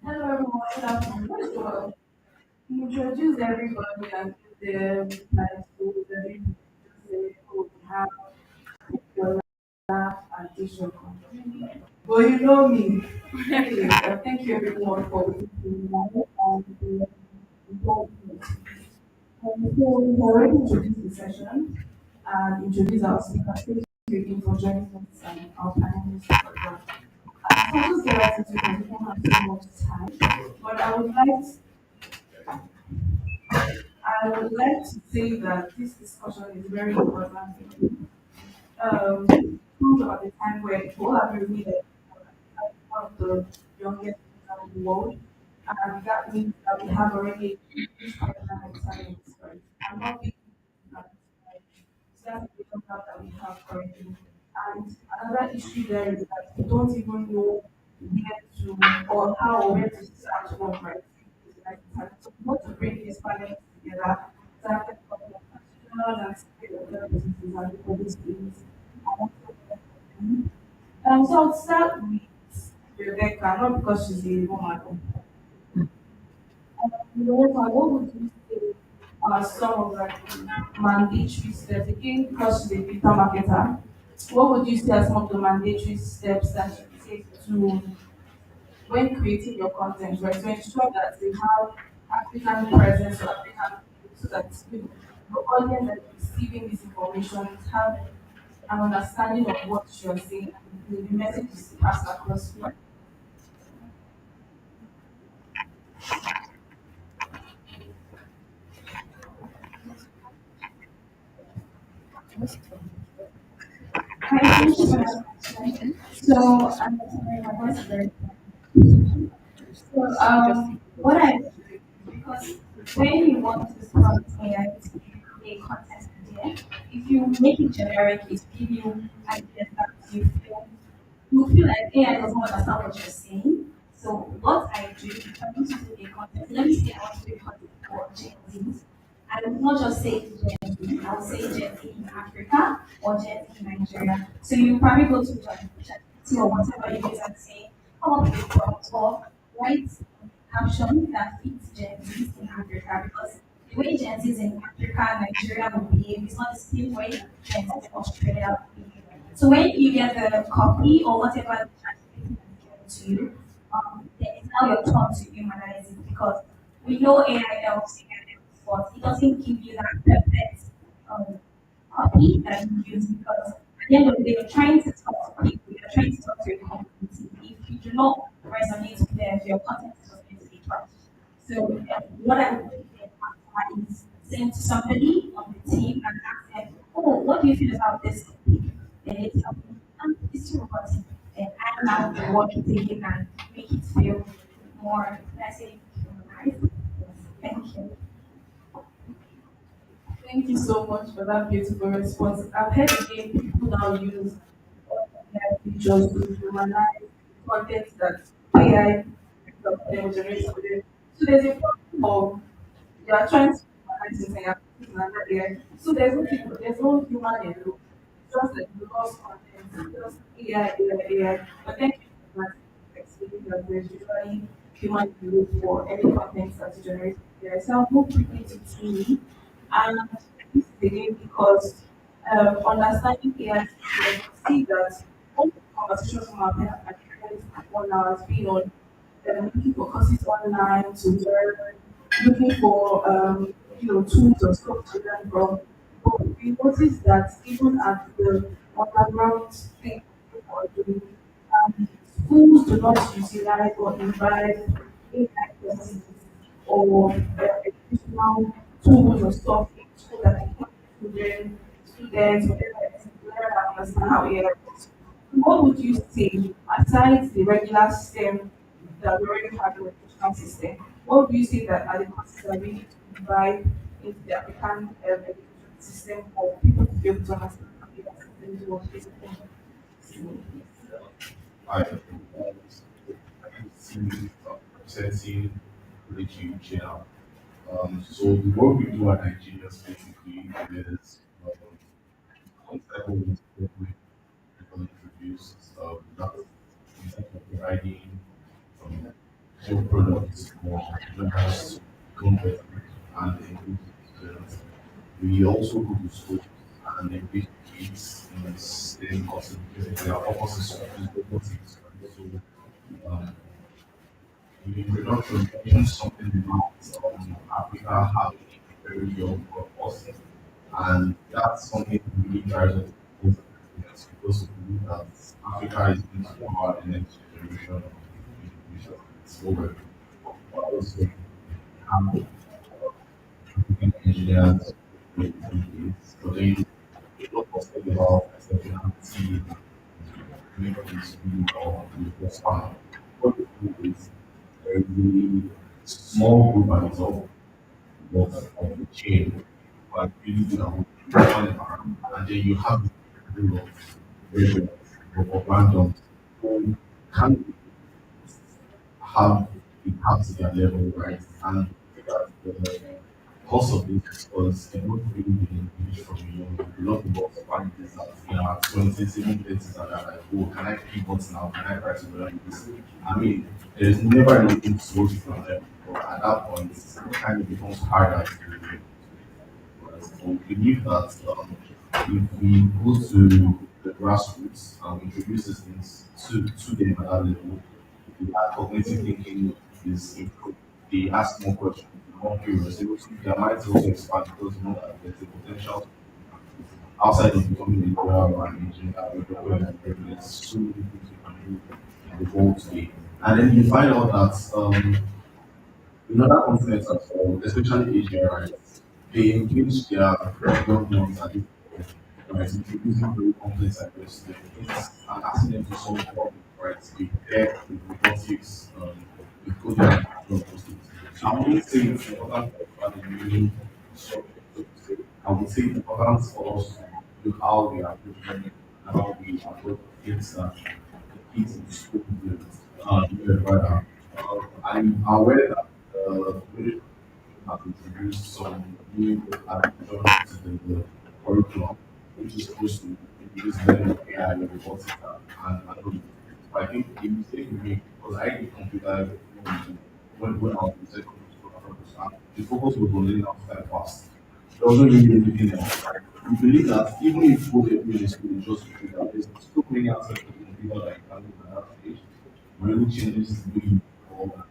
Hello everyone, good afternoon. First of all, introduce everybody and give them like so that they can just say, oh, we have your addition. But you know me. Anyway, thank you everyone for listening. And so we've already introduced the session and introduced our speakers. Thank you again for joining us and our panelists for that. So I'll just get right into it because we don't have so much time. But I would like to say that this discussion is very important. Comes at a time where people have been really one of the youngest people in the world, and that means that we have already a huge pipeline of talents, right? I'm not being that, so that's the vision that we have currently. And another issue there is that we don't even know where to or how or where to start from, right? So we want to bring these panels together to have a couple of practitioners and skill businesses and all these things. So I'll start with Rebecca, not because she's a woman. Rebecca, what would you say are some of the mandatory steps? Again, because she's a digital marketer, what would you say are some of the mandatory steps that you take to when creating your content, right? To ensure that you have African presence or African so that the audience that is receiving this information have an understanding of what you're saying and the message is passed across. Hi, thank you for that question. So, I'm sorry, my voice is very so, what I do, because when you want to start AI to be a content idea, if you make it generic, it give you ideas that you feel like AI doesn't understand what you're saying. So what I do, if I want to do a content, let me say I want to do a content for Gen Z. I will not just say Gen Z, I will say Gen Z in Africa or Gen Z in Nigeria. So you probably go to ChatGPT or whatever you use and say, come up with a prompt or write a caption that fits Gen Z in Africa because the way Gen Zs in Africa and Nigeria will behave is not the same way Gen Zs in Australia will behave. So when you get the copy or whatever the ChatGPT has given to you, then it's now your turn to humanize it because we know AI helps, but it doesn't give you that perfect um, copy that you use because at the end of the day, you're trying to talk to people, you're trying to talk to your community. If you do not resonate with them, your content is just going to be trash. So what I would do then after is send to somebody on the team and ask them, oh, what do you feel about this topic? Then they tell me, it's too robotic. And I now can work it again and make it feel more, let's say, humanized. Thank you. Thank you so much for that beautiful response. I've heard again people now use AI features to humanize content that AI will generate for them. So there's a problem of you are trying to humanize it and you're putting another AI. So there's no human in the loop. It's just like the lost content, just AI. But thank you for that explaining that there's usually human in the loop for any content that you generate. Yeah, so I'll move quickly to TV. And this is again because understanding AI, you see that most of the conversations from our parents one now has been on looking for courses online to learn, looking for tools or stuff to learn from. But we noticed that even at the underground thing people are doing, schools do not utilize or invite AI courses or educational tools or stuff in school that can help students, whatever it is, learn and understand how AI works. What would you say, aside the regular STEM that we already have in the educational system, what would you say that are the courses that we need to invite into the African education system for people to be able to understand how AI systems work, basically? I see setting really huge now. So the work we do at Nigeria basically is concept we introduce that in terms of providing more products, more learners, content, and engage students. We also go to school and engage kids in the same courses because our focus is robotics. Right? So in introduction, mentioned something about Africa having a very young workforce, and that's something that really drives us to because we believe that Africa is going to power the next generation of innovation. It's over. Also, have African engineers, with companies, but then a lot of stuff about exceptionality, make things really well in the first time. What we do is there is a small group at the top of the chain, like really good at what and then you have the group of various of randoms who can have impact to their level, right? And that the cost of this was they don't really been engaged from a young age. A lot of us find this that at 20s, even 30s, and they're like, oh, can I pivot now? Can I try to learn this? I mean, there's never anything to watch from them, but at that point, it kind of becomes harder to do. We believe that if we go to the grassroots and we introduce these things to them at that level, their cognitive thinking is improved. They ask more questions, they're more curious. Their minds also expand because you know that there's a potential outside of becoming a lawyer or an engineer or a doctor and there's so many things you can do in the world today. And then you find out that in other continents as well, especially Asia, right, they engage their young ones at this point, right, introducing very complex ideas to them and asking them to solve problems, right, with tech, with robotics, with coding and all of those things. So I wouldn't say it's important for the new structure, so to say. I would say it's important for us to to how we approach learning, how we approach things that the kids in school do rather. I'm aware that the have introduced some new additions to the curriculum, which is supposed to introduce learning of AI and robotics and algorithm. But I think a mistake we make, because I did computer when I was in secondary school, and the focus was on learning how to type fast. There wasn't really anything else. We believe that even if what they're doing in school is just computer, there's so many aspects of the computer that you can do at that stage. Really changes the way you perform.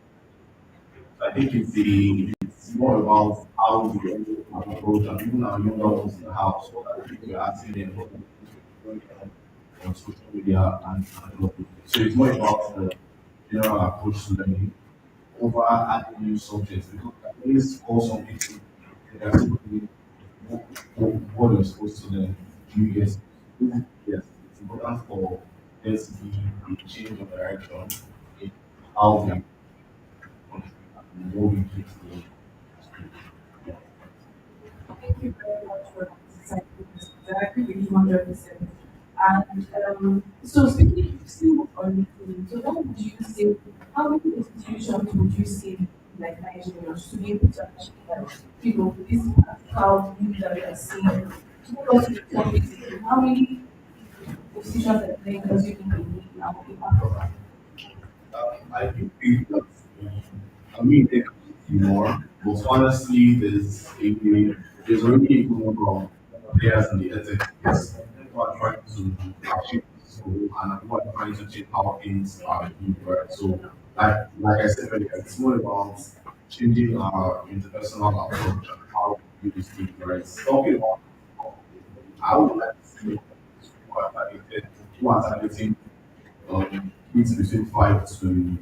I think it's more about how we approach and even our younger ones in the house, what are the things we're asking them, what are the things we're going on social media and all of it. So it's more about the general approach to learning over adding new subjects because at least for some people they are still doing what they're supposed to learn. Do you get it? Yes, it's important for there to be a change of direction in how we are country and what we give to them. Thank you very much for citing this. I agree with you 100%. And so speaking still on LinkedIn, so what would you say, how many institutions would you say like Nigeria to be able to achieve that, this practical view that we are seeing, to focus on the topics, how many institutions like Lagos you think we need now in Africa? I do think that I mean there could be more, but honestly, there's already a good number of players in the ethics space who are trying to achieve this goal and who are trying to change how things are viewed, right? So, like I said earlier, it's more about changing our interpersonal approach and how we do this thing, right? Talking about, I would like to see who are targeting kids between 5 to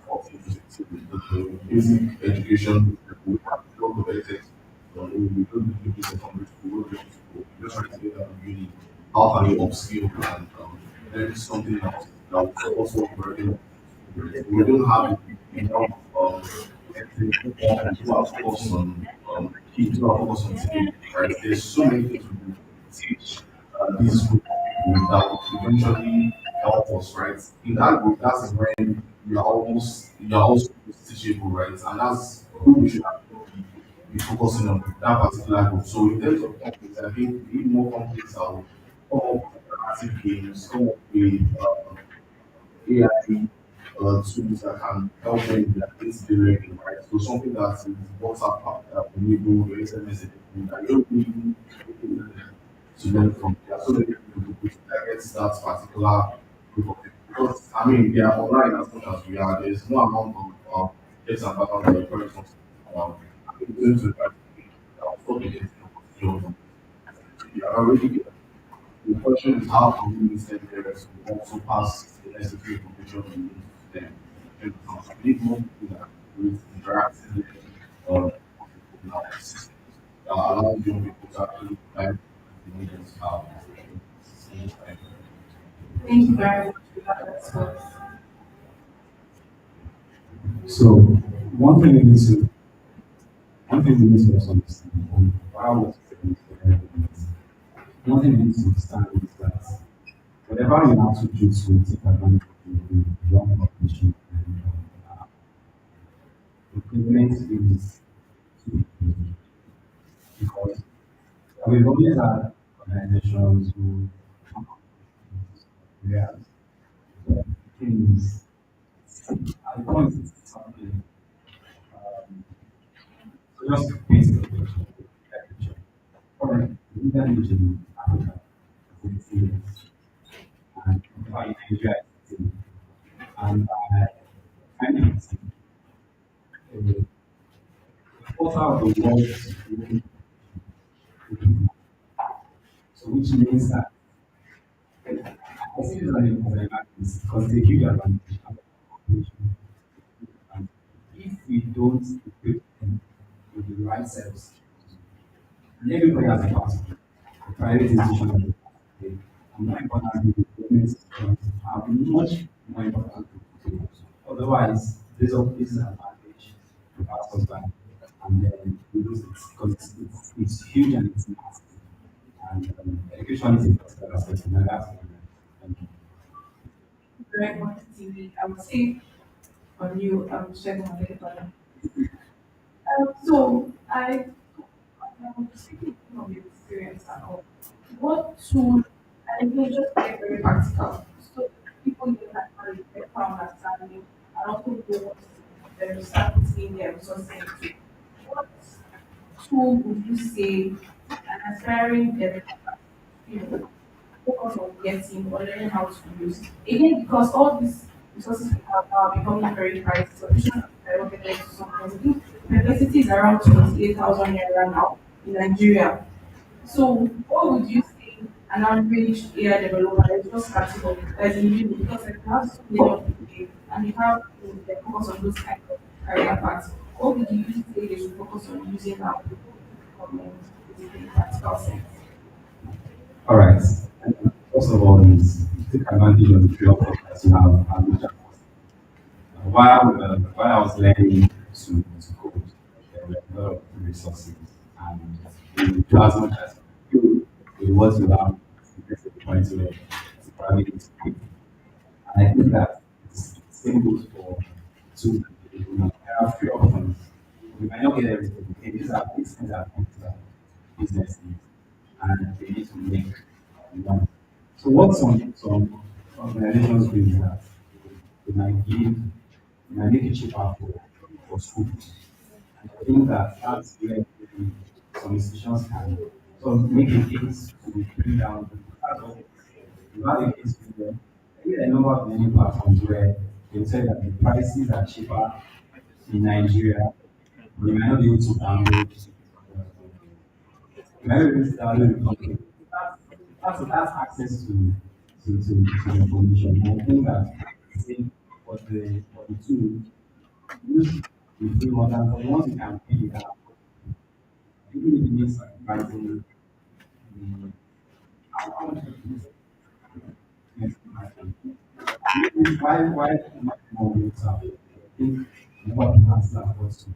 14 to 16, the basic education we have a lot of ethics. We don't do this secondary school, we don't do school. We just try to get out of uni. How can you upskill and learn something else that will also working? We don't have enough ethics who are focused on kids who are focused on teaching, right? There's so many things we can teach these group of people that will eventually help us, right? In that group, that's when you are also teachable, right? And that's who we should actually be focusing on that particular group. So in terms of conflicts, I think we need more conflicts that will come up with interactive games, come up with AI tools that can help them in their day-to-day learning, right? So something that is WhatsApp enabled or SMS enabled, that you don't really need to learn from. There are so many people to target that particular group of people. Because I mean, they are online as much as we are. There's no amount of checks and balances that your parents want to do. I think going to the practice, stop getting so you are already the question is how can we use them parents to also pass the necessary information we need to them. And we need more people that with interacting with now systems that allow young people to actually find the needs in this time. Thank you very much for that response. So one thing we need to one thing we need to also understand, and what I was saying is very important. One thing we need to understand is that whatever you have to do to take advantage of the young population and implement is to be because we've always had organizations who come up with areas where things at the point it's something so just to paint the picture. Currently, the Indian region in Africa is 18 years and in Nigeria is 18. And by 2018, a quarter of the world's working population. So which means that I see this as an advantage because they give you advantage of the population. And if we don't equip them with the right set of skills, and everybody has a part to play, the private institution has a part to play, and more importantly, the government institutions have much more important to play. Otherwise, this is an advantage to pass us by, and then we lose it because it's huge and it's massive. And education is a critical aspect in that. And Very much TV. I would say on you, checking on the so I'm speaking from your experience and all. What tool, and again, just get very practical. So people you can actually get better understanding and also know what to start putting their resources into. What tool would you say an aspiring developer, you know, focus on getting or learning how to use? Again, because all these resources we have are becoming very pricey, so we should skyrocketed to some point. I think university is around 28,000 naira now in Nigeria. So what would you say an average AI developer is just starting off as in uni because like, you have so many of them and you have to like, focus on those kind of career paths. What would you say they should focus on using now to become basically practical sense? all right. First of all, is take advantage of the free option that you have and which are while I was learning to code, there were a lot of resources and you do as much as you with what you have to get to the point where it's probably it's quick. And I think that it's same goes for tools. You know, there are free options. We might not get everything. Okay, these things are things that business needs and they need to make money. So what some organizations do is that they might give, they might make it cheaper for schools. And I think that that's where maybe some institutions can so make a case to bring down the you have a case with them. I think a number of many platforms where they say that the prices are cheaper in Nigeria, but you might not be able to download. You might not be able to download the content. That's access to information. And I think that same for the tool, use the free one and for the ones you can pay it out. Even if it means sacrificing the how much it is next question. Why much more rates are I think what has that was to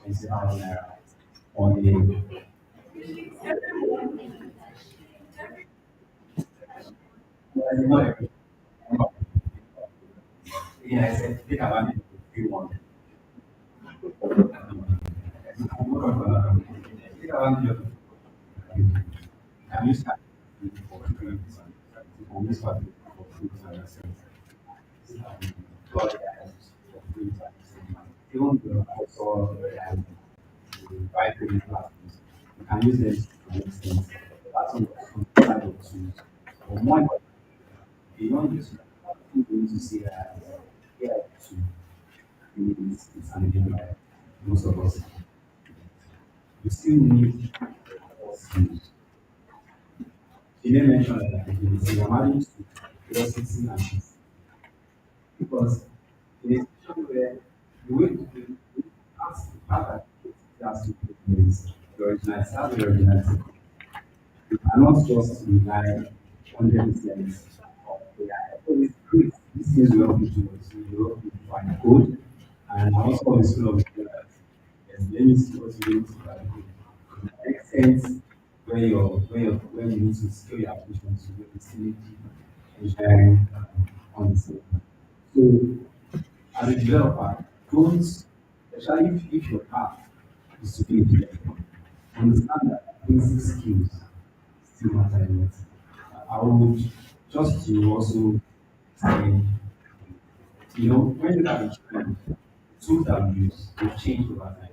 20,000 naira on a not every yeah, I said take advantage of the free one. Take advantage of can use that for free and can use that for free and God for free even the also buy credit platforms, you can use them to make sense. That's on the side of tools. But more importantly, you don't use it. You need to see that yeah, to it's an agent by most of us. You still need skills. She didn't mention that again. So you're managing to curiosity and peace. Because in a situation where the way to do ask the fact that it has to be is your originality, have your originality. You cannot just rely 100% on AI. Always great. These things will help you to help you find code. And I also always feel of that there's limits to what you need to find code. It makes sense where you need to scale your application to where it's really engineering on the same. So as a developer, don't especially if your path is to be a developer, understand that basic skills still matter a lot. I would just to also say, when you look at the trend, the tools that we use, they've changed over time.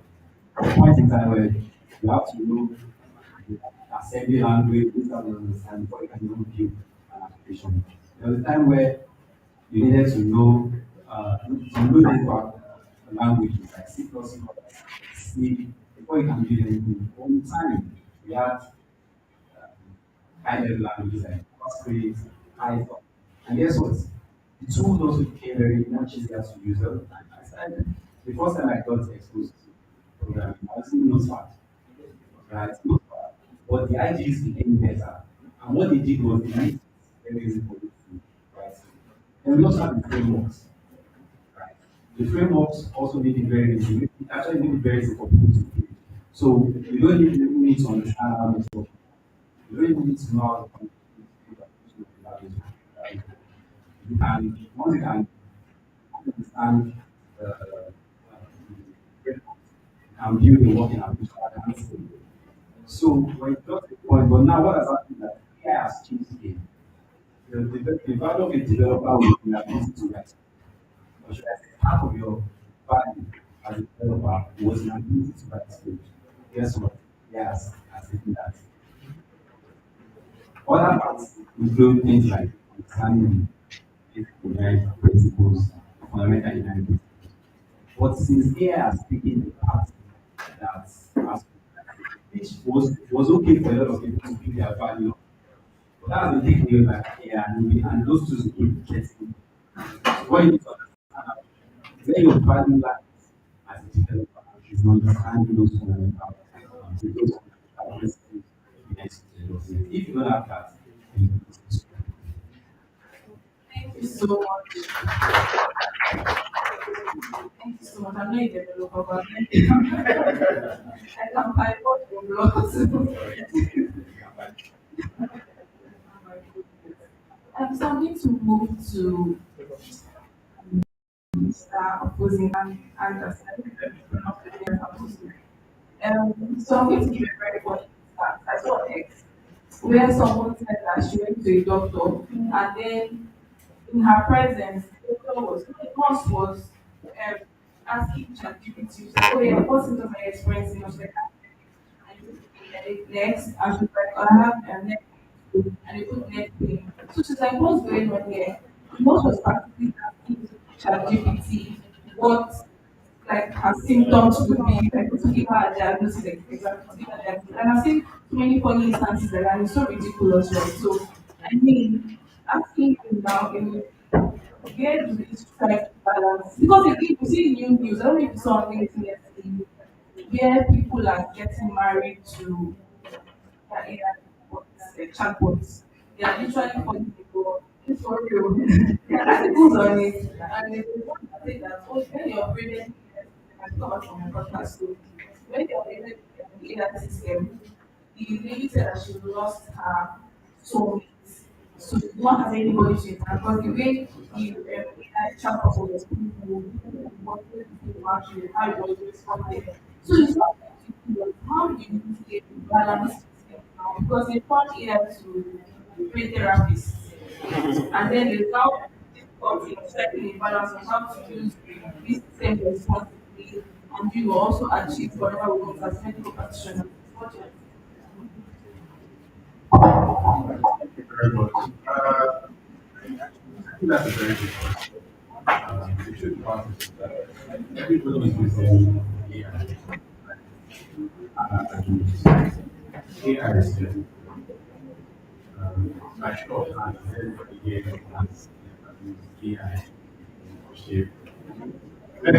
There's a point in time where you have to know the assembly language, this have to understand before you can even build an application. There was a time where you needed to know network languages like C++, C, before you can build anything. Over time, we had high-level languages like JavaScript, Python. And guess what? The tools also became very much easier to use. I started, the first time I got exposed to programming, I was in Notepad, right? Notepad. But the IDs became better. And what they did was they made it very easy for you to write. And we also have the frameworks, right? The frameworks also made it very easy. It actually made it very easy for people to create. So you don't even need to understand how this works. You don't even need to know how to communicate with language. You can, once you can understand the and build a working application at that scale. So when it got to the point, but now what has happened is that AI has changed the game. The value of a developer will be ability to write. Or should I say, half of your value as a developer was an ability to write code. Guess what? Yes, has taken that. Other parts include things like understanding basic engineering principles, fundamental engineering principles. But since AI has taken the part that has, which was okay for a lot of people to pick their value, but that has been taken away by AI, and those tools will keep getting. So what you need to understand where your value lies as a developer is understanding those fundamental those fundamental principles behind development. If you don't have that, then you Thank you so much. Thank you so much. I'm not a developer, but I can find what you so I'm going to move to opposing and so I'm going to give a very funny instance. I saw an ex where someone said that she went to a doctor and then in her presence, the nurse was asking ChatGPT, she said, oh yeah, what symptoms are you experiencing? I was like, next, and she's like, "Oh, I have a neck pain," and they put neck pain. So she's like, what's going on here? The nurse was practically asking ChatGPT what like her symptoms would be, like to give her a diagnosis, like, exactly, to give her a diagnosis. And I've seen so many funny instances like that, and it's so ridiculous, right? So, I mean, asking you now, where do we strike balance? Because again, you see new news, I don't know if you saw on LinkedIn yesterday, where people are getting married to their AI bots, chatbots. They are literally calling people, it's for real. There are articles on it, and there's one that say that, oh, when you're upgraded, I come out from my podcast, so when you're upgraded the AI system, the lady said that she lost her soulmate. So she did not have anybody to interact because the way the AI chatbot was people wanted to interact with how it was responding. So it's not how do you get the balance system now? Because they found AI to pay therapists. And then there's now difficulty in striking a balance on how to use this system responsibly and you will also achieve whatever we want as medical practitioners. Thank you very much. I think that's a very good question. The truth about it is that everybody is using AI, and AI is just by show of hands, everybody here has used AI for shape. But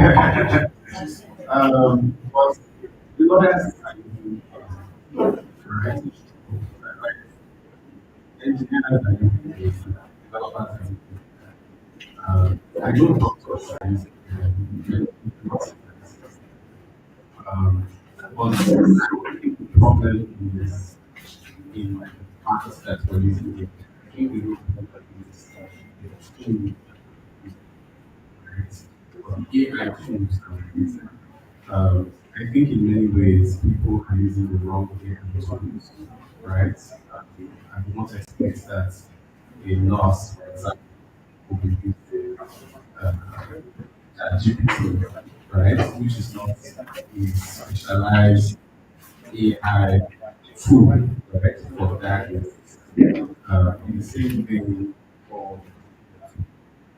the others are using right? Like engineers are using it, developers are using it. I know doctors are using it, but the problem is in like the parts that we're using it. I think the root problem is in right? But the AI tools that we're using. I think in many ways people are using the wrong AI tools, right? I do not expect that a nurse, for example, will be using uh, GPT, right? Which is not a specialized AI tool, right, for diagnosis. In the same thing for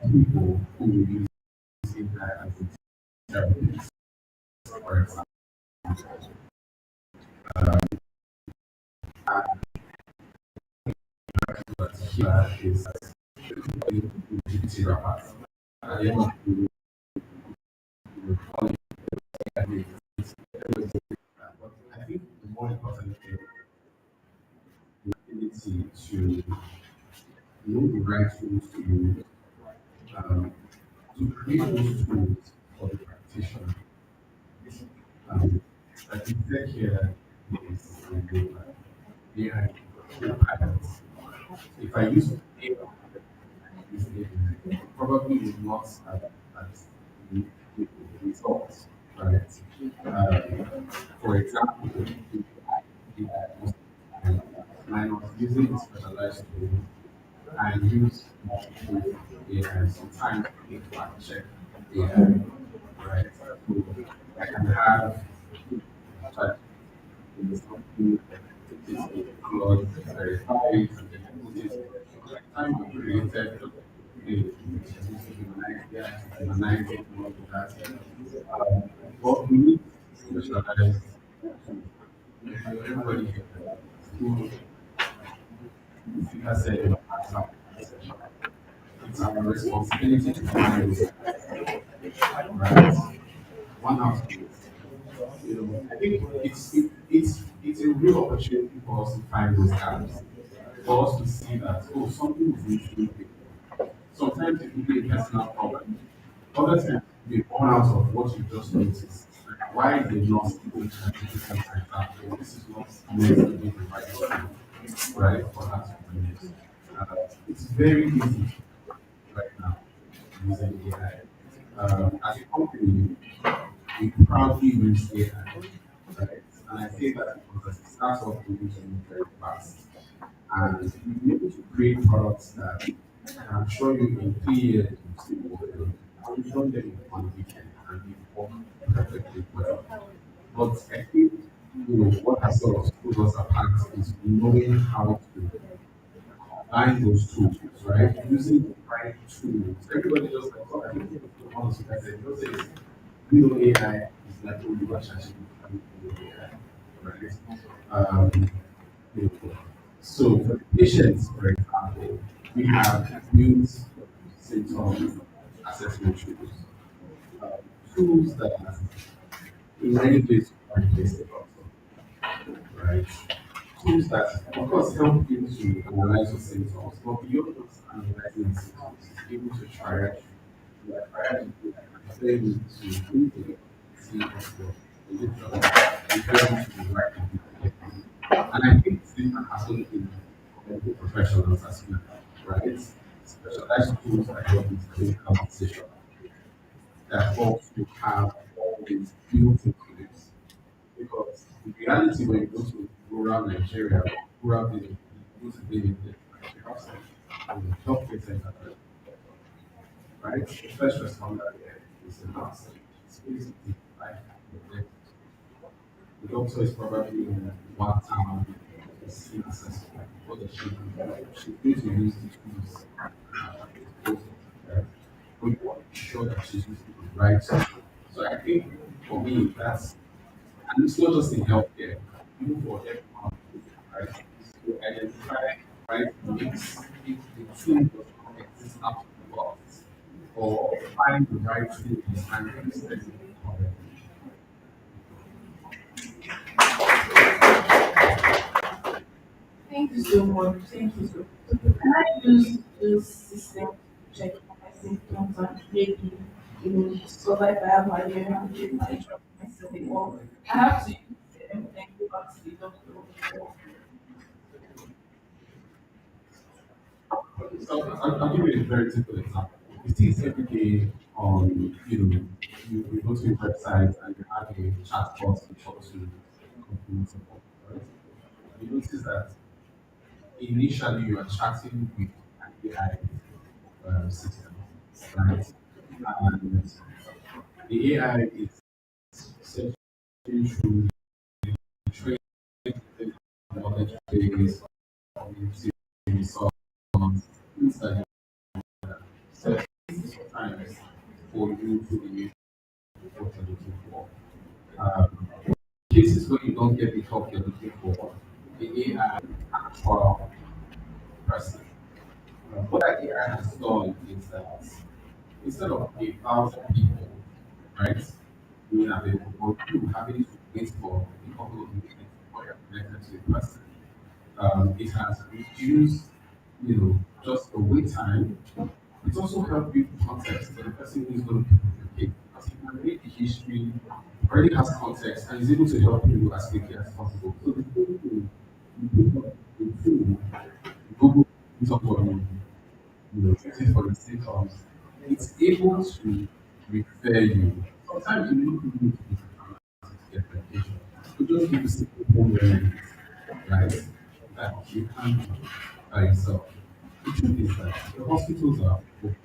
people who will use AI as a therapist, for example. But here is GPT rappers. At the end of the day, we're calling it but I think the more important thing is the ability to know the right tools to use, um, to create those tools for the practitioner. Like you said here is AI If I use AI, use AI, probably will not have that the, the results, right? For example, if I use AI, and I was using a specialized tool, I use multiple AI sometimes to fact check AI, right? So I can have chat in something which is flawed, verified, and then put it like time I created the humanize it, and all of that. But we need specialized tools. Everybody here who has said in the past, it's our responsibility to find those right. One out. I think it's a real opportunity for us to find those gaps, for us to see that oh something is missing here. Sometimes it could be a personal problem. Other times you run out of what you just noticed. Like, why is it not doing scientific like that? Or this is not meant to be the right thing, right? For that to be used. It's very easy right now using AI. As a company, we proudly use AI, right? And I say that because as a startup, we need to move very fast. And we've been able to create products that I'm sure you in 3 years you still work on. And we've done them in 1 weekend and they work perfectly well. But I think what has sort of stood us apart is knowing how to combine those tools, right? Using the right tools. Everybody just like, oh, I think honestly, I said, don't say AI is like oh, you are charging AI, right? Um, so for the patients, for example, we have built symptom assessment tools, uh, tools that in many places are replaced the doctor, right? Tools that, of course, help you to analyze your symptoms, but beyond just analyzing the symptoms, it's able to triage, like triage is very able to do the see what's wrong. Is it wrong? It's very much to the right thing. And I think this can happen in medical professionals as well, right? Specialized tools that help with clinical decision that also have all these built into it. Because in reality, when you go to rural Nigeria, rural village, you go to village, you have some healthcare center, right? The first responder there is a nurse. It's basically like the doctor is probably in one town, a scene assessment. What does she do? She's going to use the tools right? But you want to be sure that she's using the right tool. So I think for me, that's, and it's not just in healthcare, even for everyone, right? To identify right mix if the tool does not exist out of the box, or find the right tool and use them correctly. Thank you so much. Thank you so much. Can I use this system to check my symptoms and maybe discover if I have malaria and take my drug myself, or I have to use them and go back to the doctor? So I'll give you a very simple example. You see it every day on, you go to your website and you have a chat box to talk to company support, right? You notice that initially you are chatting with an AI system, right? And the AI is searching through training knowledge base, community resource, things like that. So sometimes for you to be what you're looking for. Um, Cases where you don't get the help you're looking for, the AI actual person. What that AI has done is that instead of 1,000 people, right, being available, or you having to wait for a couple of minutes before you're connected to the person, it has reduced, just the wait time. It also helps you context for the person who is going to pick up your case. Because he can read the history, already has context, and is able to help you as quickly as possible. So the thing is, you pick up the tool, Google use it for the sake of it's able to refer you. Sometimes you don't need to be to get medication. You just give you simple home remedies, right? That you can do by yourself. The truth is that the hospitals are open.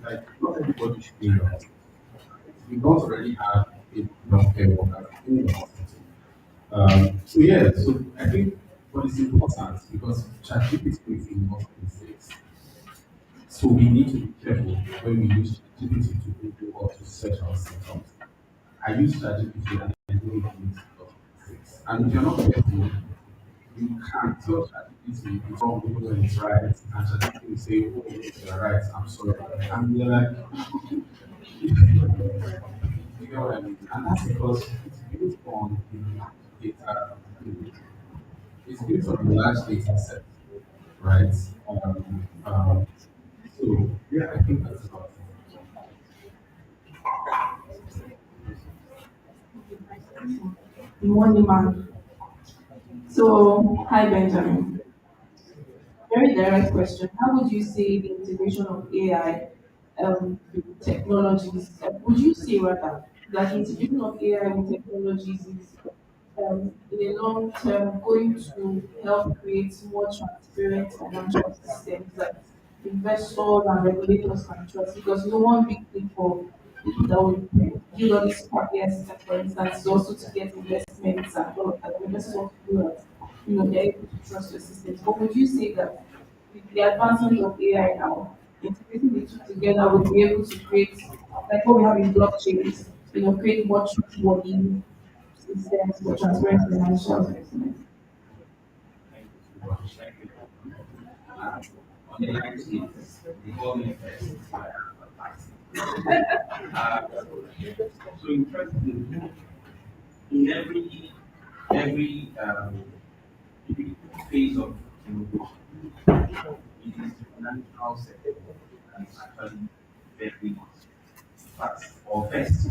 Like not everybody should be in the hospital. We don't already have a healthcare workers in the hospital. So yeah, so I think what is important because ChatGPT makes a lot of mistakes. So we need to be careful when we use ChatGPT to Google or to search our symptoms. I use ChatGPT and I know it makes a lot of mistakes. And if you're not careful, you can tell ChatGPT it's wrong even when it's right. And ChatGPT will say, oh, yes, you're right, I'm sorry. And we're like, you know what I mean? And that's because it's based on the large data, it's based on a large data set, right? So yeah, I think that's about it. Money man. So, hi Benjamin. Very direct question. How would you say the integration of AI with technologies, would you say rather that the integration of AI with technologies is in the long term going to help create more transparent financial systems that investors and regulators can trust? Because no one big thing for people that will build all these projects, for instance, is also to get investments and all of that. The investors want to do that, they're able to trust your systems. But would you say that with the advancement of AI now, integrating the two together will be able to create, like what we have in blockchains, create more trustworthy systems for transparent financial systems? Thank you so much. Thank you. On the landscape, the government first, so interesting, in every phase of innovation, it is the financial sector that is actually very fast or first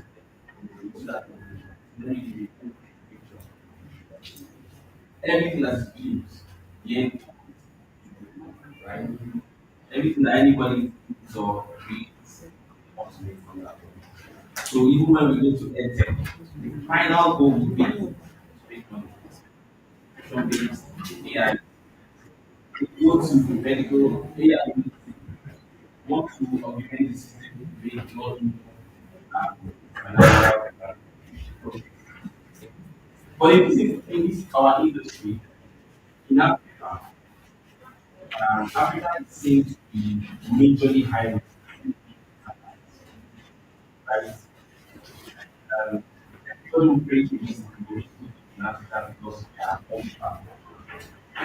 into that innovation. Let me give you a quick picture. Everything that is built, yeah, right? Everything that anybody thinks or creates wants to make from that. So even when we go to EdTech, the final goal will be to make money. From based AI. We go to medical AI, want to augment the system to make money financial. But if you see in this our industry in Africa, Africa seems to be majorly high risk, right? Um, People break this in Africa because they are poor.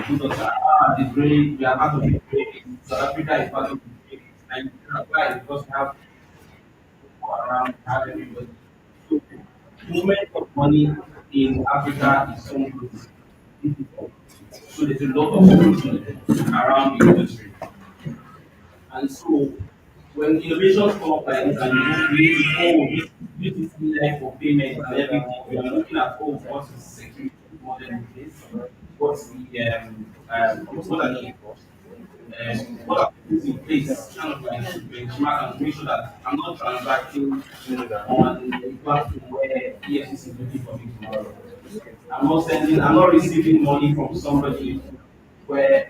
People say, the brain, we are part of the brain. South Africa is part of the brain. Nigeria, why? Because we have people around, we have everybody. So, movement of money in Africa is somewhat difficult. So, there's a lot of scrutiny around the industry. And so, when innovations come up like this and you create, this is like for payment and everything, you are looking at, what is security model in place, what's the, what are the what are the things in place, kind of like to benchmark and make sure that I'm not transacting on a platform where EFCC is looking for me tomorrow. I'm not receiving money from somebody where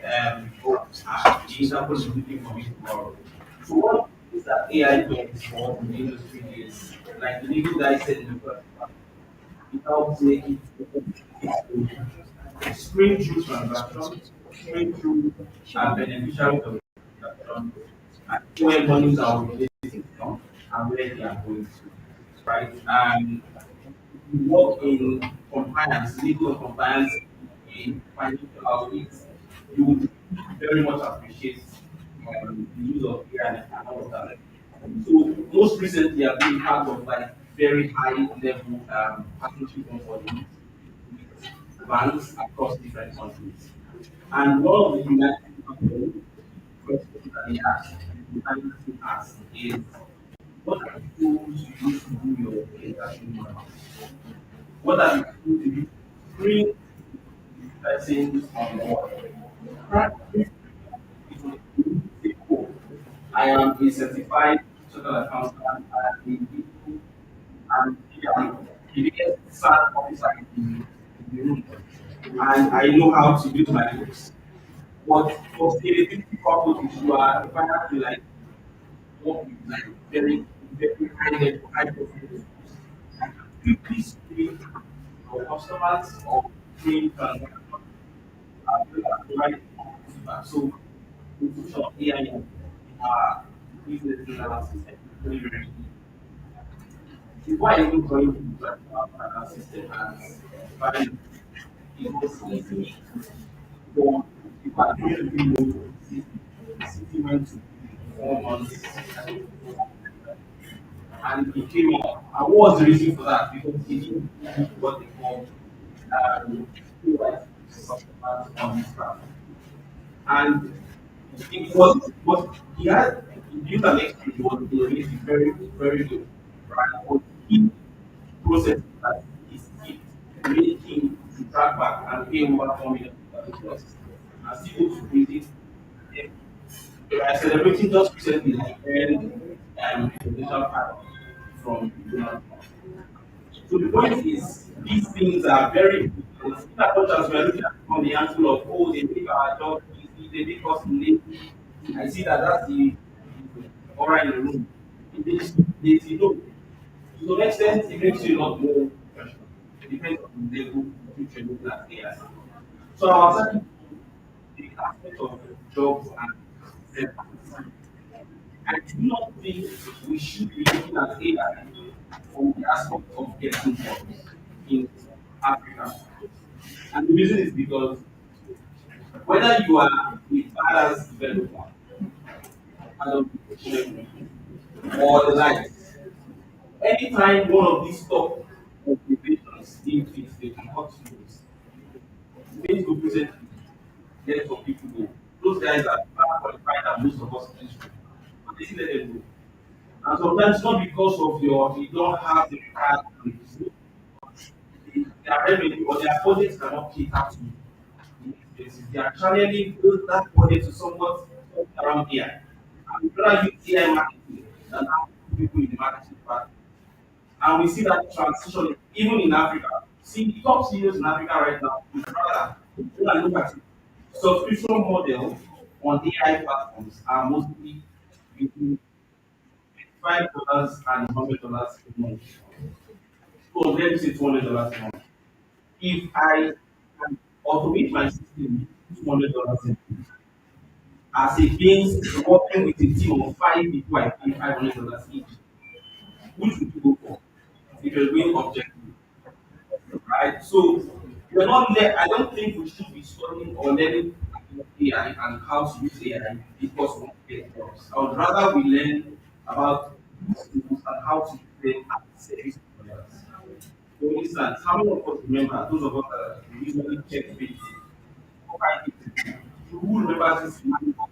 the example is looking for me tomorrow. So what is that AI doing for the industry is like the legal guy said in the first part, it helps make it screen through transactions, screen through beneficiaries of the transaction, and where monies are related from and where they are going to, right? And you work in compliance, legal compliance in financial outfits, you would very much appreciate the use of AI and all of that. So most recently, I've been part of like very high level partnership onboarding with banks across different countries. And one of the United questions that they ask, the financing ask is, what are the tools you use to do your data? What are the tools you use to bring persons on board? Right? I am a certified chartered accountant and the biggest sad officer in the room. And I know how to use my books. But for scalability purposes, you are required to like work with like very high level, high profile. Like quickly scale your customers or train transactions provide feedback. So the use of AI in our business analysis is very, very key. Before I even joined the analysis system as value, it was easy for people at the know the city went to 4 months and he came up. And what was the reason for that? Because he didn't do what they call KYC supplements on his staff. And it was he had he built an experience was really very, very good. Right? But he process that is key to make him to track back and pay over 4 million dollars. And still go to prison. I celebrating just recently like presidential pardon from Donald Trump. So the point is, these things are very important. In as much as we are looking at it from the angle of, oh, they make our job easy, they make us lazy. I see that that's the aura in the room. It makes you lazy. No. To some extent, it makes you a lot more professional. It depends on the level of which you're looking at AI. So I was talking the aspect of jobs and services. I do not think we should be looking at AI from the aspect of getting jobs in Africa. And the reason is because whether you are a badass developer, Adam or the likes, anytime one of these top organizations need things, they can cut things. Facebook recently let some people go. Those guys are far qualified than most of us in this room. But they still let them go. And sometimes not because of you don't have the required knowledge. Their revenue or their budgets cannot cater to the expenses. They are channeling that budget to somewhat around here. And we rather use AI marketing than have people in the marketing department. And we see that transition even in Africa. See the top CEOs in Africa right now is rather when I look at it, subscription model on AI platforms are mostly between $5 and $100 a month. So let me say $200 a month. If I can automate my system $200 a month, as against working with a team of 5 people, I pay $500 each, which would you go for? If you're going objective, right? So we're not there. I don't think we should be studying or learning AI and how to use AI because we want to get jobs. I would rather we learn about these tools and how to use them as service providers. For instance, how many of us remember those of us that usually check Facebook? Who remembers this manual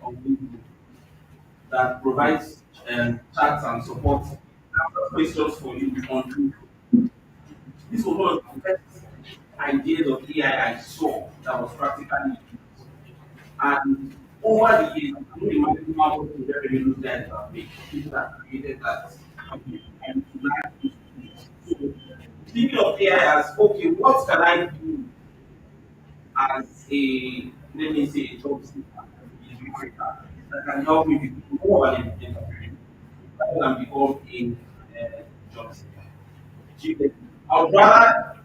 on Facebook that provides chats and support answers questions for you on Facebook? This was one of the first ideas of AI I saw that was practically used. And over the years, I don't imagine how many revenue those guys have made, people that created that and to learn those tools. So thinking of AI as okay, what can I do as a let me say a job seeker in Africa that can help me become more of an entrepreneur rather than become a job seeker. I would rather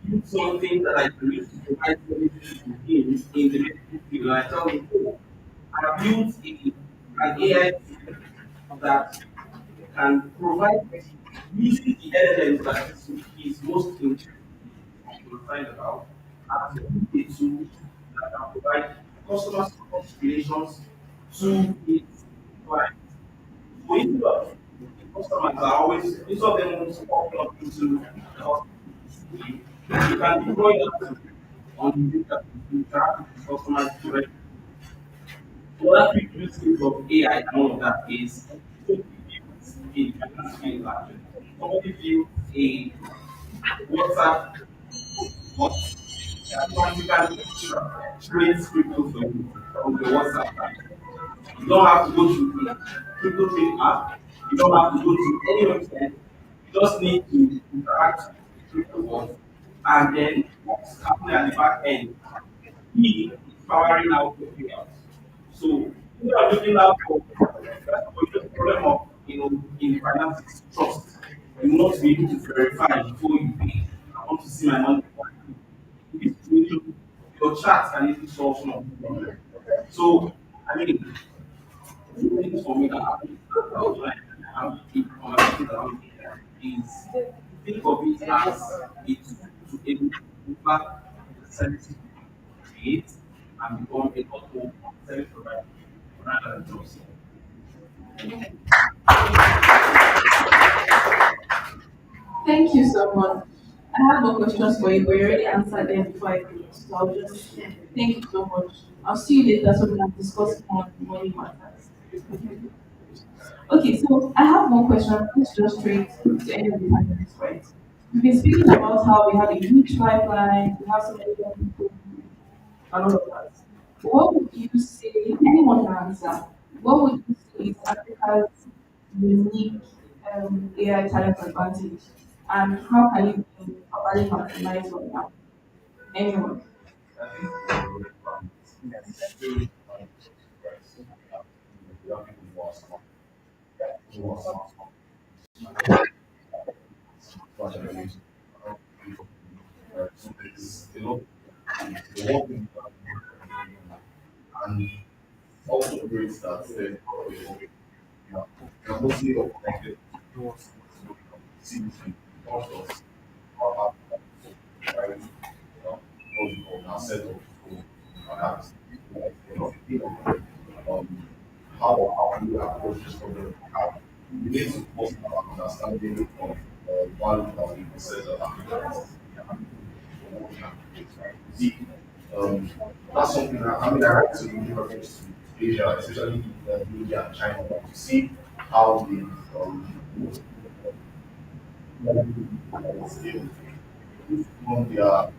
do something that I can use to provide services to him in the medical field. And I tell him, oh, I built an AI system that can provide using the elements that he's most interested to find about as a tool that can provide customer support relations to his clients. So instead of the customers are always instead of them want to open up into the hospital, you can deploy that on the data to interact with the customers directly. Another quick use case of AI and all of that is somebody builds a finance field actually. Somebody builds a WhatsApp bot that practically trades crypto for you on the WhatsApp app. You don't have to go to a crypto trading app. You don't have to go to any website. You just need to interact with the crypto world. And then what's happening at the back end, he is powering out your payouts. So instead of looking out for first of all, the problem of in finance is trust. You want to be able to verify before you pay. I want to see my money. In this situation, your chat can easily solve some of the problem. So I mean, two things for me that happen when I have big conversations around AI is think of it as a tool to able to deliver the services you create and become a lot more service provider rather than just. Thank you so much. I have more questions for you, but you already answered them before I close. So I'll just thank you so much. I'll see you later so we can discuss more on money matters. Okay, so I have one question. Let's just straight to any of the panelists, right? We've been speaking about how we have a huge pipeline, we have so many young people, and all of that. What would you say, anyone can answer, what would you say is Africa's unique AI talent advantage? And how can it be properly maximized on that? Anyone? There's a lot the one thing and also great that they're mostly of connected CBC because of our right what we call our set of school and that's um how we approach this problem. We need to first have an understanding of value that we possess as Africans. See, that's something I mean, I like to give reference to Asia, especially India and China, to see how they still on their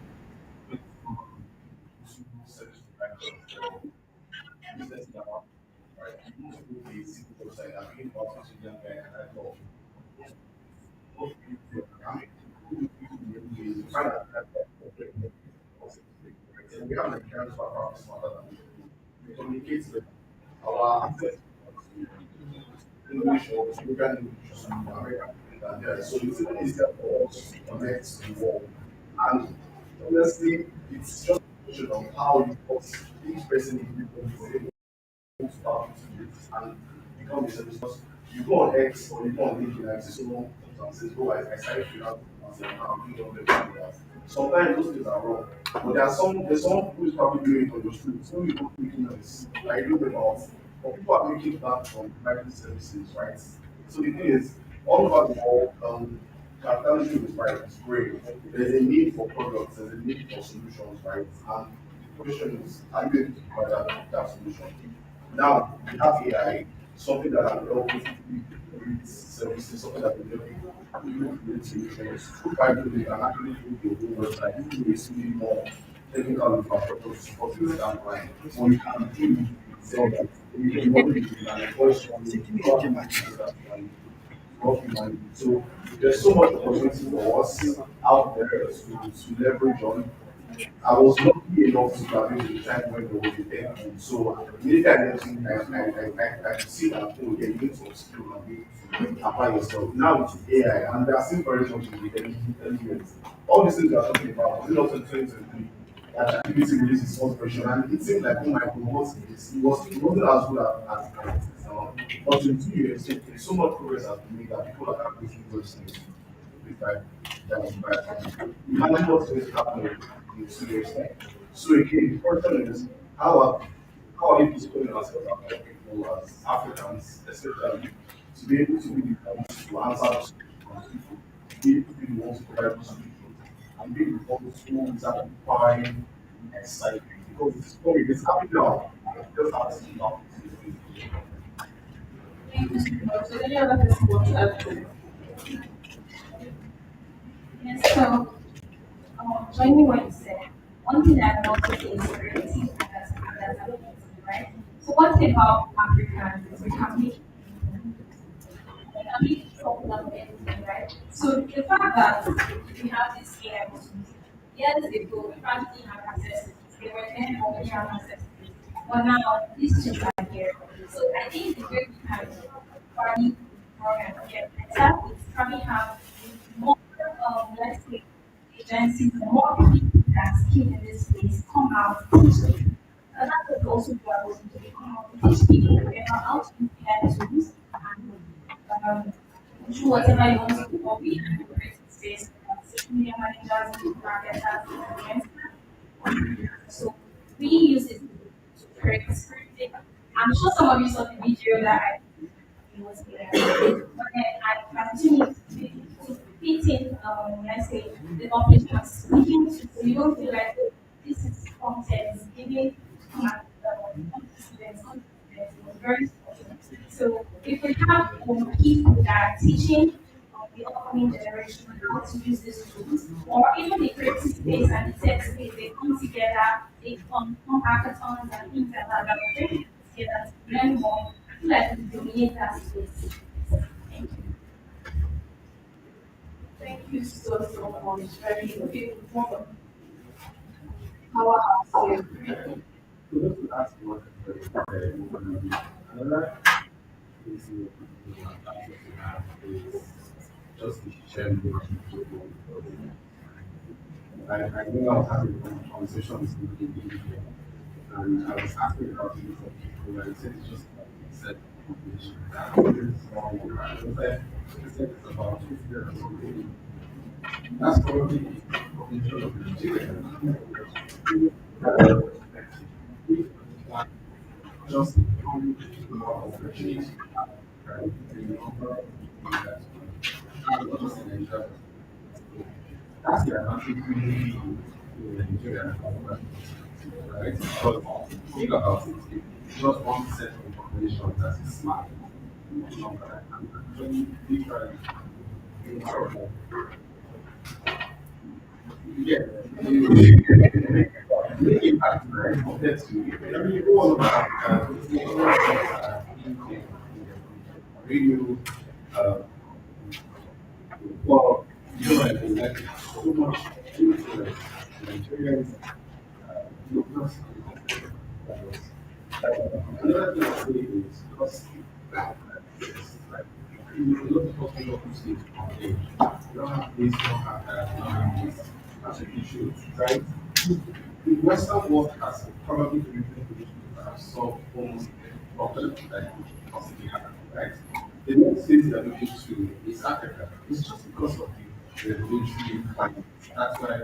service providers or business in our right. Most people they see the website and think about social media and I thought, what people I mean, you find that we have Nigerians who are probably smarter than we communicate with our access English or European English or American than theirs. So it's even easier for us to connect to the world. And honestly, it's just a question of how you put each person individually to start to it and become a service. Because you go on X or you go on LinkedIn and see someone comes and says, "Oh, I started freelance and say, now I'm doing that." Sometimes those things are wrong. But there's someone who is probably doing it on the street, who you don't really notice. Like you know about but people are making that from private services, right? So the thing is, all over the world, capitalism is right, it's great. There's a need for products, there's a need for solutions, right? And the question is, are you able to provide that solution? Now, we have AI, something that can help with create services, something that can help you create solutions. By doing it, can actually do your own website, you will see more technical infrastructure to support your standpoint. So you can do sell that. You can work with it and voice from so there's so much opportunity for us out there to leverage on. I was lucky enough to graduate at the time when there was a tech boom. So immediately I left it, I could see that oh yeah, you need to upskill and be able to apply yourself. Now with AI, and there are still very much in the early years. All these things we are talking about, was it not in 2023? That ChatGPT released its first version, and it seemed like oh my god, what's this? It wasn't as good as it is now. But in 2 years, so much progress has been made that people are creating those things with imagine what's going to happen in 2 years time. So again, the question is how are we positioning ourselves as young people as Africans, especially to be able to be the ones to answer those questions, be able to be the ones to provide those solutions, and be the ones who is amplifying excitement because it's story is happening now. Just as you know. Thank you so much. So any other person want to add to it? Yes, so joining what you said, one thing that I want to say is creativity as an ability, right? So one thing about Africa So the fact that we have this AI tools, years ago, we probably didn't have access to this. They were there, but we didn't have access to this. But now, these tools are here. So I think the way we can probably get better is probably have more, let's say, agencies, more people that are skilled in this space come out teach people. And that's what we also do at Rosen, to come out to teach people about how to use AI tools and do whatever you want to do, or be in a creative space, social media managers, marketers, influencers. So we use it to create scripting. I'm sure some of you saw the video that I it was there. But then I continue to fit in, let's say, the operation of speaking to, so you don't feel like oh, this is content, giving students, was very important. So if we have people that are teaching the upcoming generation how to use these tools, or even the creative space and the tech space, they come together, they come hackathons and things like that, that will bring people together to learn more. I feel like we dominate that space. Thank you. Thank you so much. Very okay. Powerhouse here. So just to ask one another easy advantage we have is just the sharing the I know I was having a conversation with somebody and I was asking about it for people and he said it's just set population. I was like, he said it's about 50 or something. That's probably the population of Nigeria. Just more opportunity, right? The number of people that not just in Nigeria. That's the advantage really in Nigeria, right? Because think about it, if just 1% of the population that is smart, number that can actually literally be part of yeah, the impact, right, compared to, I mean, all of that, radio, uh, well, you know, like so much influence Nigerians, not another thing I say is because like a lot of people who say okay, you don't have this, you don't have that, you don't have this, that's an issue, right? The Western world has probably been able to have solved almost every problem that you could possibly have, right? The next thing they're looking to is Africa. It's just because of the regulatory climate. That's why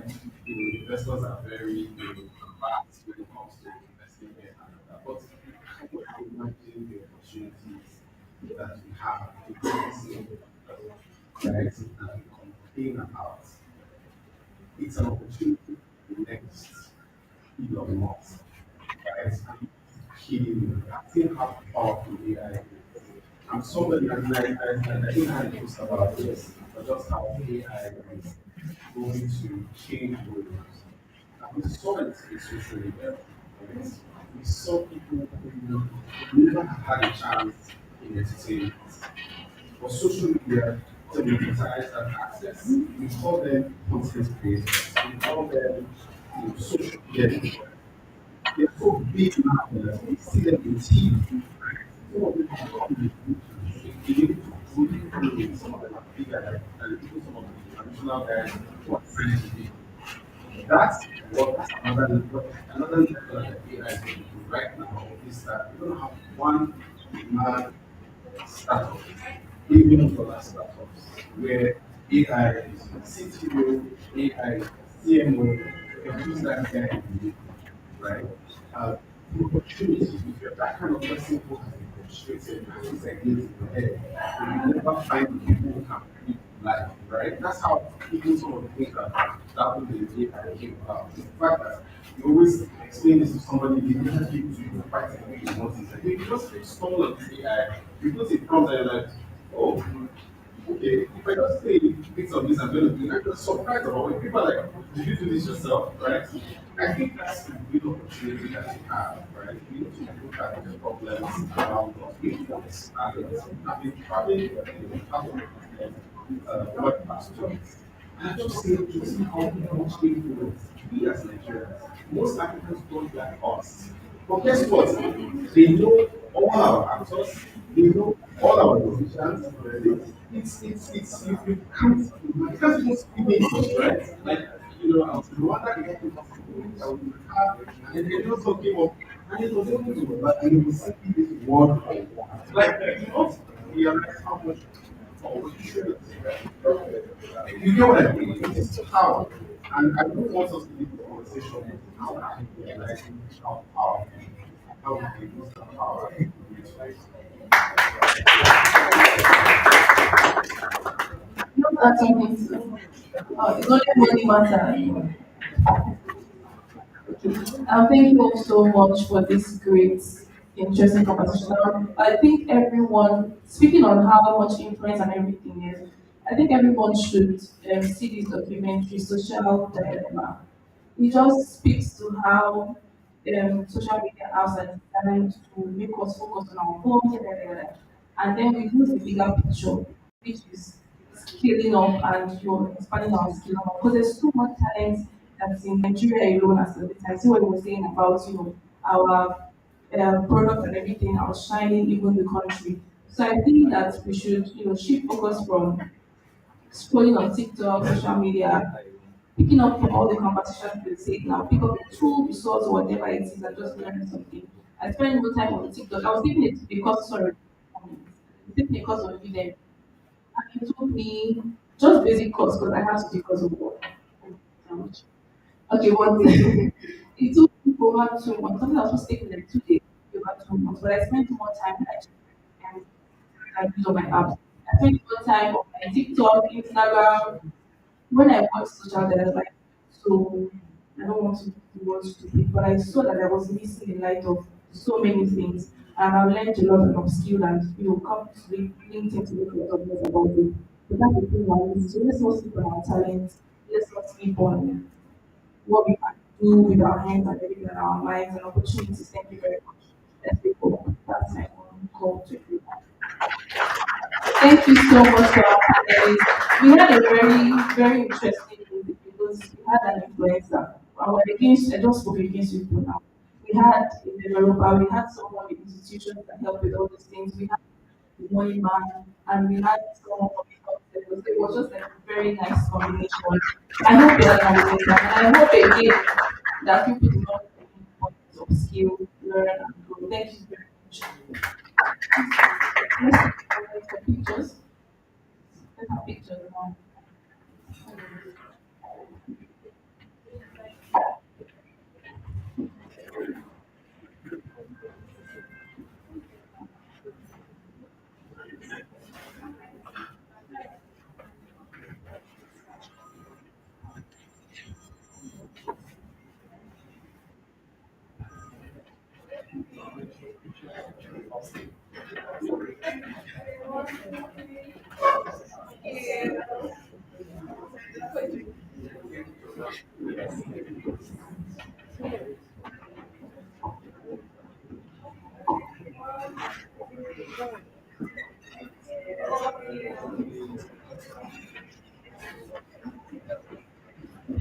investors are very fast when it comes to investing in Africa. But how would you imagine the opportunities that we have to do this, right? And complain about it's an opportunity for the next Elon Musk, right? Killing, I think how powerful AI is. I'm somebody, and I think I post about this, but just how AI is going to change roles. And we saw it in social media, right? We saw people who never had a chance in entertainment. For social media, democratize that access. We call them content creators. We call them social media. They're so big now that we see them in TV. Some of them are coming in YouTube. We need to do some of them are bigger than even some of the traditional guys who are trying to be. That's another level that AI is going to do right now is that we're going to have one man startup, billion dollar startups, where AI is CTO, AI is CMO, you can use that guy in the right? The opportunities, if you're that kind of person who has been frustrated and these ideas in your head, you will never find the people who can live life, right? That's how even some of the things that with the AI came about. The fact that you always explain this to somebody, they never give you the practice the way you want it. And you just stumble on this AI, you put it prompt and you're like, oh, okay, if I just say bits of this, I'm going to do it. I'm just surprised about it. People are like, did you do this yourself, right? I think that's the real opportunity that we have, right? We need to look at the problems around us. We need to understand it. I mean, probably part of the problem what students. I have to say, you see how much influence we as Nigerians, most Africans don't like us. But guess what? They know all our actors, they know all our politicians. You can't even speak English, right? Like, Rwanda can get people that we have, and then they also came up, and it was able to, but and it was simply this word by word. Like, you don't realize how much opportunity you get what I mean? It is power. And I don't want us to leave the conversation how I realize how powerful, how we can use the power. Not that something to. It's only money matter. Thank you all so much for this great, interesting conversation. I think everyone, speaking on how much influence and everything is, I think everyone should see this documentary, Social Dilemma. It just speaks to how social media apps are designed to make us focus on our phones and then we lose the bigger picture, which is scaling up and expanding our skill because there's so much talent that's in Nigeria alone as of the time. See what we were saying about our product and everything, our shining even the country. So I think that we should shift focus from scrolling on TikTok, social media, picking up all the conversations we take now, pick up a tool, resource, whatever it is, and just learn something. I spend more time on TikTok. I was taking it because sorry, taking a course on Udemy, and it took me just basic course because I had to because of work. How much? Okay, one thing. It took me over 2 months. Something I was supposed to take like 2 days, over 2 months, but I spent more time actually and I use on my apps. I spent more time on my TikTok, Instagram, when I watched social media, I was like, so I don't want to be one stupid, but I saw that I was missing the light of so many things. And I've learned a lot and upskilled and come to LinkedIn to make a lot of noise about it. But that's the thing I miss. So let's not sleep on our talents. Let's not sleep on what we can do with our hands and everything in our minds and opportunities. Thank you very much. Let's be cool. That's my own call to everyone. Thank you so much for our panelists. We had a very interesting meeting because we had an influencer. I was against, I just spoke against people now. We had in the Europa, we had someone in institutions that helped with all these things. We had the money man, and we had someone from the hospital. So it was just like a very nice combination. I hope you are navigating and I hope again that people do not take points of skill, learn and grow. Thank you very much. Let's take for pictures. Let's have pictures now.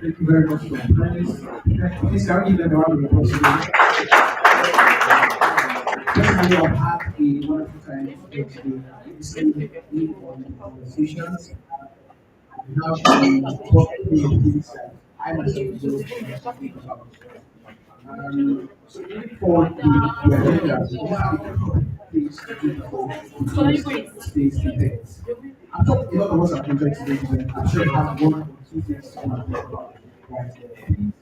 Thank you very much for your kindness. Please can we give them a round of applause today? Personally, I've had a wonderful time here today. Listening in on conversations. We have to talk through things that I myself don't think about. So moving forward with the agenda, we have a couple of things to do before we close today's event. I'm sure a lot of us have enjoyed today's event. I'm sure you have one or two things to want to talk about. Right? Please,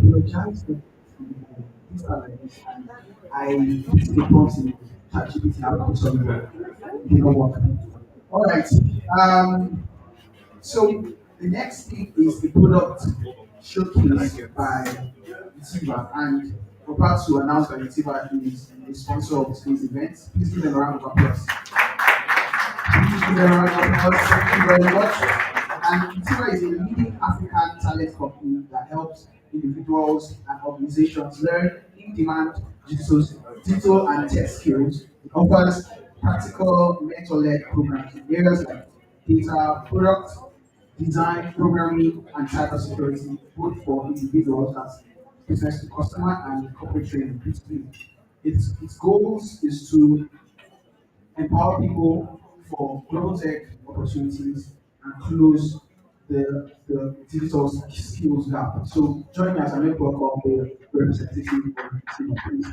your chance to things are like this. And I put the prompts in ChatGPT. I'll put some you know what. All right. So the next thing is the product showcase by Utiva, and we're proud to announce that Utiva is the sponsor of today's event. Please give them a round of applause. Please give them a round of applause. Thank you very much. And Utiva is a leading African talent company that helps individuals and organizations learn in-demand digital and tech skills. It offers practical mentor-led programs in areas like data, product design, programming, and cybersecurity, both for individuals as business to customer and corporate training, B2B. Its goals is to empower people for global tech opportunities and close the digital skills gap. So join me as I make welcome the representative of the city, please.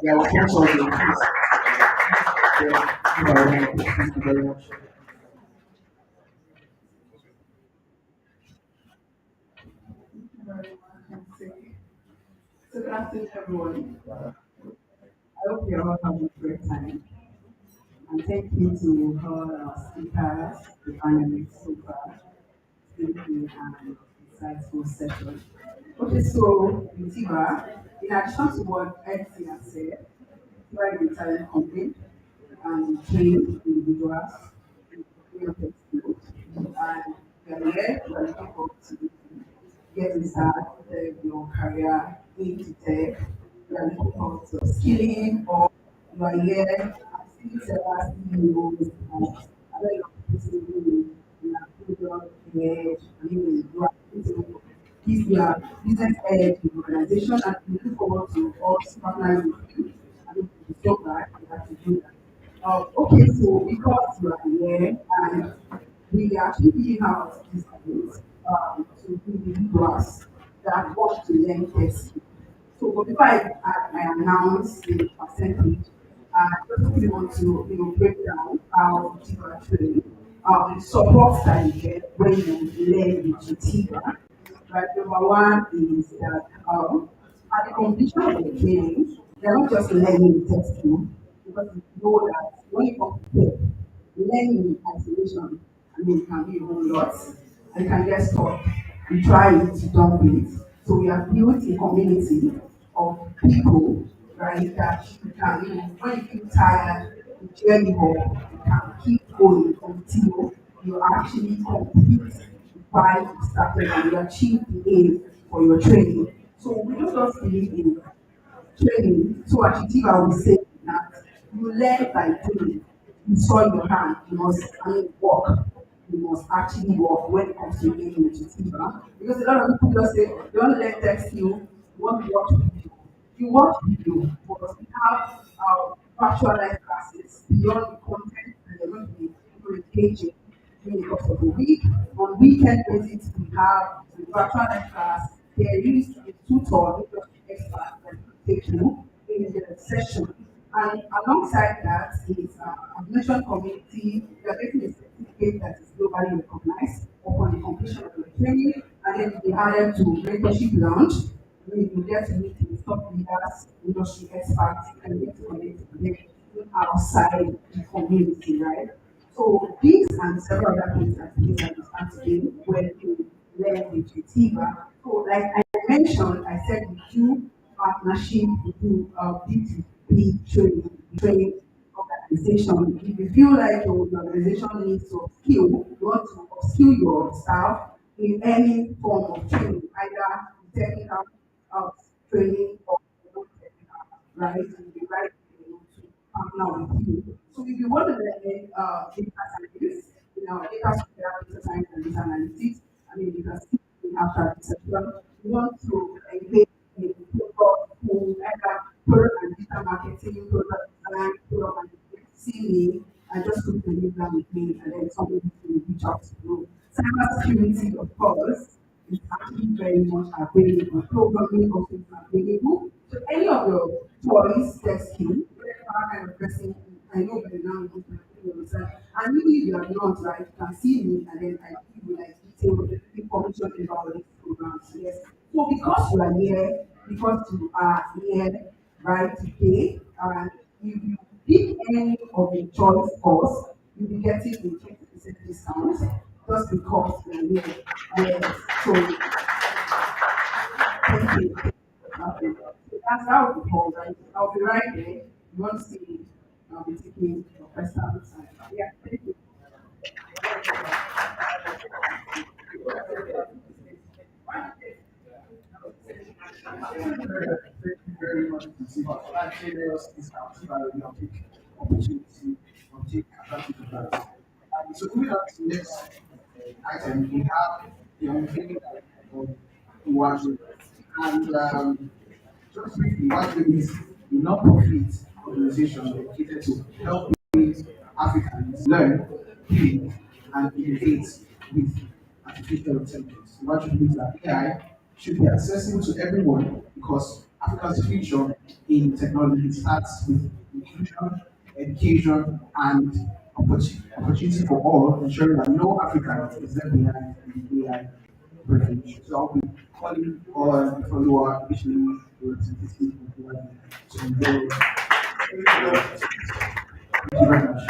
Yeah, our sponsors, please. Yeah, thank you very much. Very much. So good afternoon, everyone. I hope you're all having a great time. And thank you to all our speakers, the panelists so far. Thank you and insightful session. Okay, so Tiba, in addition to what Edson has said, Tiba is a talent company and train individuals in real skills. And we are here, we are looking forward to getting started your career into tech. You are looking forward to skilling or you are here as several CEOs and other young people in a program edge, I mean, you are into this your business edge in organization and we look forward to us partnering with you. I mean, to so glad you have to do that. Okay, so because you are here and we are actually giving out these skills to individuals that want to learn tech. So but before I announce the percentage, I just really want to break down how Tiba training, the support that you get when you learn with Tiba. Right, number one is that at the completion of the training, they're not just learning the test tool, because you know that when you complete learning in isolation, I mean, it can be a whole lot. And you can get stuck. You try it, you don't do it. So we have built a community of people, right, that you can, when you feel tired, you journey up, you can keep going until you actually complete why you started and you achieve the aim for your training. So we don't just believe in training. So actually, I would say that you learn by doing. You saw your hand, you must, I mean, walk. You must actually walk when it comes to learning with Tiba. Because a lot of people just say, don't let text you, you want to watch video. You watch video, but we have virtual live classes beyond the content and they're going to be engaging during the course of the week. On weekend basis, we have the virtual live class. There is a tutor, industry expert that will take you in the session. And alongside that is admission community. You are getting a certificate that is globally recognized upon the completion of your training, and then you be added to mentorship launch. Where you get to meet with top leaders, industry experts, and get to connect with them outside the community, right? So these and several other things that we can start today when you learn with Utiva. So like I mentioned, I said we do partnership, we do B2B training organization. If you feel like your organization needs to upskill, you want to upskill your staff in any form of training, either technical training or non-technical, right? You be right to partner with you. So if you want to learn data science, data structure, data science and data analytics, I mean, you can see in after reception, you want to engage in people who either product and digital marketing, product design, product management, see me, and just put the link down with me, and then somebody will reach out to you. Cybersecurity, of course, is actually very much available. Programming also is available. So any of your choice test skill, whatever kind of person, I know by now you can understand. And even if you are not, right, you can see me and then I give you like detailed information about these programs. Yes. So because you are here, because you are here right today, and if you pick any of the choice course, you'll be getting a 20% discount just because you are here. Yes. So thank you. So that's how it goes, right? I'll be right there. You want to see me, I'll be taking your first time. Yeah, thank you. Thank you very much. Actually, there was this opportunity. I'll take advantage of that. next item, we have the unveiling of Iwaju. And just briefly, Iwaju is a non-profit organization dedicated to helping Africans learn, play, and innovate with artificial intelligence. Iwaju believes that AI should be accessible to everyone because Africa's future in technology starts with inclusion, education, and opportunity for all, ensuring that no African is left behind in the AI revolution. So I'll be calling on follower officially representative of the world to unveil. Thank you very much.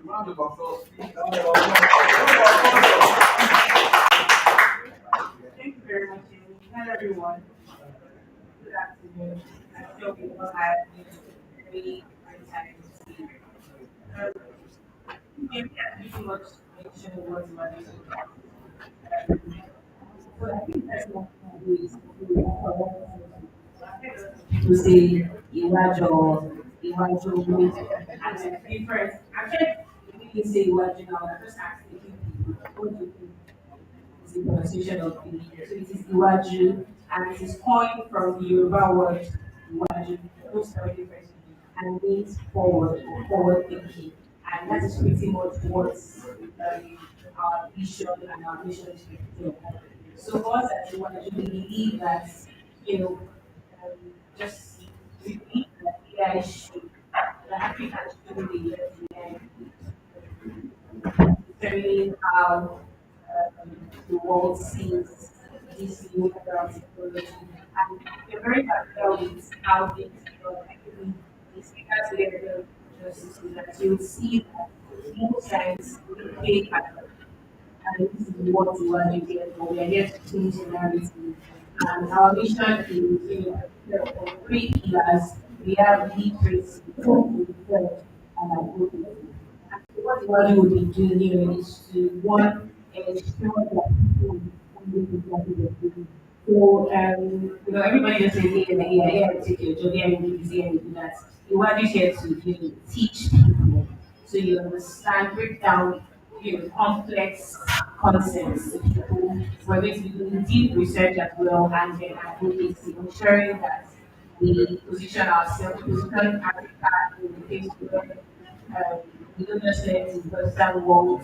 Round of applause, please. Thank you very much, Amy. Hello, everyone. Good afternoon. I feel we all have very great time to speak. Um, Maybe I pretty much mentioned what my but I think that's not always to say Iwájú with and different. I can't really say Iwájú now. I just asked the people, what do you think is the pronunciation of the so it is Iwájú and it is coined from the Yoruba word Iwájú, those are different and means forward or forward thinking. And that is pretty much what our vision and our mission is to. So for us at Iwájú, we believe that, you know, just we believe that AI should, that Africa should be left behind determining how the world sees this new era of technology. And we're very familiar with how things are actually the speakers there just so that you'll see that most times we pay and this is what we want to get for. We are here to change the narrative. And our mission is, on three pillars. We have literacy, research, and advocacy. And so what Iwadi will be doing here is to one, ensure that people understand exactly what they're doing. So, everybody just says, yeah, take your job, yeah, you do this, yeah, you do that. Iwadi is here to, teach people so you understand, break down, complex concepts. People, we're going to be doing deep research as well and then advocacy, ensuring that we position ourselves, position Africa in the place where we don't just let the Western world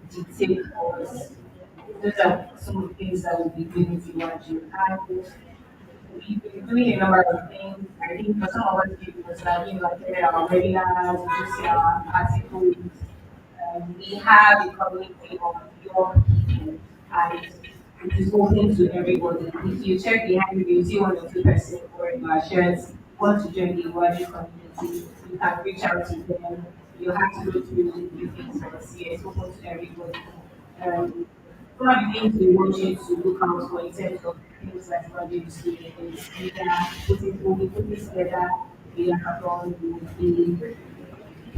dictate for us. Those are some of the things that we'll be doing with Iwaju. And we've been doing a number of things. I think for some of us people was like, like our webinars, we just see our articles. We have a community of young people and it is open to everybody. If you check behind me, you see one or two persons wearing our shirts, want to join the Iwaju community, you can reach out to them. You have to go through the few things first. Yeah, it's open to everybody. Um, One of the things we want you to look out for in terms of things that Roger is doing is either putting together a hackathon, we will be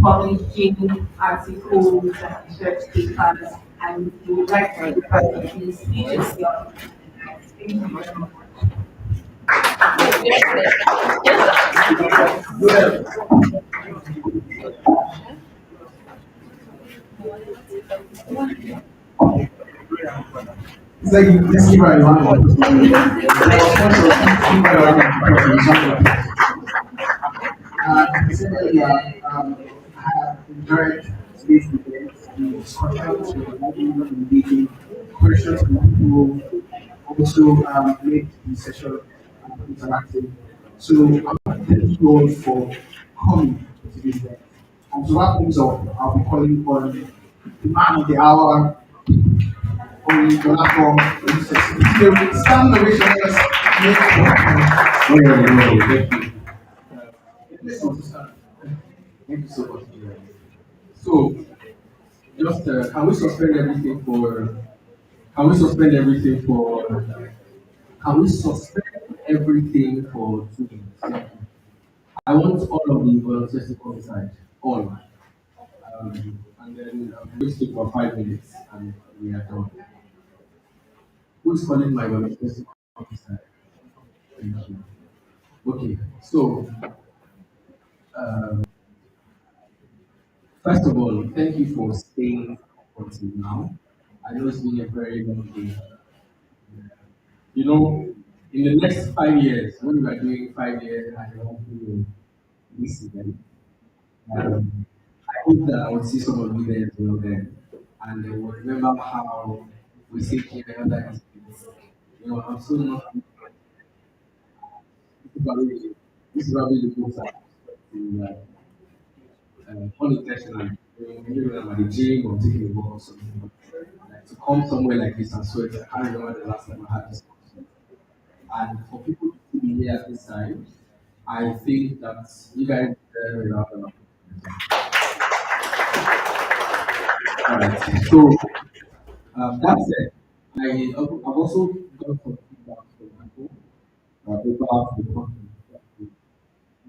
publishing articles and research papers, and we would like to refer to these features here. Thank you very much. It's like let's give her a round of applause. I was going to give her a round of applause. I said earlier, I have enjoyed today's event. The discussions were really engaging. Questions from people also made the session interactive. So I'm thanking you all for coming to this event. And to wrap things up, I'll be calling on the man of the hour, on the platform. The stand ovation, Thank you. let's Thank you so much. So, just can we suspend everything for? Can we suspend everything for? Can we suspend everything for 2 minutes? Thank you. I want all of the volunteers to come inside. All. And then I'm going to take about 5 minutes and we are done. Who's calling my volunteers to come inside? Thank you. Okay, so First of all, thank you for staying up until now. I know it's been a very long day. You know, in the next 5 years, when we are doing 5 years and you want to this event, I hope that I will see some of you there as well then. And they will remember how we sit here and that I'm so not this is probably the most I'm unintentionally. Maybe when I'm at the gym or taking a walk or something. Like to come somewhere like this and sweat, I can't remember the last time I had this. And for people to be here at this time, I think that you guys are very round of Alright, so that said, I've also got some feedback from people about the company.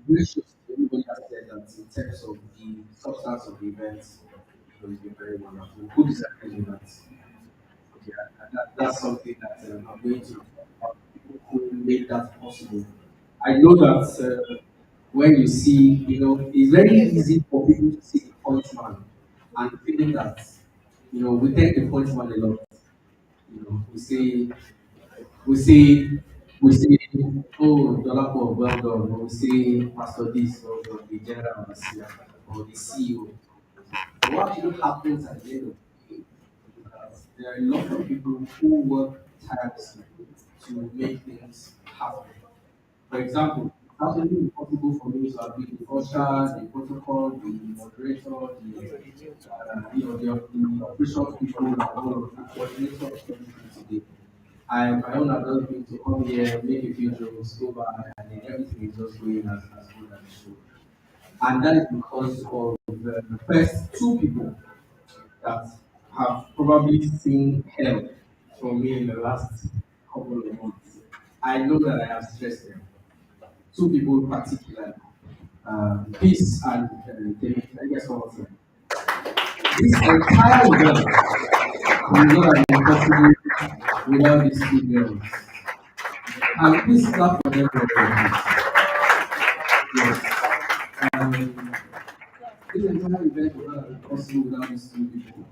Which everybody has said that in terms of the substance of the events, it's been very wonderful. Who disagrees with that? Okay, that's something that I'm going to talk about people who made that possible. I know that when you see, it's very easy for people to see the point man and feeling that, we thank the point man a lot. We say, we say, we say, oh, Dolapo, well done. Or we say, Pastor this, or the general overseer, or the CEO. But what actually happens at the end of the day is that there are a lot of people who work tirelessly to make things happen. For example, it's absolutely impossible for me to have been the usher, the protocol, the moderator, the operations people, and all of the coordinator of everything today. I am my own ability to come here, make a few jokes, go by, and then everything is just going as good as it should. And that is because of the first two people that have probably seen hell from me in the last couple of months. I know that I have stressed them. Two people particularly. Peace and David. I guess what was this entire event would not have been possible without these two girls. And please clap for them for this. Yes. This entire event would not have been possible without these two people.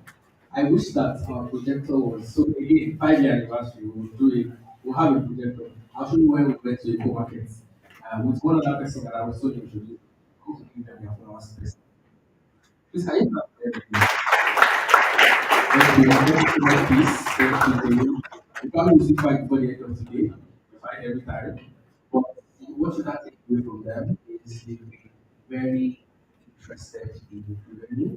I wish that our projector was so again 5 year anniversary. We'll have a projector. I'll show you when we went to a co-market with one other person that I was so introduced. Go to give them their flowers first. Please can you clap for them? Thank you. Thank you so much, peace. Thank you. We probably will still fight before the end of today. We fight every time. But what you can take away from them is they've been very interested in learning.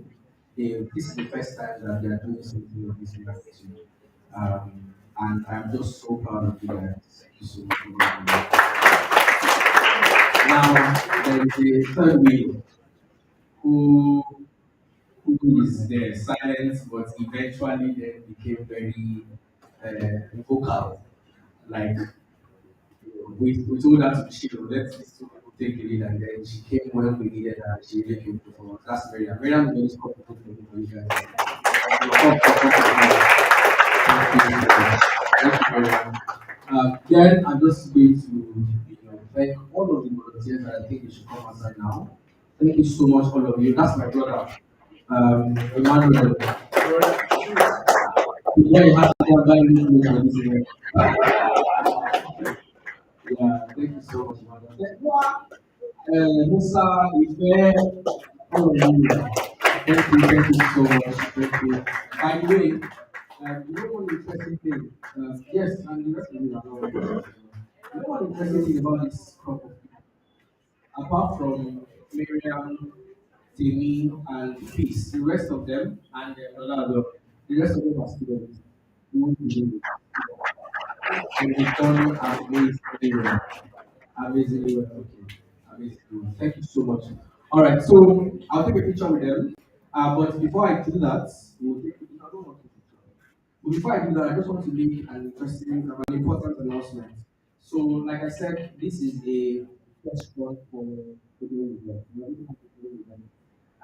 This is the first time that they are doing something of this magnitude. And I'm just so proud of you guys. Thank you so much for being here. Now, there is a third wheel who who is there silent, but eventually then became very vocal. Like we told her to chill, let these two people take the lead, and then she came when we needed her. She really came to for us. That's Miriam. Miriam is always comfortable for you guys. Thank you so much. Thank you very much. Then I'm just going to thank all of the volunteers that I think they should come outside now. Thank you so much, all of you. That's my brother, Emmanuel. Yeah, you have to have that in this event. Yeah, thank you so much, Emmanuel. Musa, Ife, all of you. Thank you so much. Thank you. By the way, one interesting thing. Yes, and the rest of you are not. One interesting thing about this crop of people, apart from Miriam, Timmy, and Peace, the rest of them, and Ronaldo, the rest of them are students. Who won't believe it. And they've done amazingly well. Amazingly well. Okay. Amazingly well. Thank you so much. All right, so I'll take a picture with them. But before I do that, we'll take a picture. I don't want to take a picture. But before I do that, I just want to make an important announcement. So, like I said, this is a first one for the day event. We are looking at the day event.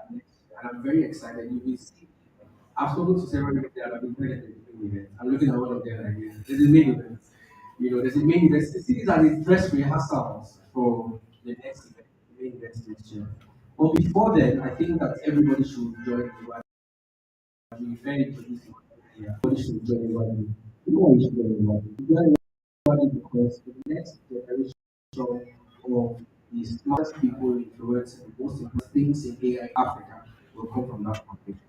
And I'm very excited. You will see. I've spoken to several people that have been very event. I'm looking at one of them like this. There's a main event. There's a main event. These are the dress rehearsals for the next event, the main event next year. But before then, I think that everybody should join the YG. If any introduce the YG, everybody should join the YG. You know why you should join the YG? You join the YG because the next generation of the smartest people influencing the most important things in AI Africa will come from that foundation.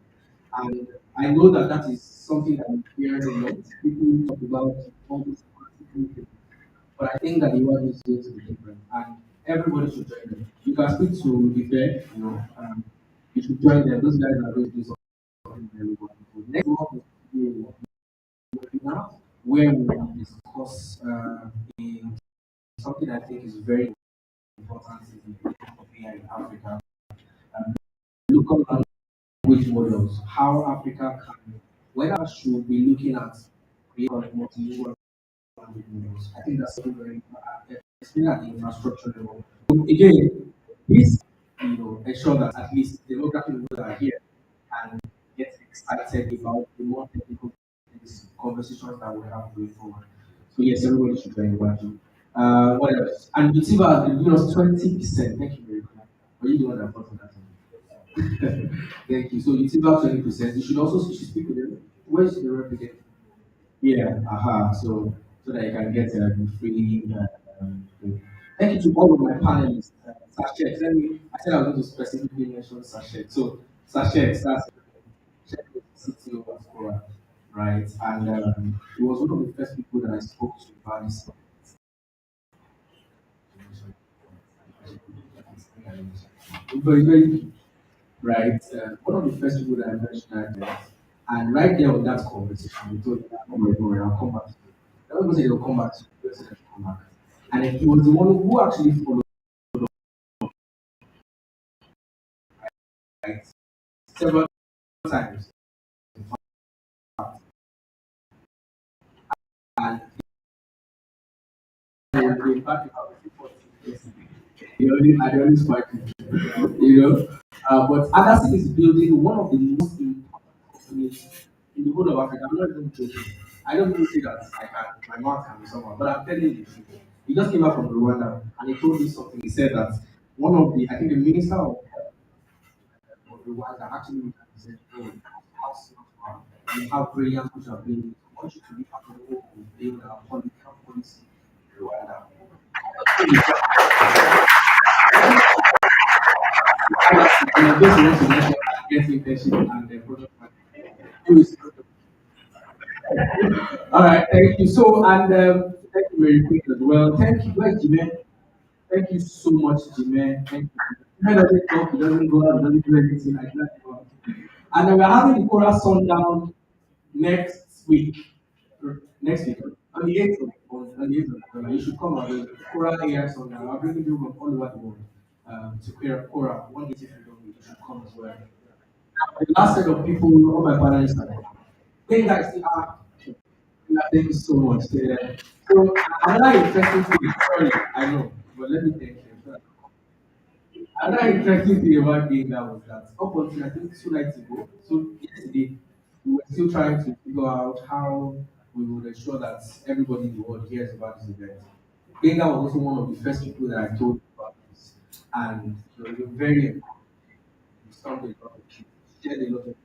And I know that that is something that we hear a lot. People talk about all these massive things, but I think that the world is going to be different, and everybody should join them. You can speak to the fair, you should join them. Those guys are going to do something very wonderful. Next month will be a webinar where we will discuss in something I think is very important in the of AI in Africa. Um, Local language models, how Africa can, whether should be looking at creating multilingual language models. I think that's something very important, especially at the infrastructure level. So again, this ensure that at least the local people that are here and get excited about the more technical things, conversations that we have going forward. So yes, everybody should join watching. What else? And Utiba has given us 20%. Thank you very much. Are you the one that brought that in? Thank you. So Utiba 20%. You should speak with them. Where's the rep again? Yeah, aha. So that you can get the free. Thing. Thank you to all of my panelists. Sachet. I said I was going to specifically mention Sachet. So Sachet, that's CTO of Cora, right? And he was one of the first people that I spoke to about this. Very, very right. One of the first people that I mentioned that, and right there on that conversation, we told him, "Oh my God, I'll come back to you." Everybody said they'll come back to you. Everybody said they'll come back. And then he was the one who actually followed right, several times. And he was in fact, I only spike you know. But Anderson is building one of the most important companies in the whole of Africa. I'm not even joking. I don't even say that I can, my mouth can be someone, but I'm telling you the truth. He just came back from Rwanda and he told me something. He said that one of the, I think the minister of Rwanda actually looked at him and said, "Oh, how smart you are. You have brilliant which are being, I want you to be part of the whole of build our policy in Rwanda." And of course, he wants to mention get internship and the product management. All right, thank you. So, and thank you very quick as well. Thank you, where's Jimmy? Thank you so much, Jimmy. Thank you. Jimmy doesn't talk, he doesn't go out, he doesn't do anything like that. And then we're having the Quora Sundown next week. Next week, on the 8th on the 8th of November. You should come out. Quora AI Sundown. I'll bring you from all over the world to Quora. 180 Freedom Week. You should come as well. The last set of people, all my panelists are there. Hey guys, thank you so much. Yeah. So another interesting thing, sorry, I know, but let me thank you. Another interesting thing about being that was that up until I think 2 nights ago, so yesterday, we were still trying to figure out how we would ensure that everybody in the world hears about this event. Benga was also one of the first people that I told about this, and they were very stumbled a lot of things, shared a lot of things.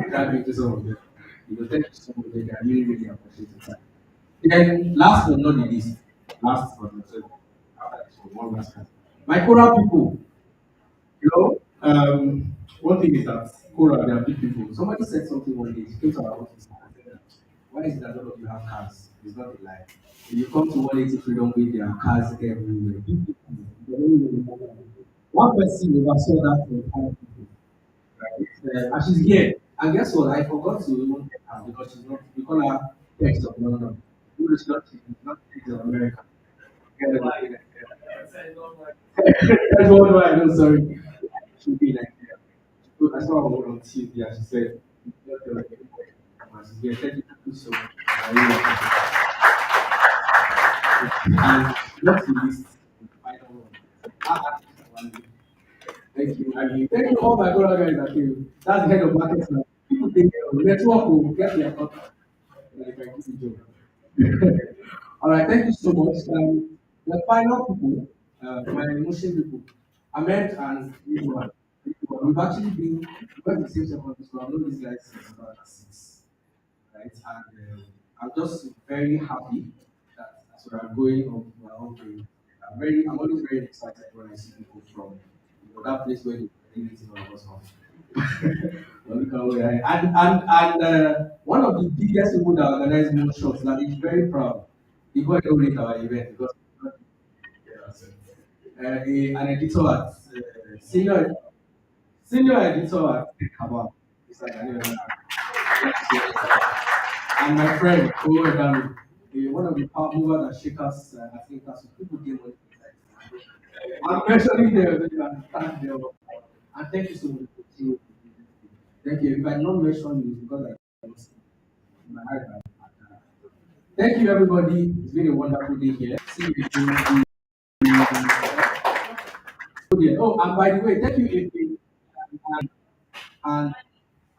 That into some of them. Thank you so much. I really, really appreciate the time. Then, last but not the least, last but not the least, after this one last time. My Quora people, one thing is that Quora, they are big people. Somebody said something one day, she came to our office and said, that, "Why is it that all of you have cars? It's not a lie. If you come to 180 Freedom Way, there are cars everywhere." Big people. One person oversaw that for 5 people. Right? And she's here. And guess what? I forgot to even take her because she's not, we call her text of London. Who is not, she's not text of America. Get it? That's one why I know, sorry. She'll be like, yeah. So I saw her on TV and she said, "Yeah, thank you so much. I really appreciate it." And not the least, the final one. Ah, thank you, Aggie. Thank you, all my brother guys that came. That's the head of marketing now. People think network will get their contact. Like I give you job. All right, thank you so much. The final people, my emotion people. Ahmed and Ridwan. We've actually been we went to the same secondary school. I've known these guys since 2006, right? And I'm just very happy that as we are going on my own way, I'm always very excited when I see people from that place where they really meeting all of us from. Well, look how we are. And one of the biggest people that organized most shots that is very proud. He got to rate our event because an editor at senior editor at Kabal. It's like I don't know. And my friend, Owe Dami, one of the power movers and shakers, I think that's what people get money. I'm mentioning them, so you understand them. And thank you so much. Thank you. If I not mention you, it's because I was in my heart. Thank you, everybody. It's been a wonderful day here. See you again. Oh, and by the way, thank you, Efe, and and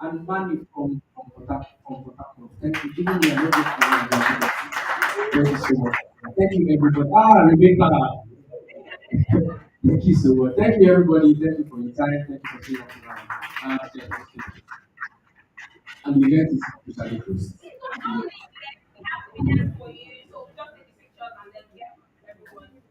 and Manny from Port Harcourt. Thank you. Even me, I'm not just thank you so much. Thank you, everybody. Ah, Rebecca. Thank you so much. Thank you, everybody. Thank you for your time. Thank you for staying up tonight. And the event is officially closed. For you, so just take the pictures and then yeah, everyone.